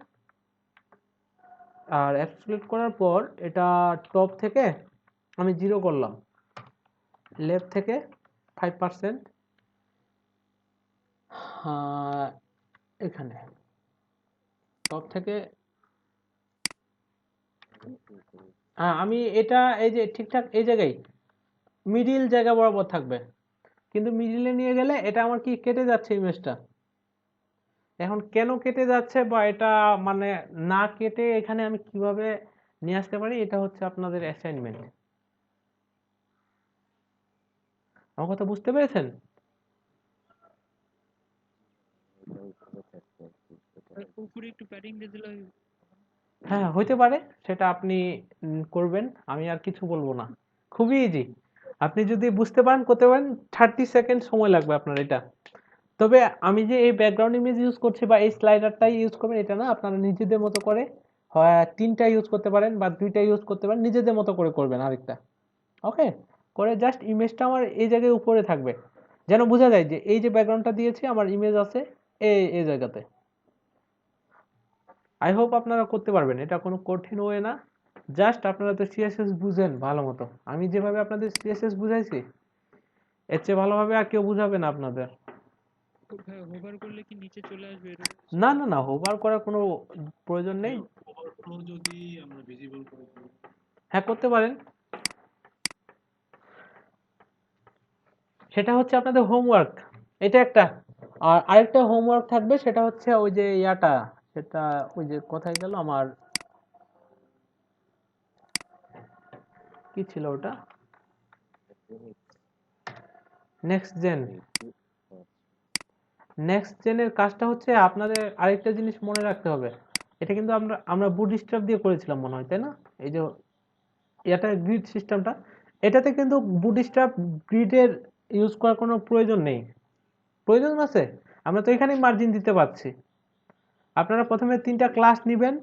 আর অ্যাবসোলিউট করার পর এটা টপ থেকে আমি 0 করলাম, লেফট থেকে 5%, এখানে টপ থেকে, আমি এটা এই যে ঠিকঠাক এই জায়গায় মিডিল জায়গা বরাবর থাকবে, কিন্তু মিডিলে নিয়ে গেলে এটা আমার কি কেটে যাচ্ছে ইমেজটা। এখন কেন কেটে যাচ্ছে বা এটা মানে না কেটে এখানে আমি কিভাবে নিয়ে আসতে পারি, এটা হচ্ছে আপনাদের অ্যাসাইনমেন্ট। আমার কথা বুঝতে পেরেছেন? এটা উপরে থাকবে আর কি, এটা আর উপরে একটু প্যাডিং দিয়ে দিলে হ্যাঁ, হইতে পারে, সেটা আপনি করবেন, আমি আর কিছু বলবো না, খুবই ইজি। আপনি যদি বুঝতে পারেন করতে পারেন, 30 সেকেন্ড সময় লাগবে আপনার এটা। তবে আমি যে এই ব্যাকগ্রাউন্ড ইমেজ ইউজ করছি বা এই স্লাইডারটাই ইউজ করবেন এটা না, আপনারা নিজেদের মতো করে হয় 3টা ইউজ করতে পারেন বা 2টা ইউজ করতে পারেন, নিজেদের মতো করে করবেন আরেকটা, ওকে? করে জাস্ট ইমেজটা আমার এই জায়গায় উপরে থাকবে, যেন বোঝা যায় যে এই যে ব্যাকগ্রাউন্ডটা দিয়েছি আমার ইমেজ আছে এই জায়গাতে। আই হোপ আপনারা করতে পারবেন, এটা কোনো কঠিন ওয়ে না, জাস্ট আপনারা তো সিএসএস বুঝেন ভালো মতো, আমি যেভাবে আপনাদের সিএসএস বুঝাইছি এর চেয়ে ভালোভাবে আর কেউ বুঝাবে না আপনাদের। ভাই হোভার করলে কি নিচে চলে আসবে এরকম কিছু? না না না, হোভার করার কোনো প্রয়োজন নেই। ওভারফ্লো যদি আমরা ভিজিবল করে দিই, হ্যাঁ, করতে পারেন। সেটা হচ্ছে আপনাদের হোমওয়ার্ক, এটা একটা। আর আরেকটা হোমওয়ার্ক থাকবে, সেটা হচ্ছে ওই যে ইয়াটা, সেটা ওই যে কোথায় গেল আমার, কি ছিল ওটা, নেক্সট জেন। নেক্সট জেনের কাজটা হচ্ছে আপনাদের আরেকটা জিনিস মনে রাখতে হবে। এটা কিন্তু আমরা আমরা বুটস্ট্র্যাপ দিয়ে করেছিলাম মনে হয়, তাই না? এই যে এটা গ্রিড সিস্টেমটা, এটাতে কিন্তু বুটস্ট্র্যাপ গ্রিডের ইউজ করার কোনো প্রয়োজন নেই। প্রয়োজন আছে, আমরা তো এখানেই মার্জিন দিতে পারছি। আপনারা প্রথমে 3টা ক্লাস নেবেন।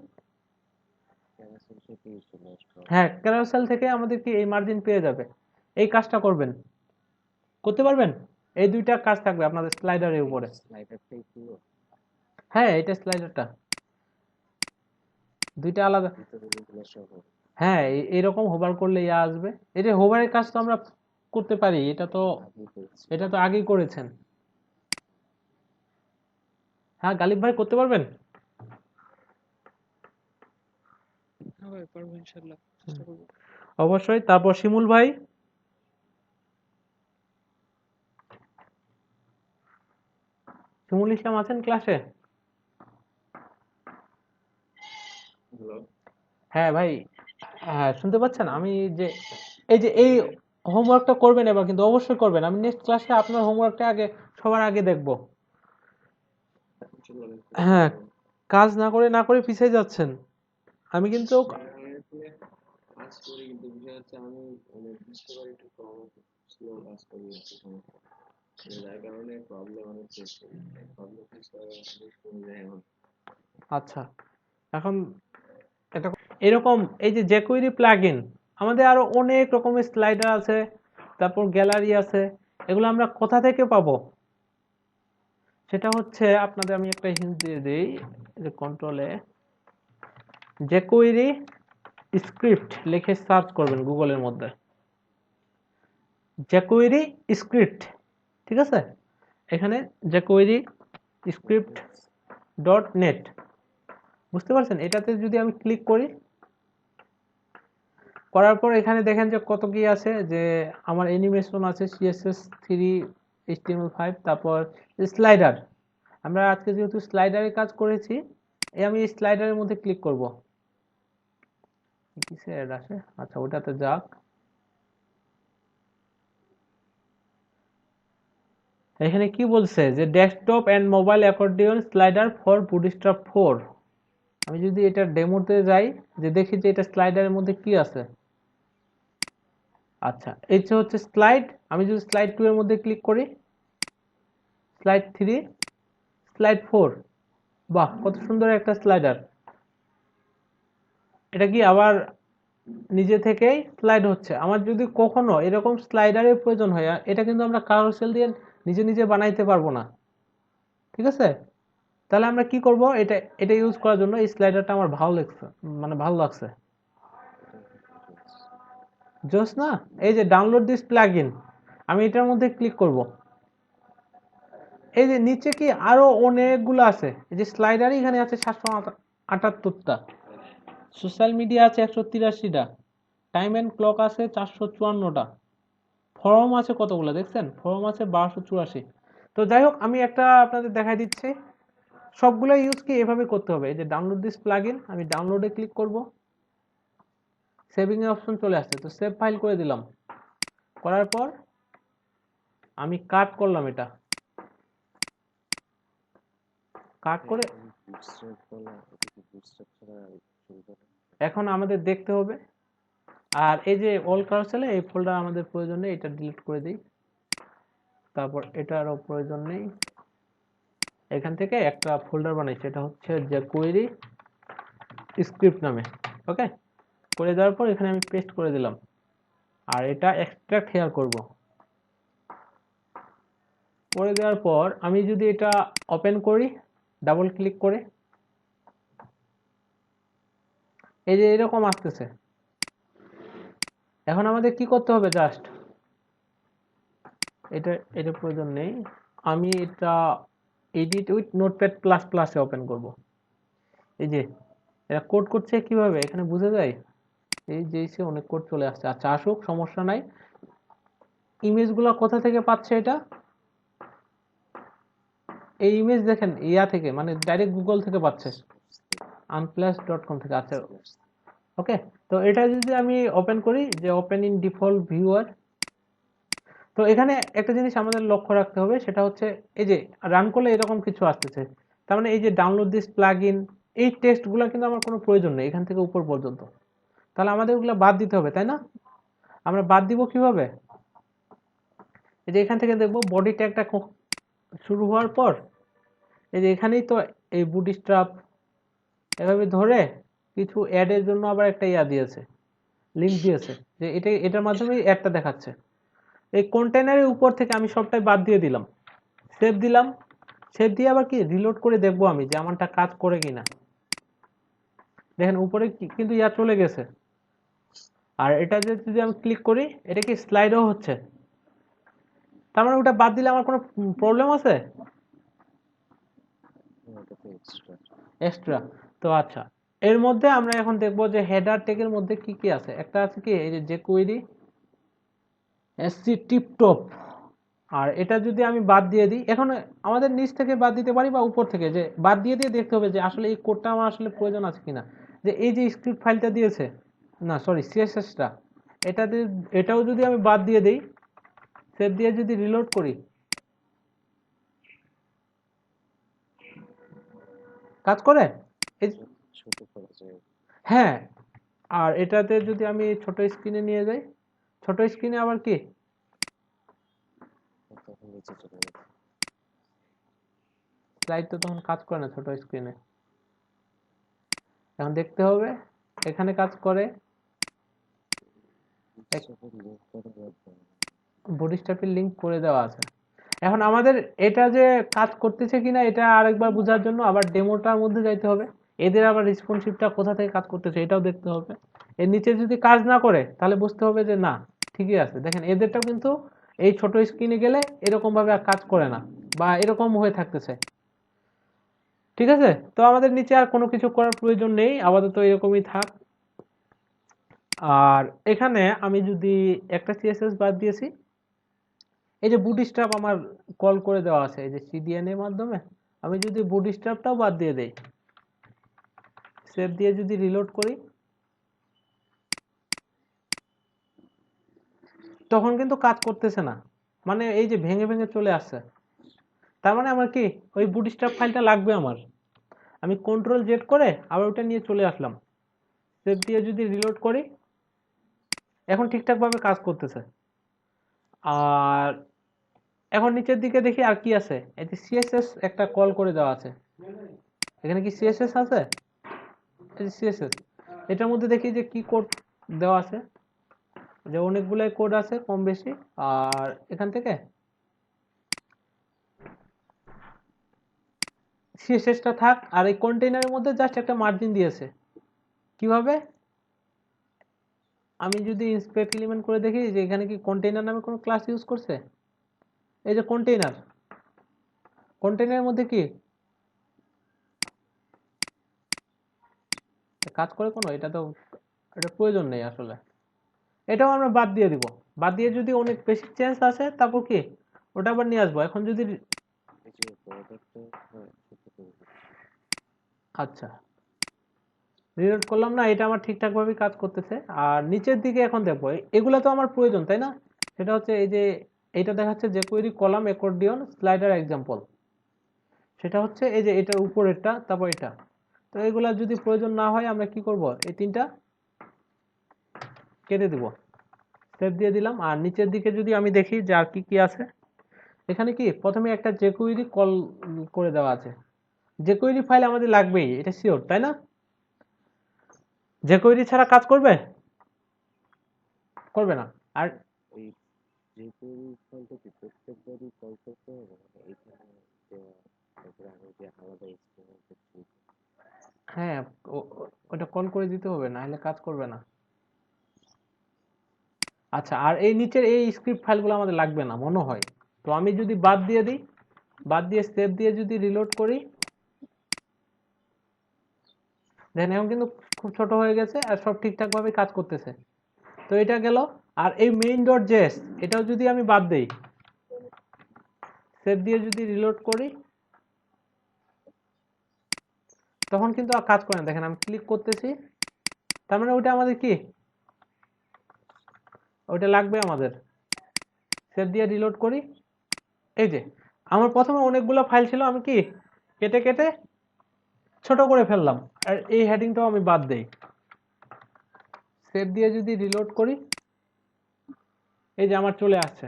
হ্যাঁ, ক্যারাসেল থেকে আমাদেরকে এই মার্জিন পেয়ে যাবে। এই কাজটা করবেন, করতে পারবেন? এই 2টা কাজ থাকবে আপনাদের স্লাইডারের উপরে। স্লাইডারটাই পুরো হ্যাঁ, এটা স্লাইডারটা 2টা আলাদা। ভিতরে যেগুলো সহ হ্যাঁ, এইরকম হোভার করলে ইয়া আসবে। এই যে হোভারের কাজ তো আমরা করতে পারি, এটা তো আগেই করেছি। আগেই করেছেন। হ্যাঁ, গালিব ভাই করতে পারবেন? হ্যাঁ ভাই পারবো, ইনশাল্লাহ চেষ্টা করবো। অবশ্যই। তারপর শিমুল ভাই, শিমুল ইসলাম আছেন ক্লাসে? হ্যালো, হ্যাঁ ভাই, হ্যাঁ শুনতে পাচ্ছেন? আমি যে এই হোমওয়ার্কটা করবেন এবার, কিন্তু অবশ্যই করবেন। আমি নেক্সট ক্লাসে আপনার হোমওয়ার্কটা আগে সবার আগে দেখব। চলো হ্যাঁ, কাজ না করে পিছিয়ে যাচ্ছেন। আমি কিন্তু কাজ করি, কিন্তু বিষয় হচ্ছে আমি বুঝতে পারি একটু কম স্লো কাজ করি একটু সমস্যা, যার কারণে প্রবলেম অনেক ফেস করি। প্রবলেম ফেস করার কমে যায় এখন। আচ্ছা, এখন এটা এরকম, এই যে jQuery প্লাগইন, আমাদের আরো অনেক রকমের স্লাইডার আছে, তারপর গ্যালারি আছে। এগুলো আমরা কোথা থেকে পাবো? সেটা হচ্ছে আপনাদের আমি একটা হিন্ট দিয়ে দিই, যে কন্ট্রোলে jQuery স্ক্রিপ্ট লিখে সার্চ করবেন গুগলের মধ্যে, jQuery স্ক্রিপ্ট, ঠিক আছে? এখানে jQuery স্ক্রিপ্ট .net, বুঝতে পারছেন? এটাতে যদি আমি ক্লিক করি, করার পর এখানে দেখেন যে কত কি আছে, যে আমার অ্যানিমেশন আছে, CSS3, HTML5, তারপর স্লাইডার। আমরা আজকে যেহেতু স্লাইডারের কাজ করেছি, আমি এই স্লাইডারের মধ্যে ক্লিক করব। কিসে অ্যাড আসে? আচ্ছা, ওটাতে যাক। এখানে কি বলছে, যে desktop and mobile accordion slider for Bootstrap 4। আমি যদি এটা ডেমোতে যাই, যে দেখি যে এটা স্লাইডারের মধ্যে কি আছে। আচ্ছা, এই যে হচ্ছে স্লাইড। আমি যদি স্লাইড 2 এর মধ্যে ক্লিক করি, স্লাইড 3, স্লাইড 4, বাহ কত সুন্দর একটা স্লাইডার। এটা কি আবার নিজে থেকেই স্লাইড হচ্ছে। আমার যদি কখনো এরকম স্লাইডারের প্রয়োজন হয়, এটা কিন্তু আমরা কারুসেল দিয়ে নিজে নিজে বানাইতে পারবো না, ঠিক আছে? তাহলে আমরা কি করব, এটা ইউজ করার জন্য এই স্লাইডারটা আমার ভালো লাগছে, মানে ভালো লাগছে। জোস না? এই যে ডাউনলোড দিস প্লাগইন, আমি এটার মধ্যে ক্লিক করব। এই যে নিচে কি আরো অনেকগুলো আছে, এই যে স্লাইডার এখানে আছে 778টা, সোশ্যাল মিডিয়া আছে 183টা, টাইম এন্ড ক্লক আছে 454টা, ফরম আছে কতগুলো দেখছেন? ফরম আছে 1284। তো যাই হোক, আমি একটা আপনাদের দেখাই দিচ্ছি। সবগুলো ইউজ কি এভাবে করতে হবে। এই যে ডাউনলোড দিস প্লাগইন, আমি ডাউনলোডে ক্লিক করব, সেভিং এর অপশন চলে আসছে, তো সেভ ফাইল করে দিলাম। করার পর আমি কাট করলাম, এটা কাট করে বুটস্ট্র্যাপ বলা, এটা কি বুটস্ট্র্যাপ ছাড়া শুরু করা? এখন আমাদের দেখতে হবে। আর এই যে অল কারসেলে এই ফোল্ডার আমাদের প্রয়োজন নেই, এটা ডিলিট করে দিই। তারপর এটারও প্রয়োজন নেই। এখান থেকে একটা ফোল্ডার বানাই, সেটা হচ্ছে jQuery স্ক্রিপ্ট নামে। ওকে, করে দেওয়ার পর এখানে আমি পেস্ট করে দিলাম। আর এটা এক্সট্রাক্ট হেয়ার করব। করে দেওয়ার পর আমি যদি এটা ওপেন করি ডাবল ক্লিক করে, এই যে এরকম আসতেছে। এখন আমাদের কি করতে হবে, জাস্ট এটা এটা প্রয়োজন নেই। আমি এটা এডিট উইথ নোটপ্যাড প্লাস প্লাসে ওপেন করব। এই যে এটা কোড করছে কিভাবে এখানে বোঝা যায়। এই যে সে অনেক কোড চলে আসছে। আচ্ছা আসুক, সমস্যা নাই। ইমেজগুলো কোথা থেকে পাচ্ছে এটা? এই ইমেজ দেখেন ইয়া থেকে, মানে ডাইরেক্ট গুগল থেকে পাচ্ছে, unplus.com থেকে। আচ্ছা ওকে, তো এটা যদি আমি ওপেন করি, যে ওপেন ইন ডিফল্ট ভিউয়ার, তো এখানে একটা জিনিস আমাদের লক্ষ্য রাখতে হবে, সেটা হচ্ছে এই যে রান করলে এরকম কিছু আসতেছে। তার মানে এই যে ডাউনলোড দিস প্লাগইন, এই টেক্সটগুলো কিন্তু আমার কোনো প্রয়োজন নেই এখান থেকে উপর পর্যন্ত। তাহলে আমাদের ওগুলো বাদ দিতে হবে, তাই না? আমরা বাদ দিব কিভাবে? এই যে এখান থেকে দেখবো বডি ট্যাগটা শুরু হওয়ার পর এই যে এখানেই তো এই বুটস্ট্র্যাপ এভাবে ধরে কিছু অ্যাডের জন্য আবার একটা ইয়া দিয়েছে, লিঙ্ক দিয়েছে, যে এটার মাধ্যমে অ্যাডটা দেখাচ্ছে। এই কন্টেনারের উপর থেকে আমি সবটাই বাদ দিয়ে দিলাম, সেভ দিলাম। সেভ দিয়ে আবার কি রিলোড করে দেখবো আমি যে আমারটা কাজ করে কিনা। দেখেন উপরে কিন্তু ইয়া চলে গেছে। আর এটা যদি আমি ক্লিক করি, এটা কি স্লাইডও হচ্ছে। তার মানে ওটা বাদ দিলে আমার কোনো প্রবলেম আছে? এটা তো এক্সট্রা। এক্সট্রা। তো আচ্ছা, এর মধ্যে আমরা এখন দেখবো যে হেডার ট্যাগের মধ্যে কি কি আছে। একটা আছে কি এই যে jQuery এসসি টিপটপ। আর এটা যদি আমি বাদ দিয়ে দিই, এখন আমাদের নিচ থেকে বাদ দিতে পারি বা উপর থেকে, যে বাদ দিয়ে দিয়ে দেখতে হবে যে আসলে এই কোডটা আমার আসলে প্রয়োজন আছে কিনা। যে এই যে স্ক্রিপ্ট ফাইলটা দিয়েছে, না সরি সিএসএসটা, এটাতে এটাও যদি আমি বাদ দিয়ে দিই, সেভ দিয়ে যদি রিলোড করি, কাজ করে। এই ছোট করা যায়। হ্যাঁ, আর এটাতে যদি আমি ছোট স্ক্রিনে নিয়ে যাই, ছোট স্ক্রিনে আবার কি তখন নিচে চলে যাবে। স্লাইড তো তখন কাজ করে না ছোট স্ক্রিনে। এখন দেখতে হবে এখানে কাজ করে। লিঙ্ক করে রাখবো। বুটস্ট্র্যাপের লিংক করে দেওয়া আছে। এখন আমাদের এটা যে কাজ করতেছে কিনা এটা আরেকবার বোঝার জন্য আবার ডেমোটার মধ্যে যাইতে হবে। এদের আবার রেসপন্সিভটা কোথা থেকে কাজ করতেছে এটাও দেখতে হবে। এর নিচে যদি কাজ না করে তাহলে বুঝতে হবে যে না, ঠিকই আছে। দেখেন এদেরটাও কিন্তু এই ছোট স্ক্রিনে গেলে এরকম ভাবে আর কাজ করে না, বা এরকম হয়ে থাকতেছে। ঠিক আছে, তো আমাদের নিচে আর কোনো কিছু করার প্রয়োজন নেই, আপাতত এরকমই থাক। আর এখানে আমি যদি একটা সিএসএস বাদ দিয়েছি, এই যে বুটস্ট্র্যাপ আমার কল করে দেওয়া আছে এই যে সিডিএন এর মাধ্যমে, আমি যদি বুটস্ট্র্যাপটাও বাদ দিয়ে দেই, সেভ দিয়ে যদি রিলোড করি, তখন কিন্তু কাজ করতেছে না, মানে এই যে ভেঙে ভেঙে চলে আসছে। তার মানে আমার কি ওই বুটস্ট্র্যাপ ফাইলটা লাগবে আমার। আমি কন্ট্রোল জেড করে আবার ওটা নিয়ে চলে আসলাম, সেভ দিয়ে যদি রিলোড করি, এখন ঠিকঠাক ভাবে কাজ করতেছে। আর এখন নিচের দিকে দেখি আর কি আছে, এই যে সিএসএস একটা কল করে দেওয়া আছে। এখানে কি সিএসএস আছে? এই সিএসএস, এটার মধ্যে দেখি যে কি কোড দেওয়া আছে, যে অনেকগুলাই কোড আছে কম বেশি। আর এখান থেকে সিএসএসটা থাক, আর এই কন্টেইনারের মধ্যে জাস্ট একটা মার্জিন দিয়েছে। কিভাবে? আমি যদি ইন্সপেক্ট এলিমেন্ট করে দেখি যে এখানে কি কন্টেইনার নামে কোনো ক্লাস ইউজ করছে। এই যে কন্টেইনার, কন্টেইনারের মধ্যে কি কাজ করে কোনো, এটা তো এটা প্রয়োজন নেই আসলে। এটাও আমরা বাদ দিয়ে দিব। বাদ দিয়ে যদি অনেক বেশি চেঞ্জ আসে তারপর কি ওটা আবার নিয়ে আসবো। এখন যদি এই যে বর্ডারটা ছোট করে দিচ্ছি। আচ্ছা রিলোড করলাম না, এটা আমার ঠিকঠাক ভাবে কাজ করতেছে। আর নিচের দিকে এখন দেখবো এগুলা তো আমার প্রয়োজন, তাই না? সেটা হচ্ছে এই যে এইটা দেখাচ্ছে যে query column accordion slider example, সেটা হচ্ছে এই যে এটার উপরেরটা, তারপর এটা। তো এগুলা যদি প্রয়োজন না হয় আমরা কি করব, এই তিনটা কেটে দিব, সেভ দিয়ে দিলাম। আর নিচের দিকে যদি আমি দেখি যে আর কি কি আছে, এখানে কি প্রথমে একটা jQuery কল করে দেওয়া আছে। jQuery ফাইল আমাদের লাগবেই, এটা শিওর, তাই না? jQuery ছাড়া কাজ করবে? করবে না। আর ওই যে কোনো ফাইলটা কি প্রত্যেকবারই কল করতে হবে, মানে এখানে দেওয়া, তারপরে আমি যে আলাদা এক্সটেনশন করছি। হ্যাঁ, ওটা কল করে দিতে হবে, না হলে কাজ করবে না। আচ্ছা, আর এই নিচের এই স্ক্রিপ্ট ফাইলগুলো আমাদের লাগবে না মনে হয়। তো আমি যদি বাদ দিয়ে দিই, বাদ দিয়ে সেভ দিয়ে যদি রিলোড করি, দেখেন এখন কিন্তু খুব ছোট হয়ে গেছে আর সব ঠিকঠাক ভাবে কাজ করতেছে। তো এটা গেল। আর এই মেইন ডট জেএস এটাও যদি আমি বাদ দেই, সেভ দিয়ে যদি রিলোড করি, তখন কিন্তু আর কাজ করে না। দেখেন আমি ক্লিক করতেছি, তার মানে ওইটা আমাদের কি, ওইটা লাগবে আমাদের। সেভ দিয়ে রিলোড করি, এই যে আমার প্রথমে অনেকগুলো ফাইল ছিল, আমি কি কেটে কেটে ছোট করে ফেললাম, আর এই হেডিংটাও আমি বাদ দেই। সেভ দিয়ে যদি রিলোড করি, এই যে আমার চলে আসছে।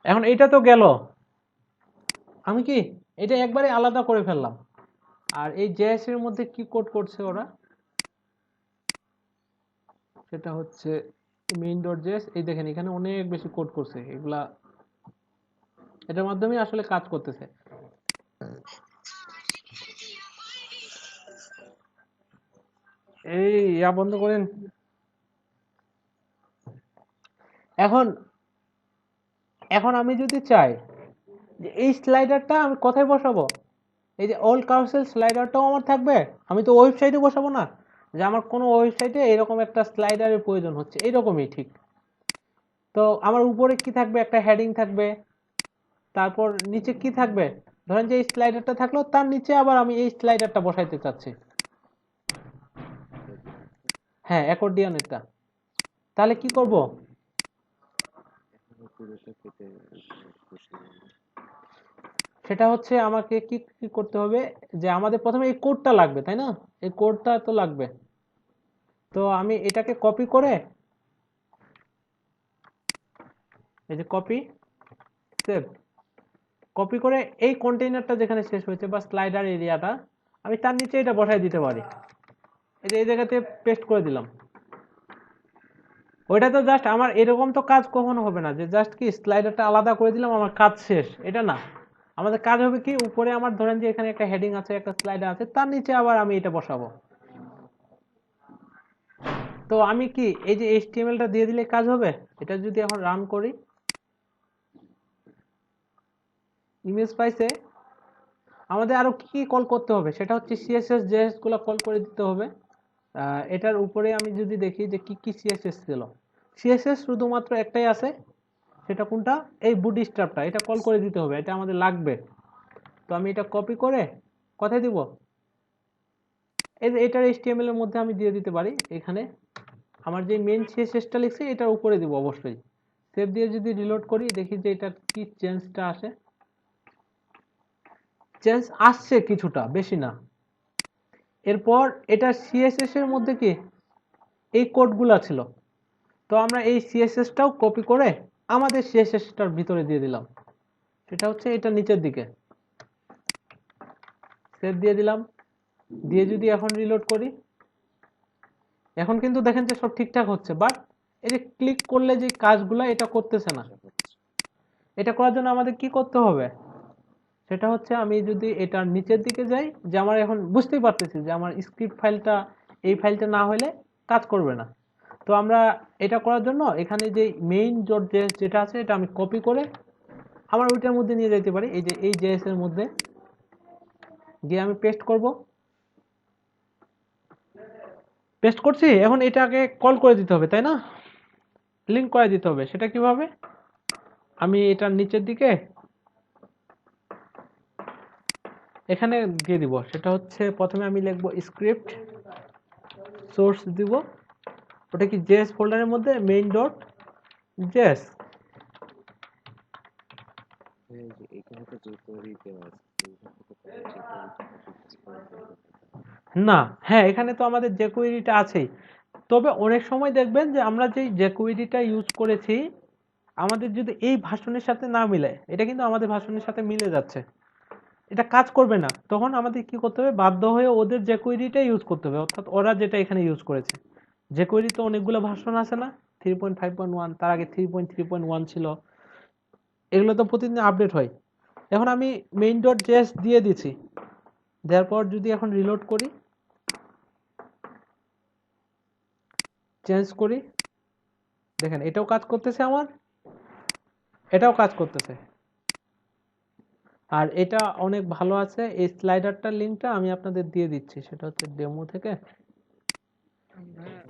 এখন এটা তো গেল, আমি কি এটা একবারে আলাদা করে ফেললাম। আর এই জেএস এর মধ্যে কি কোড করছে ওরা, সেটা হচ্ছে মেইন ডট জেএস। এই দেখেন এখানে অনেক বেশি কোড করছে, এগুলা এটার মাধ্যমে আসলে কাজ করতেছে। এই ইয়া বন্ধ করেন। এখন এখন আমি যদি চাই যে এই স্লাইডারটা আমি কোথায় বসাবো, এই যে অল কাউন্সিল স্লাইডারটাও আমার থাকবে, আমি তো ওয়েবসাইটে বসাবো না, যে আমার কোনো ওয়েবসাইটে এরকম একটা স্লাইডারের প্রয়োজন হচ্ছে, এইরকমই ঠিক। তো আমার উপরে কি থাকবে, একটা হেডিং থাকবে, তারপর নিচে কি থাকবে, ধরেন যে এই স্লাইডারটা থাকলো, তার নিচে আবার আমি এই স্লাইডারটা বসাইতে চাচ্ছি। হ্যাঁ, অ্যাকর্ডিয়নেরটা। তাহলে কি করব, পুরোটা কেটে বসিয়ে দিলাম। সেটা হচ্ছে আমাকে কি কি করতে হবে, যে আমাদের প্রথমে এই কোডটা লাগবে, তাই না, এই কোডটা তো লাগবে। তো আমি এটাকে কপি করে, এই যে কপি সেভ, কপি করে এই কন্টেইনারটা যেখানে শেষ হয়েছে বা স্লাইডার এরিয়াটা, আমি তার নিচে এটা বসাই দিতে পারি। এই যে এই জায়গাতে পেস্ট করে দিলাম। ওইটা তো জাস্ট আমার এরকম তো কাজ কখনো হবে না যে জাস্ট কি স্লাইডারটা আলাদা করে দিলাম আমার কাজ শেষ, এটা না। আমাদের কাজ হবে কি, উপরে আমার ধরেন যে এখানে একটা হেডিং আছে, একটা স্লাইডার আছে, তার নিচে আবার আমি এটা বসাবো। তো আমি কি এই যে এইচটিএমএলটা দিয়ে দিলে কাজ হবে। এটা যদি এখন রান করি, ইমেজ পাইছে। আমাদের আরো কি কল করতে হবে, সেটা হচ্ছে সিএসএস জেএস গুলো কল করে দিতে হবে। এটার উপরে আমি যদি দেখি যে কি কি সিএসএস ছিল, সিএসএস শুধুমাত্র একটাই আছে, সেটা কোনটা, এই বুটস্ট্র্যাপটা, এটা কল করে দিতে হবে, এটা আমাদের লাগবে। তো আমি এটা কপি করে কোথায় দিব, এই যে এটার এইচটিএমএল এর মধ্যে আমি দিয়ে দিতে পারি। এখানে আমার যে মেইন সিএসএসটা লিখছি এটার উপরে দিব অবশ্যই। সেভ দিয়ে যদি রিলোড করি, দেখি যে এটা কি চেঞ্জটা আসে। চেঞ্জ আসছে কিছুটা, বেশি না। এরপর এটা সিএসএস এর মধ্যে কি এই কোডগুলা ছিল, তো আমরা এই সিএসএসটাও কপি করে আমাদের সিএসএসটার ভিতরে দিয়ে দিলাম। সেটা হচ্ছে এটা নিচের দিকে। সেভ দিয়ে দিলাম, দিয়ে যদি এখন রিলোড করি, এখন কিন্তু দেখেন যে সব ঠিকঠাক হচ্ছে, বাট এই যে ক্লিক করলে যে কাজগুলা এটা করতেছে না। এটা করার জন্য আমাদের কি করতে হবে, সেটা হচ্ছে আমি যদি এটার নিচের দিকে যাই, যে আমার এখন বুঝতেই পারতেছি যে আমার স্ক্রিপ্ট ফাইলটা, এই ফাইলটা না হলে কাজ করবে না। তো আমরা এটা করার জন্য এখানে যে মেইন ডট জেএস যেটা আছে, এটা আমি কপি করে আমার ওইটার মধ্যে নিয়ে যেতে পারি, এই যে এই জেএস এর মধ্যে গিয়ে আমি পেস্ট করব। পেস্ট করছি, এখন এটাকে কল করে দিতে হবে, তাই না, লিংক করে দিতে হবে। সেটা কিভাবে, আমি এটার নিচের দিকে এখানে দিয়ে দিব। সেটা হচ্ছে প্রথমে আমি লিখবো স্ক্রিপ্ট সোর্স দিব, ওটা কি জেএস ফোল্ডারের মধ্যে মেইন ডট জেএস। এই যে এখানে তো jQuery দেওয়া আছে, এইখান থেকে তো jQuery copy paste করা যাবে না। না, হ্যাঁ এখানে তো আমাদের jQuery-টা আছেই। তবে অনেক সময় দেখবেন যে আমরা যেই jQuery-টা ইউজ করেছি, আমাদের যদি এই ভার্সনের সাথে না মিলে, এটা কিন্তু আমাদের ভার্সনের সাথে মিলে যাচ্ছে, এটা কাজ করবে না, তখন আমাদের কি করতে হবে, বাধ্য হয়ে ওদের jQuery-টা ইউজ করতে হবে, অর্থাৎ ওরা যেটা এখানে ইউজ করেছে। jQuery তো অনেকগুলো ভার্সন আছে না, 3.5.1, তার আগে 3.3.1 ছিল, এগুলো তো প্রতিদিন আপডেট হয়। এখন আমি মেইন ডট জেএস দিয়ে দিছি, দেওয়ার পর যদি এখন রিলোড করি, চেঞ্জ করি, দেখেন এটাও কাজ করতেছে আমার, এটাও কাজ করতেছে। আর এটা অনেক ভালো আছে। এই স্লাইডারটার লিঙ্কটা আমি আপনাদের দিয়ে দিচ্ছি, সেটা হচ্ছে ডেমো থেকে। ভাইয়া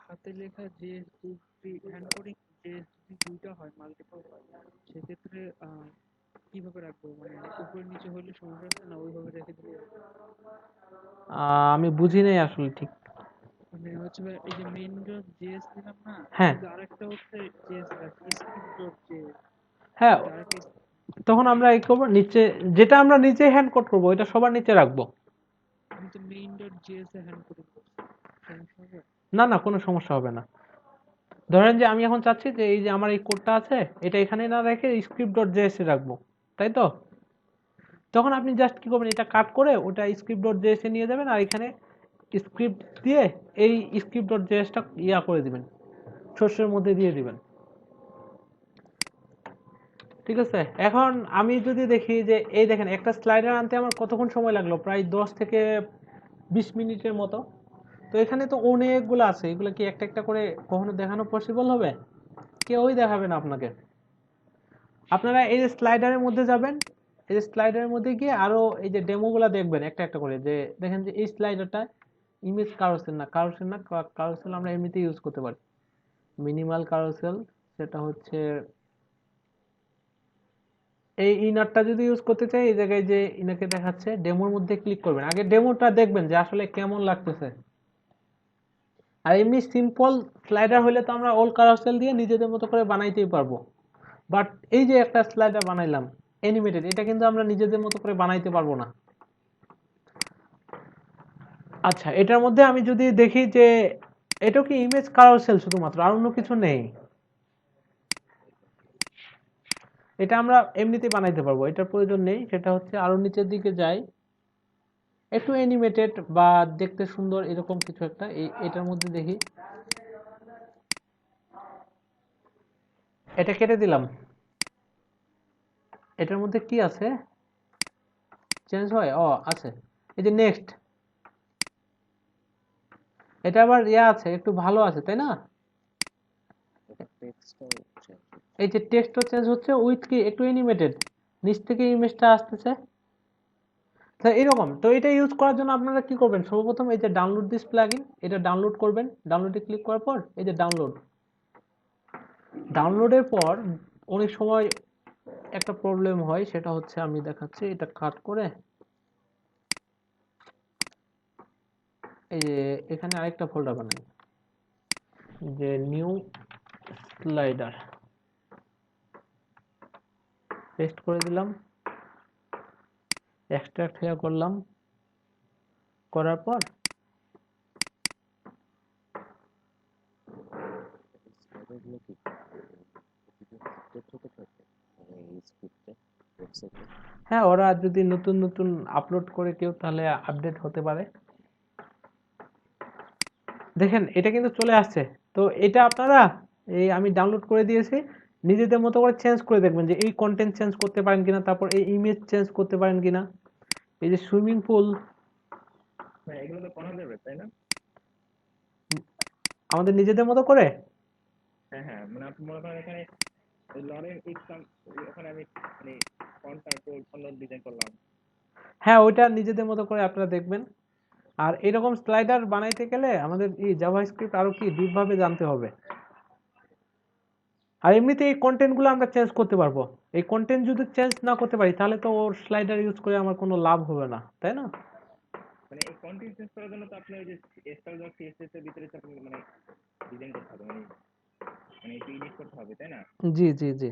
হাতে লেখা যে দুটি হ্যান্ড কোডিং যে যদি দুইটা হয় মাল্টিপল, সেক্ষেত্রে কিভাবে রাখবো? মানে উপরে নিচে হলে সমস্যা আছে না, ওইভাবে রেখে দিলে? আমি বুঝি নাই আসলে ঠিক। মানে হচ্ছে ভাই, এই যে মেইন ডট জেএস দিলাম না, হ্যাঁ কিন্তু আরেকটা হচ্ছে জেএস রাখি, স্ক্রিপ্ট ডট জেএস, হ্যাঁ, এটা আরেকটা তখন আমরা এই করবো নিচে, যেটা আমরা নিচে হ্যান্ড কোড করবো এটা সবার নিচে রাখবো। আমি তো main dot JS a hand coding করছি, সমস্যা হবে? না না, কোনো সমস্যা হবে না। ধরেন যে আমি এখন চাচ্ছি যে এই যে আমার এই কোডটা আছে এটা এখানে না রেখে স্ক্রিপ্ট ডট জেএস এ রাখবো, তাই তো? তখন আপনি জাস্ট কি করবেন, এটা কাট করে ওটা স্ক্রিপ্ট ডট জেএস এ নিয়ে যাবেন, আর এখানে স্ক্রিপ্ট দিয়ে এই স্ক্রিপ্ট ডট জেএসটা ইয়া করে দিবেন, সোর্সের মধ্যে দিয়ে দিবেন। ঠিক আছে, এখন আমি যদি দেখি যে এই দেখেন একটা স্লাইডার আনতে আমার কতক্ষণ সময় লাগলো, প্রায় 10 থেকে 20 মিনিটের মতো। তো এখানে তো অনেকগুলো আছে, এগুলো কি একটা একটা করে কখনো দেখানো পসিবল হবে? কেউই দেখাবে না আপনাকে। আপনারা এই যে স্লাইডারের মধ্যে যাবেন, এই যে স্লাইডারের মধ্যে গিয়ে আরো এই যে ডেমোগুলো দেখবেন একটা একটা করে, যে দেখেন যে এই স্লাইডারটা ইমেজ কারোসেল না, কারোসেল আমরা এমনিতে ইউজ করতে পারি। মিনিমাল কারোসেল, সেটা হচ্ছে এই ইনারটা যদি ইউজ করতে চাই, এই জায়গায় যে ইনাকে দেখাচ্ছে ডেমোর মধ্যে ক্লিক করবেন, আগে ডেমোটা দেখবেন যে আসলে কেমন লাগতেছে। আর এমনি সিম্পল স্লাইডার হলে তো আমরা অল কারোসেল দিয়ে নিজেদের মতো করে বানাইতেই পারবো, বাট এই যে একটা স্লাইডার বানাইলাম অ্যানিমেটেড, এটা কিন্তু আমরা নিজেদের মতো করে বানাইতে পারবো না। আচ্ছা, এটার মধ্যে আমি যদি দেখি যে এটা কি ইমেজ কারোসেল শুধুমাত্র, আর অন্য কিছু নেই, এটা আমরা এমনিতেই বানাইতে পারবো, এটার প্রয়োজন নেই। সেটা হচ্ছে আরো নিচের দিকে যাই, একটু অ্যানিমেটেড বা দেখতে সুন্দর এরকম কিছু একটা এটার মধ্যে দেখি, এটা কেটে দিলাম। এটার মধ্যে কি আছে, চেঞ্জ হয়, ও আছে, এই যে নেক্সট, এটা আবার ইয়া আছে, একটু ভালো আছে তাই না? এই যে টেক্সটও চেঞ্জ হচ্ছে উইথ কি একটু অ্যানিমেটেড, নিচ থেকে ইমেজটা আসতেছে। তো এরকম, তো এটা ইউজ করার জন্য আপনারা কি করবেন, সর্বপ্রথম এই যে ডাউনলোড দিস প্লাগইন, এটা ডাউনলোড করবেন। ডাউনলোডে ক্লিক করার পর এই যে ডাউনলোডের পর অনেক সময় একটা প্রবলেম হয়, সেটা হচ্ছে আমি দেখাচ্ছি, এটা কাট করে এই যে এখানে আরেকটা ফোল্ডার বানাই, যে নিউ স্লাইডার পেস্ট করে দিলাম, এক্সট্রাক্ট হেয়ার করলাম, করার পর হ্যাঁ, ওরা যদি নতুন নতুন আপলোড করে কেউ, তাহলে আপডেট হতে পারে। দেখেন এটা কিন্তু চলে আসছে। তো এটা আপনারা এই আমি ডাউনলোড করে দিয়েছি, নিজেদের মতো করে চেঞ্জ করে দেখবেন যে এই কন্টেন্ট চেঞ্জ করতে পারেন কিনা, তারপর এই ইমেজ চেঞ্জ করতে পারেন কিনা। এই যে সুইমিং পুল, এগুলো তো করা যাবে তাই না? আমাদের নিজেদের মতো করে। হ্যাঁ হ্যাঁ, মানে আপনি মনে করেন এখানে লরেন এক্সাম, ওখানে আমি মানে কন্টাক্ট অন্য ডিজাইন করলাম। হ্যাঁ, ওইটা নিজেদের মতো করে আপনারা দেখবেন। আর এরকম স্লাইডার বানাইতে গেলে আমাদের এই জাভাস্ক্রিপ্ট আরো কি ডিপভাবে জানতে হবে। আর এমনিতে এই কন্টেন্টগুলো আমরা চেঞ্জ করতে পারবো। এই কন্টেন্ট যদি চেঞ্জ না করতে পারি, তাহলে তো ওর স্লাইডার ইউজ করে আমার কোনো লাভ হবে না, তাই না? মানে এই কন্টেন্ট চেঞ্জ করার জন্য তো আপনি ওই যে স্টাইল ডট সিএসএস এর ভিতরে তো আপনি মানে ডিজাইন করতে হবে, মানে মানে একটু এডিট করতে হবে তাই না? জি জি জি।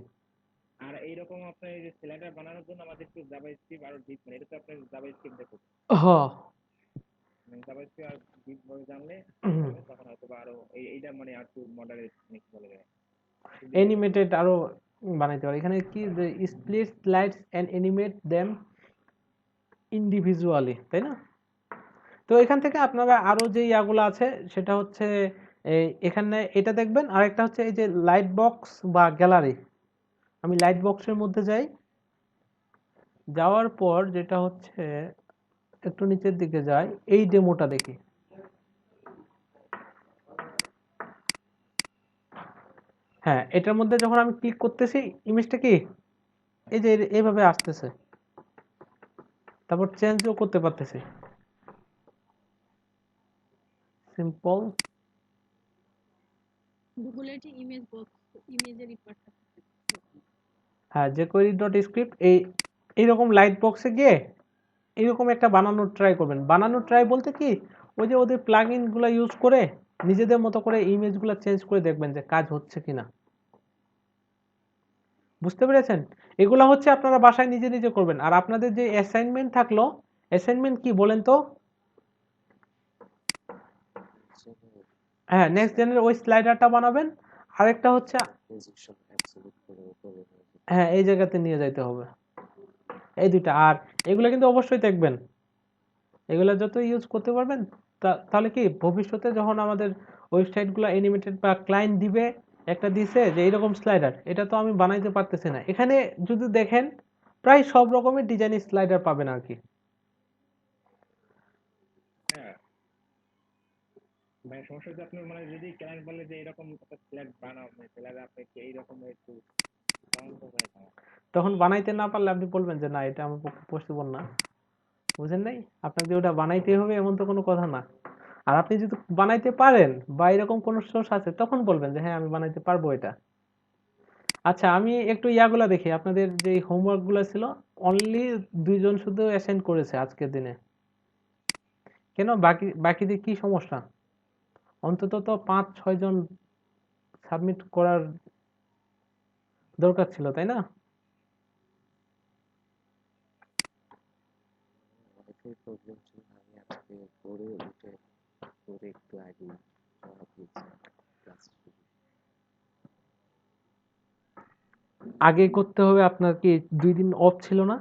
আর এইরকম আপনার এই যে স্লাইডার বানানোর জন্য আমাদের একটু জাভাস্ক্রিপ্ট আরো ডিপ, মানে এটা তো আপনার জাভাস্ক্রিপ্ট দেখো, হ, মানে জাভাস্ক্রিপ্ট আর ডিপ ভাবে জানলে তখন হয়তো বা আরো এইটা মানে আর একটু মডারেট নেক্সট বলে যায়। অ্যানিমেটেড আরো বানাইতে পারি। এখানে কি split slides and animate them individually, তাই না? তো এখান থেকে আপনারা আরো যে ইয়াগুলো আছে, সেটা হচ্ছে এখানে এটা দেখবেন। আরেকটা হচ্ছে এই যে লাইট বক্স বা গ্যালারি, আমি লাইট বক্সের মধ্যে যাই, যাওয়ার পর যেটা হচ্ছে একটু নিচের দিকে যাই, এই ডেমোটা দেখি। হ্যাঁ, এটার মধ্যে যখন আমি ক্লিক করতেছি ইমেজটা কি এই যে এইভাবে আসতেছে, তারপর চেঞ্জও করতে পারতেছি। সিম্পল। গুগলের যে ইমেজ বক্স, ইমেজের রিপার্টটা। হ্যাঁ, jQuery ডট স্ক্রিপ্ট এইরকম লাইট বক্সে গিয়ে এইরকম একটা বানানোর ট্রাই করবেন। বানানোর ট্রাই বলতে কি, ওই যে ওদের প্লাগ ইনগুলো ইউজ করে নিজেদের মতো করে ইমেজগুলো চেঞ্জ করে দেখবেন যে কাজ হচ্ছে কিনা। বুঝতে পেরেছেন? এগুলা হচ্ছে আপনারা বাসায় নিজে নিজে করবেন। আর আপনাদের যে অ্যাসাইনমেন্ট থাকলো, অ্যাসাইনমেন্ট কি বলেন তো? হ্যাঁ, নেক্সট জেনের ওই স্লাইডারটা বানাবেন। আরেকটা হচ্ছে পজিশন অ্যাবসলিউট করে উপরে হয়েছে। হ্যাঁ, এই জায়গাতে নিয়ে যাইতে হবে। এই দুইটা। আর এগুলো কিন্তু অবশ্যই দেখবেন, এগুলো যত ইউজ করতে পারবেন তাহলে কি ভবিষ্যতে যখন আমাদের ওয়েবসাইটগুলো অ্যানিমেটেড বা ক্লায়েন্ট দিবে, একটা দিছে যে এইরকম স্লাইডার, এটা তো আমি বানাইতে পারতেছি না, এখানে যদি দেখেন প্রায় সব রকমের ডিজাইন স্লাইডার পাবেন আর কি। হ্যাঁ, মানে সমস্যা হচ্ছে আপনি মানে যদি ক্লায়েন্ট বলে যে এরকম একটা ফ্ল্যাট বানাও, মানে তাহলে আপনাকে এইরকম একটু বানানো হয় না। তখন বানাইতে না পারলে আপনি বলবেন যে না, এটা আমার পক্ষে পসিবল না। বুঝেন নাই? আপনাকে যে ওটা বানাইতে হবে এমন তো কোনো কথা না। আর আপনি যদি বানাইতে পারেন বা এরকম কোনো সোর্স আছে, তখন বলবেন যে হ্যাঁ আমি বানাইতে পারবো এটা। আচ্ছা, আমি একটু ইয়াগুলা দেখি, আপনাদের যে হোমওয়ার্ক গুলো ছিল, অনলি 2 জন শুধু অ্যাসাইন করেছে আজকের দিনে। কেন, বাকিদের কি সমস্যা? অন্তত তো 5-6 জন সাবমিট করার দরকার ছিল, তাই না? অনেকের প্রবলেম ছিল, আমি আজকে পড়ে উঠে পরে একটু আগে জবাব দিয়েছি ক্লাস শুরু। আগে করতে হবে। আপনার কি 2 দিন অফ ছিল না?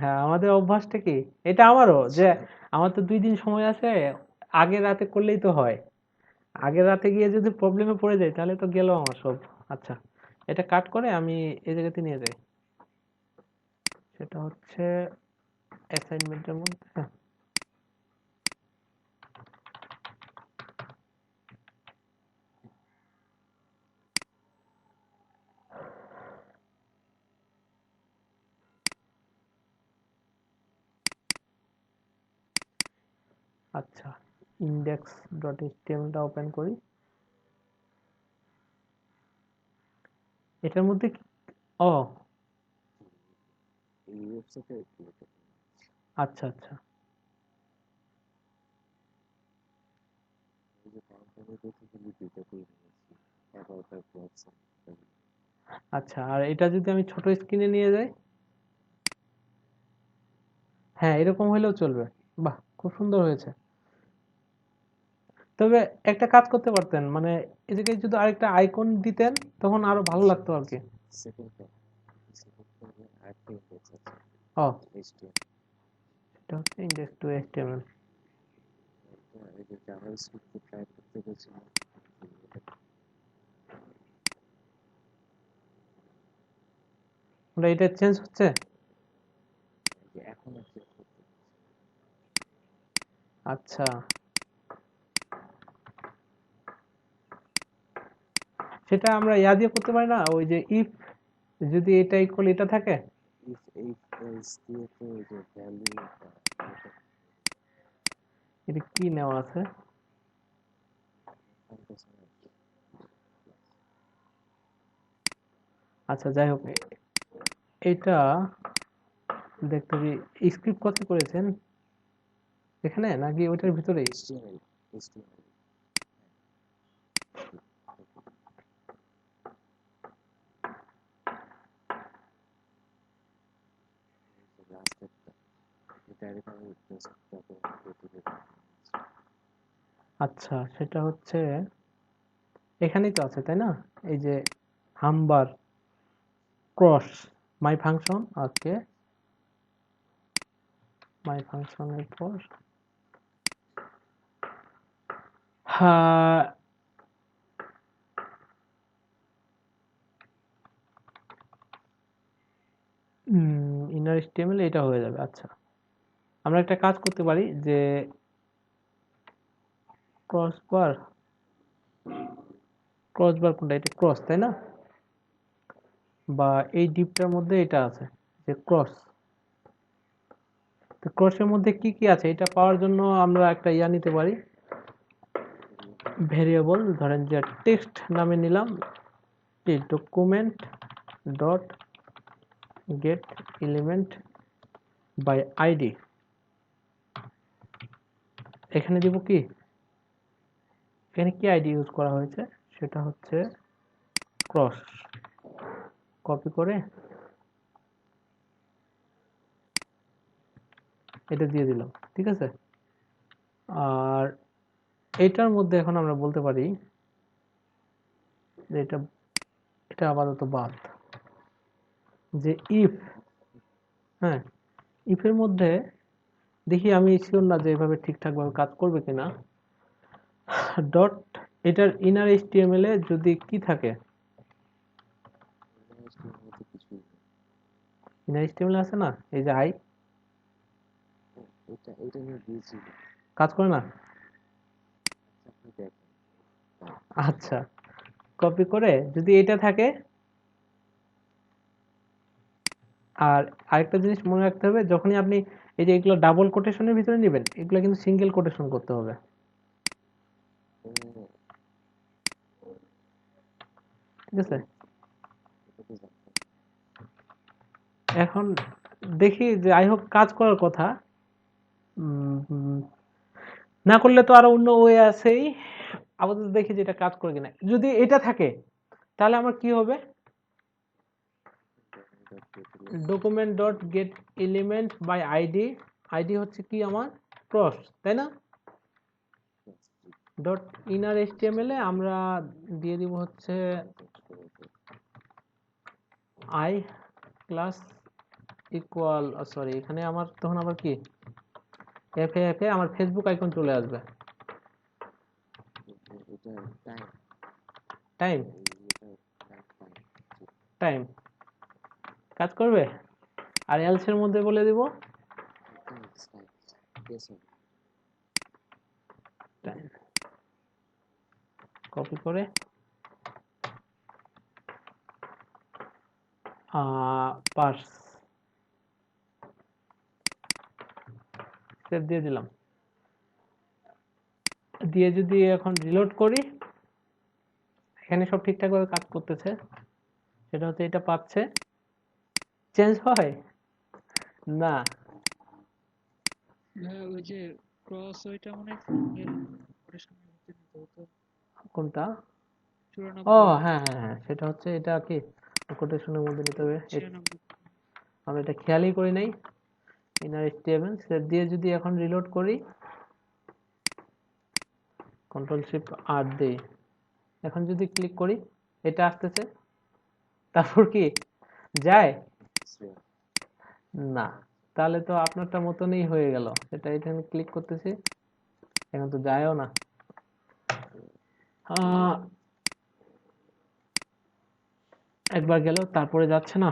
হ্যাঁ, আমাদের অভ্যাসটা কি, এটা আমারও, যে আমার তো 2 দিন সময় আছে, আগের রাতে করলেই তো হয়। আগের রাতে গিয়ে যদি প্রবলেমে পড়ে যাই তাহলে তো গেল আমার সব। আচ্ছা, এটা কাট করে আমি এই জায়গাতে নিয়ে যাই। সেটা হচ্ছে অ্যাসাইনমেন্টের মধ্যে। আচ্ছা, ইন্ডেক্স ডট এইচটিএমএলটা ওপেন করি। এটার মধ্যে ও এই ওয়েবসাইটে আচ্ছা আচ্ছা এই যে কোম্পানি বেসিক্যালি দুইটা করে নিয়েছি, অ্যাবাউট আ ব্লগস। আচ্ছা। আর এটা যদি আমি ছোট স্ক্রিনে নিয়ে যাই, হ্যাঁ এরকম হলেও চলবে। বাহ, খুব সুন্দর হয়েছে। তবে একটা কাজ করতে পারতেন, মানে এই জায়গায় যদি আরেকটা আইকন দিতেন তখন আরো ভালো লাগতো আর কি। সেকেন্ড আরেকটা ইন্ডেক্স আছে ও, এইচটিএম, এটা হচ্ছে ইন্ডেক্স টু এইচটিএমএল। এই যে জাভাস্ক্রিপ্টে ট্রাই করতে গেছিলাম, এটা চেঞ্জ হচ্ছে। যে এখন আর চেক করতে আচ্ছা, সেটা আমরা ইয়া দিয়ে করতে পারি না, ওই যে ইফ যদি এটা ইকুয়াল এটা থাকে। ইফ এই এলস দিয়ে তো এই যে ভ্যালু এটা কি নেওয়া আছে? আচ্ছা, যাই হোক, এটা দেখতে হবে। স্ক্রিপ্ট কপি করেছেন এখানে নাকি ওইটার ভিতরেই? এইচটিএমএল এইচটিএমএল লাস্ট একটা ডাইরেক্ট আমি ডেস্কটপে দিয়ে আচ্ছা, সেটা হচ্ছে এখানেই তো আছে তাই না? এই যে হামবার ক্রস মাই ফাংশন। ওকে, মাই ফাংশনের পর হ্যাঁ, ইনার স্টেমেল এটা হয়ে যাবে। আচ্ছা, আমরা একটা কাজ করতে পারি যে ক্রসবার, ক্রসবার কোনটা? এটা ক্রস, তাই না? বা এই ডিপটার মধ্যে এটা আছে যে ক্রস। তো ক্রসের মধ্যে কি কি আছে এটা পাওয়ার জন্য আমরা একটা ইয়া নিতে পারি, ভেরিয়েবল। ধরেন যে টেক্সট নামে নিলাম document dot get element by ID. এখানে দিব কি, এখানে কি আইডি ইউজ করা হয়েছে সেটা হচ্ছে ক্রস। কপি করে এটা দিয়ে দিলাম, ঠিক আছে। আর এটার মধ্যে এখন আমরা বলতে পারি যে এটা এটা আপাতত বাদ, যে ইফ, হ্যাঁ ইফের মধ্যে দেখি, আমি শিওর না যে এভাবে ঠিকঠাক ভাবে কাজ করবে কিনা। ডট, এটার ইনার এইচটিএমএল এ যদি কি থাকে, ইনার এইচটিএমএল আছে না, এই যে আই, এটা নিয়ে দিয়েছি, কাজ করে না। আপনি দেখেন। আচ্ছা, কপি করে যদি এটা থাকে, আর আরেকটা জিনিস মনে রাখতে হবে, যখনই আপনি এই যে এগুলো ডাবল কোটেশনের ভিতরে নেবেন, এগুলো কিন্তু সিঙ্গেল কোটেশন করতে হবে, ঠিক আছে। এখন দেখি যে আই হোপ কাজ করার কথা, না করলে তো আরো অন্য ওয়ে আছেই। আপাতত দেখি যে এটা কাজ করে কিনা। যদি এটা থাকে তাহলে আমার কি হবে, document dot get element by ID. ID হচ্ছে কি আমার ক্রস, তাই না। ডট ইনার এইচটিএমএল এ আমরা দিয়ে দিব হচ্ছে আই ক্লাস ইকুয়াল, সরি এখানে আমার তখন আবার কি এফ এ আমার ফেসবুক আইকন চলে আসবে। টাইম টাইম কাজ করবে। আর এলস এর মধ্যে বলে দিব টাইম, কপি করে পার্স সেভ দিয়ে দিলাম। দিয়ে যদি এখন রিলোড করি, এখানে সব ঠিকঠাক ভাবে কাজ করতেছে। সেটা হচ্ছে এটা পাচ্ছে, চেঞ্জ হয় না। ওই যে ক্রস ওইটা মনে হয় সিঙ্গেল অপারেশনের ভিতরে নিতে হতো। কোনটা? ও 94 হ্যাঁ হ্যাঁ হ্যাঁ, সেটা হচ্ছে এটা কি কোটেশনের মধ্যে নিতে হবে। 96 আমরা এটা খেয়ালই করি নাই। ইনার এইচটিএমএল সেভ দিয়ে যদি এখন রিলোড করি, কন্ট্রোল শিফট আর দেই, এখন যদি ক্লিক করি এটা আসতেছে, তারপর কি যায় না। তাহলে তো আপনারটা মতনই হয়ে গেল। এটা এখানে ক্লিক করতেছি, এখন তো যায়ও না। একবার গেল, তারপরে যাচ্ছে না।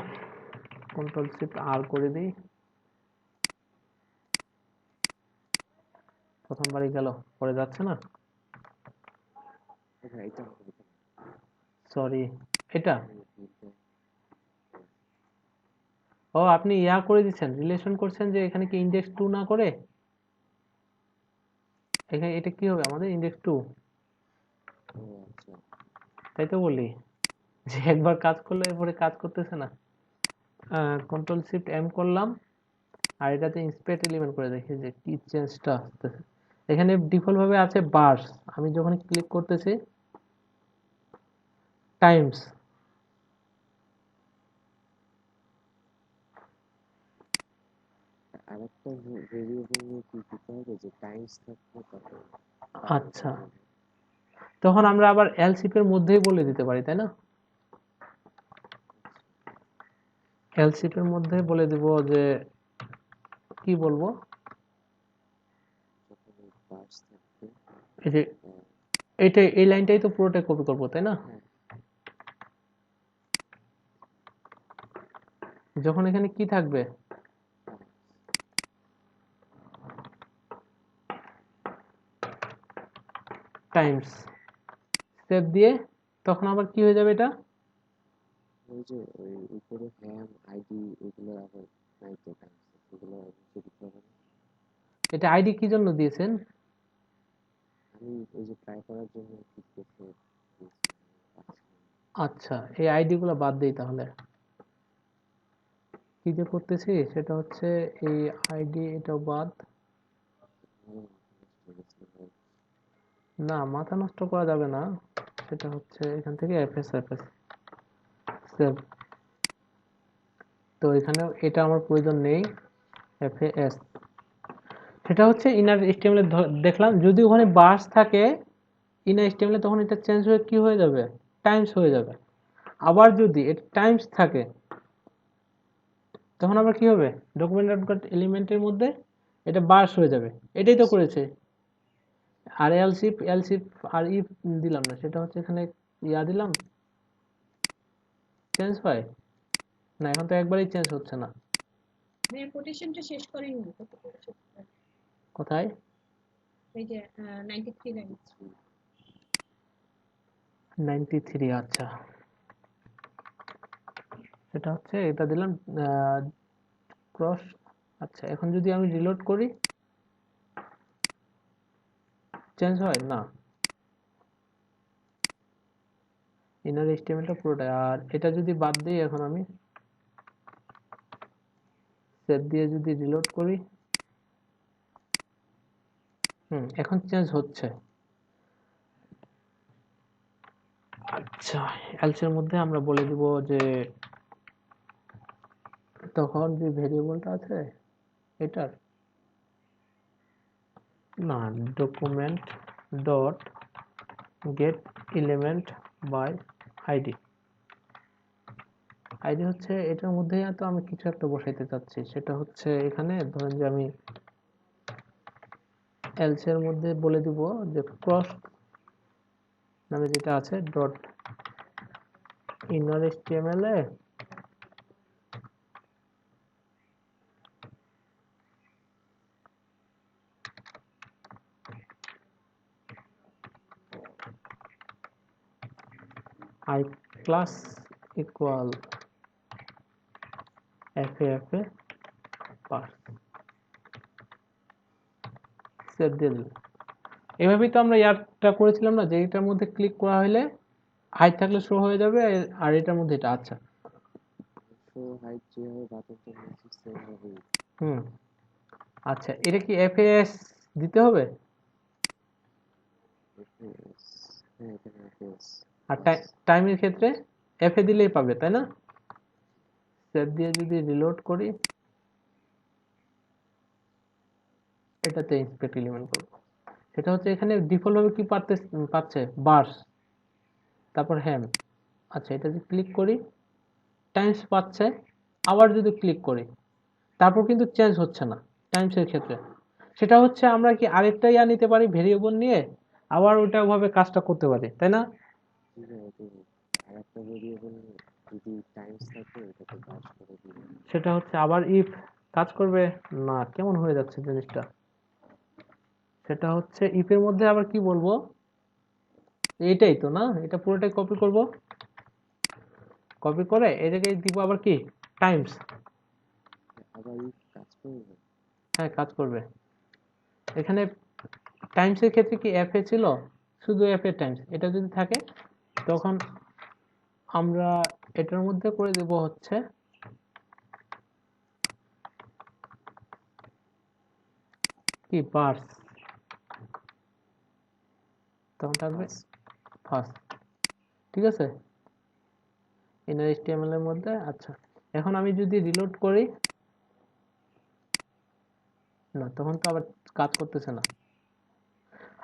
কন্ট্রোল শিফট আর করে দিই, প্রথমবারই গেল, পরে যাচ্ছে না। সরি, এটা ও আপনি ইয়া করে দিচ্ছেন, রিলেশন করছেন যে এখানে কি ইন্ডেক্স 2 না করে এখানে এটা কি হবে আমাদের ইন্ডেক্স 2, তাই তো বলি যে একবার কাজ করলে এরপরে কাজ করতেছে না। কন্ট্রোল শিফট এম করলাম, আর এটাতে ইন্সপেক্ট এলিমেন্ট করে দেখি যে কি চেঞ্জটা আসতেছে। এখানে ডিফল্ট ভাবে আছে বার্স, আমি যখন ক্লিক করতেছি টাইমস, আরেকটা ভেরিয়েবল নিয়ে কি করতে হবে, যে টাইমস থাকবে তারপর আচ্ছা তখন আমরা আবার এলসিফ এর মধ্যেই বলে দিতে পারি, তাই না। এলসিফ এর মধ্যে বলে দিব যে কি বলবো, পার্স থাকবে। এই যে এই লাইনটাই তো পুরোটাই কপি করবো, তাই না। যখন এখানে কি থাকবে, টাইমস সেভ দিয়ে তখন আবার কি হয়ে যাবে এটা? ওই যে ওই উপরে হ্যাম আইডি এগুলো আবার নাই তো এগুলো অবশ্যই দিতে হবে না? এটা আইডি কি জন্য দিয়েছেন? আমি ওই যে ট্রাই করার জন্য ঠিক করতে দিয়েছি, পাচ্ছি না। আচ্ছা, এই আইডি গুলো বাদ দিই তাহলে। কি যে করতেছি সেটা হচ্ছে এই আইডি এটাও বাদ। আমারও মাথা নষ্ট হয়ে গেছে ভাই। না, মাথা নষ্ট করা যাবে না। সেটা হচ্ছে এখান থেকে এফএস সেভ। তো এখানে এটা আমার প্রয়োজন নেই। এফএস সেটা হচ্ছে ইনার এইচটিএমএল দেখলাম যদি ওখানে বার্স থাকে ইনার এইচটিএমএল তখন এটা চেঞ্জ হয়ে কি হয়ে যাবে? টাইমস হয়ে যাবে। আবার যদি এটা টাইমস থাকে তখন আবার কি হবে? ডকুমেন্ট ডট এলিমেন্টের মধ্যে এটা বার্স হয়ে যাবে। এটাই তো করেছে। আর এলসিফ আর ইফ দিলাম না, সেটা হচ্ছে এখানে ইয়া দিলাম, চেঞ্জ হয় না। এখন তো একবারই চেঞ্জ হচ্ছে না। কোটেশনটা শেষ করেনি কত করে শেষ করেন? কোথায়? এই যে 93 লাইন 93। আচ্ছা, সেটা হচ্ছে এটা দিলাম ক্রস। আচ্ছা, এখন যদি আমি রিলোড করি চেঞ্জ হয় না ইনার এইচটিএমএলটা পুরোটাই। আর এটা যদি বাদ দিই এখন আমি সেভ দিয়ে যদি রিলোড করি এখন চেঞ্জ হচ্ছে। আচ্ছা, এলস এর মধ্যে আমরা বলে দিব যে তখন যে ভেরিয়েবলটা আছে এটার না, document dot get element by ID. ID হচ্ছে এটার মধ্যেই তো আমি কিছু একটা বসাইতে চাচ্ছি। সেটা হচ্ছে এখানে ধরেন যে আমি এলস এর মধ্যে বলে দিব যে ক্রস নামে যেটা আছে dot inner HTML A I class equal FA pass save দিয়ে দিল। এভাবেই তো আমরা ইয়ারটা করেছিলাম না, যে এটার মধ্যে ক্লিক করা হলে হাইট থাকলে শো হয়ে যাবে আর এটার মধ্যে এটা। আচ্ছা, শো হাইট যেভাবে বাটনটা নিয়েছি সেম ভাবেই। হুম আচ্ছা, এটা কি এফএস দিতে হবে? এফএস, হ্যাঁ এখানে এফএস আর পাস। টাইমের ক্ষেত্রে এফএ দিলেই পাবে, তাই না? সেভ দিয়ে যদি রিলোড করি এটাতে ইন্সপেক্ট এলিমেন্ট করব। সেটা হচ্ছে এখানে ডিফল্ট ভাবে কি পাচ্ছে বার্স, তারপর হ্যাম। আচ্ছা, এটা যদি ক্লিক করি টাইমস পাচ্ছে। আবার যদি ক্লিক করি তারপর কিন্তু চেঞ্জ হচ্ছে না টাইমসের ক্ষেত্রে। সেটা হচ্ছে আমরা কি আরেকটা ইয়া নিতে পারি ভেরিয়েবল নিয়ে আবার ওইটা ভাবে কাজটা করতে পারি, তাই না? ঠিক আছে, আর একটা ভেরিয়েবল যদি টাইমস থাকে ওটাকে পাস করে দিবে। সেটা হচ্ছে আবার ইফ কাজ করবে না, কেমন হয়ে যাচ্ছে জিনিসটা। সেটা হচ্ছে ইফের মধ্যে আবার কি বলবো, এইটাই তো না, এটা পুরোটাই কপি করব। কপি করে এই জায়গায় দিব আবার কি টাইমস। আবার ইফ কাজ করবে। হ্যাঁ, কাজ করবে। এখানে টাইমসের ক্ষেত্রে কি এফ এ ছিল, শুধু এফ এ টাইমস। এটা যদি থাকে তখন আমরা এটার মধ্যে করে দেব হচ্ছে কি বার্স, তখন থাকবে পাস। ফার্স্ট। ঠিক আছে, ইনার এইচটিএমএল এর মধ্যে। আচ্ছা, এখন আমি যদি রিলোড করি না, তখন তো আবার কাজ করতেছে না।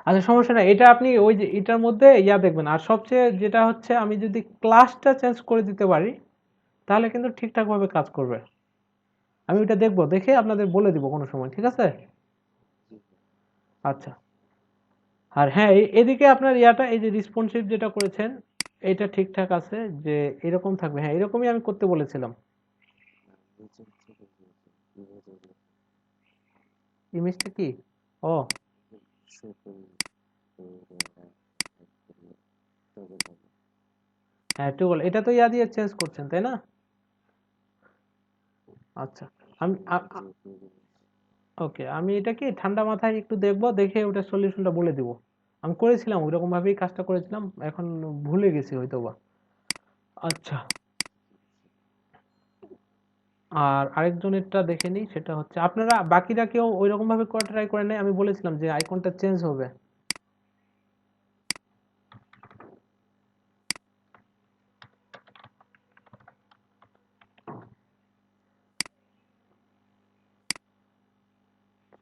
আচ্ছা, সমস্যা নাই, এটা আপনি ওই যে এটার মধ্যে ইয়া দেখবেন। আর সবচেয়ে যেটা হচ্ছে আমি যদি ক্লাসটা চেঞ্জ করে দিতে পারি তাহলে কিন্তু ঠিকঠাক ভাবে কাজ করবে। আমি ওটা দেখবো, দেখে আপনাদের বলে দিব কোনো সময়, ঠিক আছে? আচ্ছা, আর হ্যাঁ এদিকে আপনার ইয়াটা এই যে রেসপন্সিভ যেটা করেছেন এটা ঠিকঠাক আছে, যে এরকম থাকবে। হ্যাঁ, এরকমই আমি করতে বলেছিলাম। নিচে থেকে দিয়েছে ইমেজ এগুলো ইমেজটা কি? ও শো করি। তো টগল হবে। হ্যাঁ টগল, এটা তো ইয়া দিয়ে চেঞ্জ করছেন তাই না? আচ্ছা, আমি ওকে, আমি এটা কি ঠান্ডা মাথায় একটু দেখবো, দেখে ওটা সলিউশনটা বলে দিব। আমি করেছিলাম ওইরকম ভাবেই কাজটা করেছিলাম, এখন ভুলে গেছি হয়তোবা। আচ্ছা, আর আরেকজনেরটা দেখে নিই, সেটা হচ্ছে আপনারা বাকিরা কেউ ওইরকম ভাবে করা ট্রাই করে নাই? আমি বলেছিলাম যে আইকনটা চেঞ্জ হবে।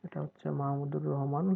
এটা হচ্ছে মাহমুদুর রহমান।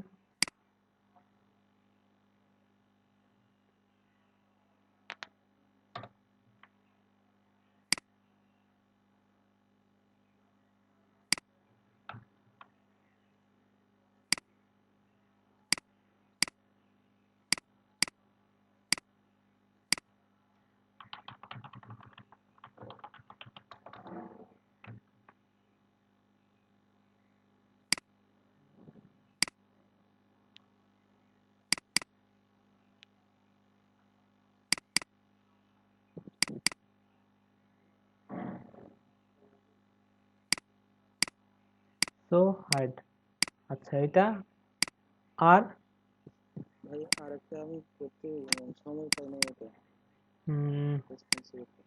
সো হাইড, আচ্ছা এটা। আর ভাই আরেকটা আমি করতে সময় পাই না ওটা হুম, রেসপন্সিবিলিটি।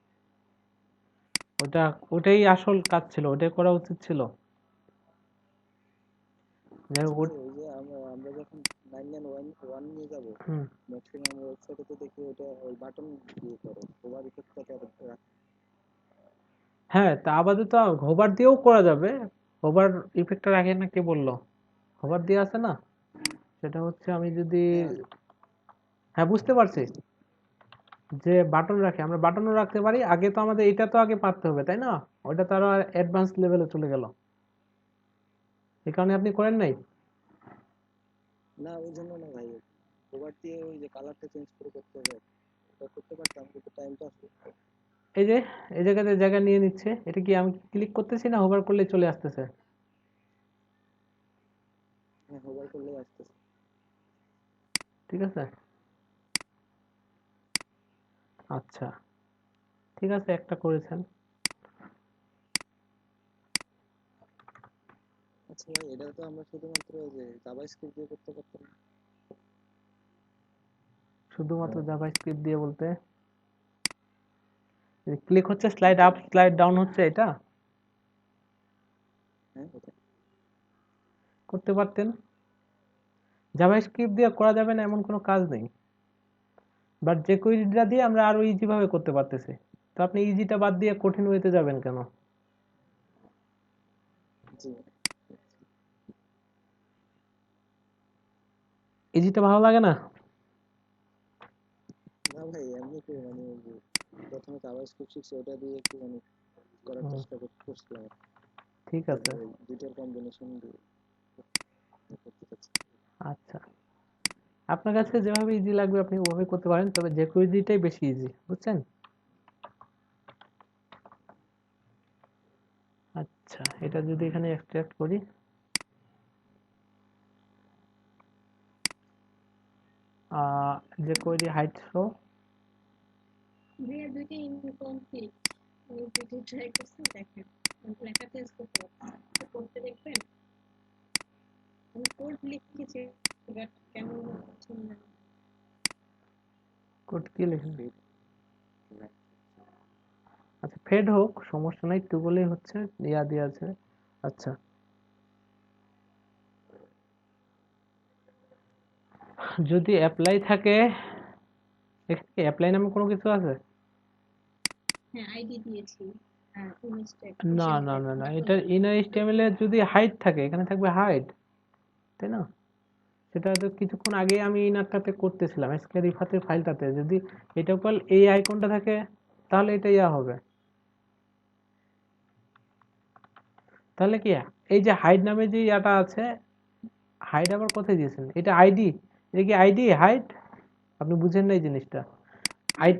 ওটাই আসল কাজ ছিল, ওটাই করা উচিত ছিল। যাই আচ্ছা হোক, ভাই ওই যে আমরা যখন 991 নিয়ে যাব, হুম, ম্যাক্সিমাম ওয়েবসাইটে তো দেখি ওটা ওই বাটন দিয়ে করে, ওভার ইফেক্টটা হ্যাঁ তা আপাতত হোভার দিয়েও করা যাবে। হোভার ইফেক্টটা রাখে না, কে বললো? হোভার দিয়ে আছে না, সেটা হচ্ছে আমি যদি, হ্যাঁ হ্যাঁ বুঝতে পারছি, যে বাটন রাখে, আমরা বাটনও রাখতে পারি। আগে তো আমাদের এটা তো আগে পারতে হবে তাই না? ওটা তো আরো অ্যাডভান্স লেভেলে চলে গেল, এই কারণে আপনি করেন নাই। না ওই জন্য না ভাই, ওভার দিয়ে ওই যে কালারটা চেঞ্জ করে করতে হবে, ওটা করতে পারতাম কিন্তু টাইমটা আসবে। এই যে এই জায়গাতে জায়গা নিয়ে নিচ্ছে, এটা কি আমি ক্লিক করতেছি না হোভার করলে চলে আসতেছে? হ্যাঁ ওভার করলেই আসতেছে। ঠিক আছে, আচ্ছা ঠিক আছে, একটা করেছেন। আচ্ছা ভাই এটা তো আমরা শুধুমাত্র ওই যে জাভাস্ক্রিপ্ট দিয়ে করতে পারতাম না? শুধুমাত্র জাভাস্ক্রিপ্ট দিয়ে বলতে ক্লিক হচ্ছে, স্লাইড আপ স্লাইড ডাউন হচ্ছে, এটা হ্যাঁ ওটা করতে পারতেন। জাভাস্ক্রিপ্ট দিয়ে করা যাবে না এমন কোনো কাজ নেই, বাট যে কোয়েরিটা দিয়ে আমরা আরো ইজি ভাবে করতে পারতেছি। তো আপনি ইজিটা বাদ দিয়ে কঠিন ওয়েতে যাবেন কেন? জি। ইজিটা ভালো লাগে না? না ভাই এমনি একটু মানে ওই যে প্রথমে জাভাস্ক্রিপ্ট শিখছি ওটা দিয়ে একটু মানে করার হুম, চেষ্টা করছিলাম আর কি। ঠিক যে আছে, ওই দুইটার কম্বিনেশন দিয়ে করতে চাচ্ছি। আচ্ছা আপনার কাছে যেভাবে ইজি লাগবে আপনি ওভাবে করতে পারেন, তবে যে কোয়েরিটাই বেশি ইজি, বুঝছেন? আচ্ছা, এটা যদি এখানে এক্সট্রাক্ট করি, যে কোয়েরি হাইট শো, ভাইয়া দুইটাই ইনকমপ্লিট, আমি দুইটাই ট্রাই করছি, দেখেন আমি লেখা চেঞ্জ করতে পারছি, তো করতে দেখবেন। আমি কোড লিখেছি বাট কেমন হচ্ছে না। কোড কি লিখেন? ফিট আচ্ছা ফেড হোক, সমস্যা নাই, টু বলেই হচ্ছে, ইয়া দিয়ে আছে। আচ্ছা, যদি অ্যাপ্লাই থাকে, এখানে কি অ্যাপ্লাই নামে কোনো কিছু আছে? হ্যাঁ আইডি দিয়েছি, আর ইমেজ ট্যাগ, না পোশন না ট্যাগ, না না, বাটন এটা ট্যাগ। ইনার এইচটিএমএল এর যদি হাইট থাকে, এখানে থাকবে হাইট, তাই না? সেটা তো কিছুক্ষণ আগে আমি ইনারটাতে করতেছিলাম, এসকে রিফাতের ফাইলটাতে যদি এটা কল এই আইকনটা থাকে, তাহলে এটা ইয়া হবে। তাহলে কি, এই যে হাইড নামে যে ইয়াটা আছে, হাইড আবার কোথায় দিয়েছেন? এটা আইডি, এটা কি আইডি হাইড? আপনি বুঝেন না এই জিনিসটা। আই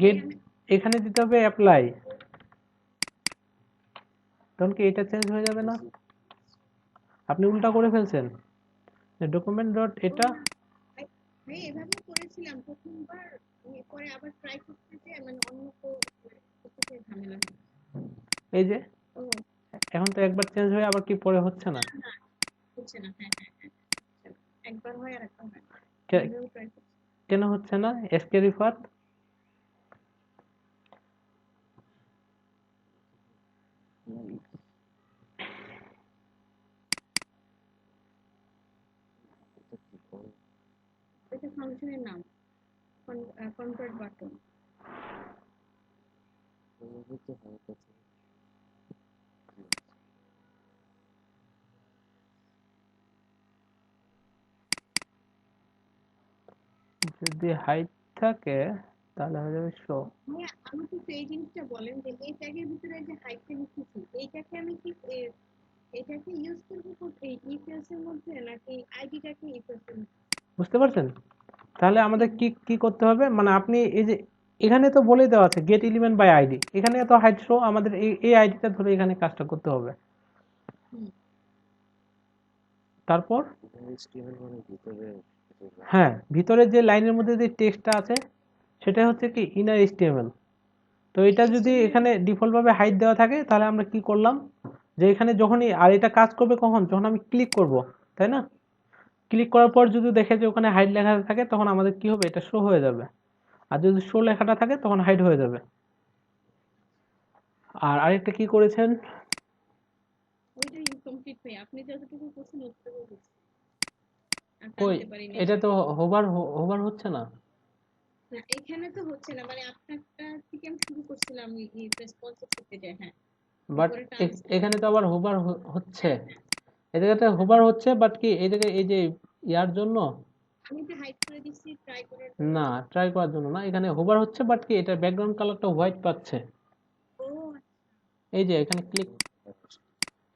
গেট, আমি এখানে দিতে হবে অ্যাপ্লাই, তখন কি এটা চেঞ্জ হয়ে যাবে না? আপনি উল্টা করে ফেলছেন, ডকুমেন্ট ডট ও এটা। না ভাই, ভাই এভাবেও করেছিলাম প্রথমবার, পরে আবার ট্রাই করতে যেয়ে মানে অন্য কিছুতে ঝামেলা হয়। এই যে ও এখন তো একবার চেঞ্জ হয়ে আবার কি পরে হচ্ছে না, না, হচ্ছে না। হ্যাঁ হ্যাঁ হ্যাঁ, হচ্ছে না। একবার হয় আর একবার হয় না। কে- নিজেও ট্রাই করছি। কেন হচ্ছে না? এসকে রিফাত, এটা ফাংশনের নাম, কনভার্ট বাটন। যদি হাইট থাকে তাহলে হয়ে যাবে শো। হ্যাঁ, আমাকে একটু এই জিনিসটা বলেন যে এই ট্যাগের ভিতরে যে হাইটটা লিখেছি এইটাকে আমি কি এটাকে ইউজ করবো এই ইফএলস এর মধ্যে নাকি আইডিটাকে ইফএলস এর মধ্যে? বুঝতে পারছেন? তাহলে আমাদের কি কি করতে হবে, মানে আপনি এই যে এখানে তো বলে দেওয়া আছে গেট এলিমেন্ট বাই আইডি, এখানে তো হাইট শো, আমাদের এই আইডিটা ধরে এখানে কাজটা করতে হবে। হুম, তারপর HTML মানে ভিতরে হ্যাঁ, ভিতরের যে লাইনের মধ্যে যে টেক্সটটা আছে সেটা হচ্ছে কি ইনার এইচটিএমএল। তো এটা যদি HTML এখানে ডিফল্ট ভাবে হাইট দেওয়া থাকে তাহলে আমরা কি করলাম, যে এখানে যখনই, আর এটা কাজ করবে কখন, যখন আমি ক্লিক করব, তাই না? ক্লিক করার পর যদি দেখে যে ওখানে হাইট লেখা থাকে তখন আমাদের কি হবে, এটা শো হয়ে যাবে। আর যদি শো লেখাটা থাকে তখন হাইড হয়ে যাবে। আর আরেকটা কি করেছেন, ওইটা ইনকমপ্লিট ভাই, আপনি যতটুকু করছেন অতটুকু করছেন, আর কই, টানতে পারি নাই। এটা তো হোভার হোভার হচ্ছে না। না, এখানে তো হচ্ছে না, মানে আপনারটা থেকে আমি শুরু করছিলাম এই রেসপন্সিভ করতে যায়। হ্যাঁ, বাট উপরে টানছি। এখানে তো আবার হোভার হচ্ছে, হ্যাঁ হ্যাঁ এই জায়গাতে হোভার হচ্ছে, বাট কি এই জায়গায় এই যে ইয়ার জন্য আমি তো হাইড করে দিচ্ছি ট্রাই করার জন্য। না, ট্রাই করার জন্য না, এখানে হোভার হচ্ছে, বাট কি এটা ব্যাকগ্রাউন্ড কালারটা হোয়াইট পাচ্ছে। ও এই যে এখানে ক্লিক,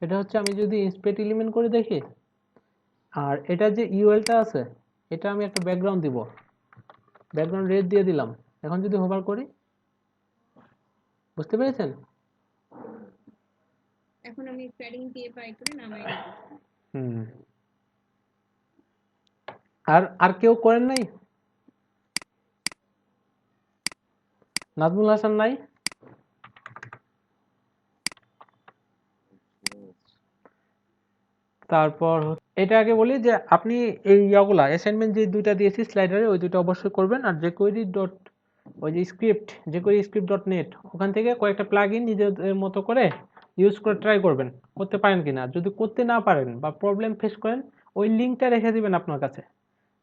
এটা হচ্ছে আমি যদি ইন্সপেক্ট এলিমেন্ট করে দেখি, আর এটা যে ইউএলটা আছে এটা আমি একটা ব্যাকগ্রাউন্ড দিব, ব্যাকগ্রাউন্ড রেড দিয়ে দিলাম। এখন যদি হোভার করি, বুঝতে পেরেছেন? এখন আমি প্যাডিং দিয়ে ট্রাই করে নামাই নিব। হুম। আর আর কেউ করেন নাই? নাজমুল হাসান নাই? তারপর এটা আগে বলি যে আপনি এই ইয়াগুলা অ্যাসাইনমেন্ট যে দুইটা দিয়েছি স্লাইডারে, ওই দুইটা অবশ্যই করবেন। আর jQuery ডট ওই যে script jQuery script dot net, ওখান থেকে কয়েকটা প্লাগইন নিজের মতো করে ইউজ করে ট্রাই করবেন করতে পারেন কিনা। যদি করতে না পারেন বা প্রবলেম ফেস করেন, ওই লিঙ্কটা রেখে দিবেন আপনার কাছে,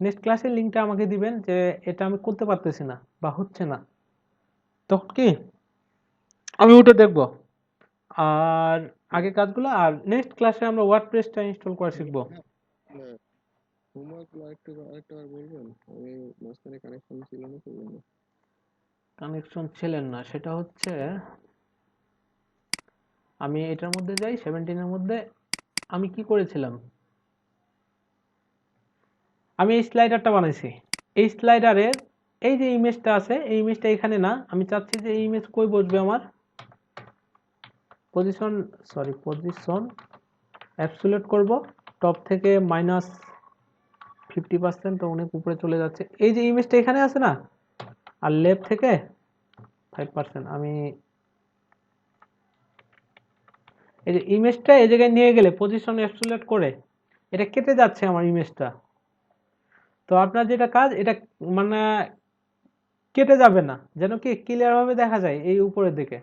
নেক্সট ক্লাসের লিঙ্কটা আমাকে দিবেন যে এটা আমি করতে পারতেছি না বা হচ্ছে না, তখন কি আমি ওটা দেখবো। আর আগে কাজগুলো, আর নেক্সট ক্লাসে আমরা ওয়ার্ডপ্রেসটা ইনস্টল করা শিখবো। হোমওয়ার্ক আরেকটা বলবেন? আমি মাঝখানে কানেকশন ছিল না তো জন্য। কানেকশন ছিলেন না, সেটা হচ্ছে আমি এটার মধ্যে যাই 17 এর মধ্যে, আমি কি করেছিলাম, আমি এই স্লাইডারটা বানাইছি। এই স্লাইডারের এই যে ইমেজটা আছে, এই ইমেজটা এখানে না, আমি চাচ্ছি যে এই ইমেজ কই বসবে আমার, পজিশন, সরি পজিশন অ্যাবসোলিউট করব, টপ থেকে -50%, তো অনেক উপরে চলে যাচ্ছে। এই যে ইমেজটা এখানে আছে না, আর লেফট থেকে 5%, আমি এই যে ইমেজটা এই জায়গায় নিয়ে গেলে পজিশন অ্যাবসোলিউট করে এটা কেটে যাচ্ছে আমার ইমেজটা। তো আপনার যেটা কাজ, এটা মানে কেটে যাবে না, যেন কি ক্লিয়ার ভাবে দেখা যায় এই উপরের দিকে,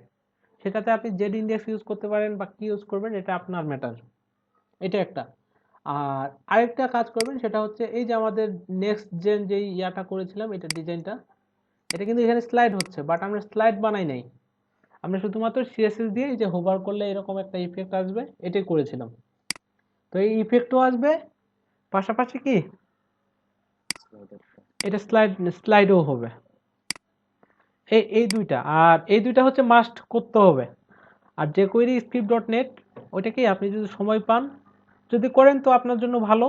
সেটাতে আপনি জেড ইন্ডেক্স ইউজ করতে পারেন বা কি ইউজ করবেন এটা আপনার ম্যাটার। এটা একটা। আর আরেকটা কাজ করবেন, সেটা হচ্ছে এই যে আমাদের নেক্সট জেন যেই ইয়াটা করেছিলাম, এটা ডিজাইনটা, এটা কিন্তু এখানে স্লাইড হচ্ছে, বাট আমরা স্লাইড বানাই নাই, আমরা শুধুমাত্র সিএসএস দিয়ে এই যে হোভার করলে এরকম একটা ইফেক্ট আসবে এটাই করেছিলাম। তো এই ইফেক্টও আসবে, পাশাপাশি কি এটা স্লাইডও হবে। এই দুইটা, আর এই দুইটা হচ্ছে মাস্ট করতে হবে। আর jQuery script ডট নেট, ওইটাকে আপনি যদি সময় পান যদি করেন তো আপনার জন্য ভালো।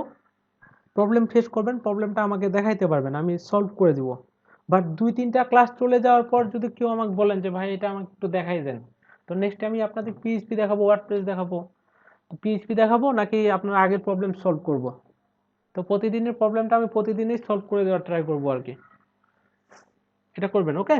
প্রবলেম ফেস করবেন, প্রবলেমটা আমাকে দেখাইতে পারবেন, আমি সলভ করে দিব। বাট 2-3টা ক্লাস চলে যাওয়ার পর যদি কেউ আমাকে বলেন যে ভাই এটা আমাকে একটু দেখাই দেন, তো নেক্সট আমি আপনাদের পিএইচপি দেখাবো, ওয়ার্ডপ্রেস দেখাবো, পিএইচপি দেখাবো নাকি আপনার আগের প্রবলেম সলভ করব। তো প্রতিদিনের প্রবলেমটা আমি প্রতিদিনই সলভ করে দেওয়ার ট্রাই করবো আর কি। এটা করবেন, ওকে?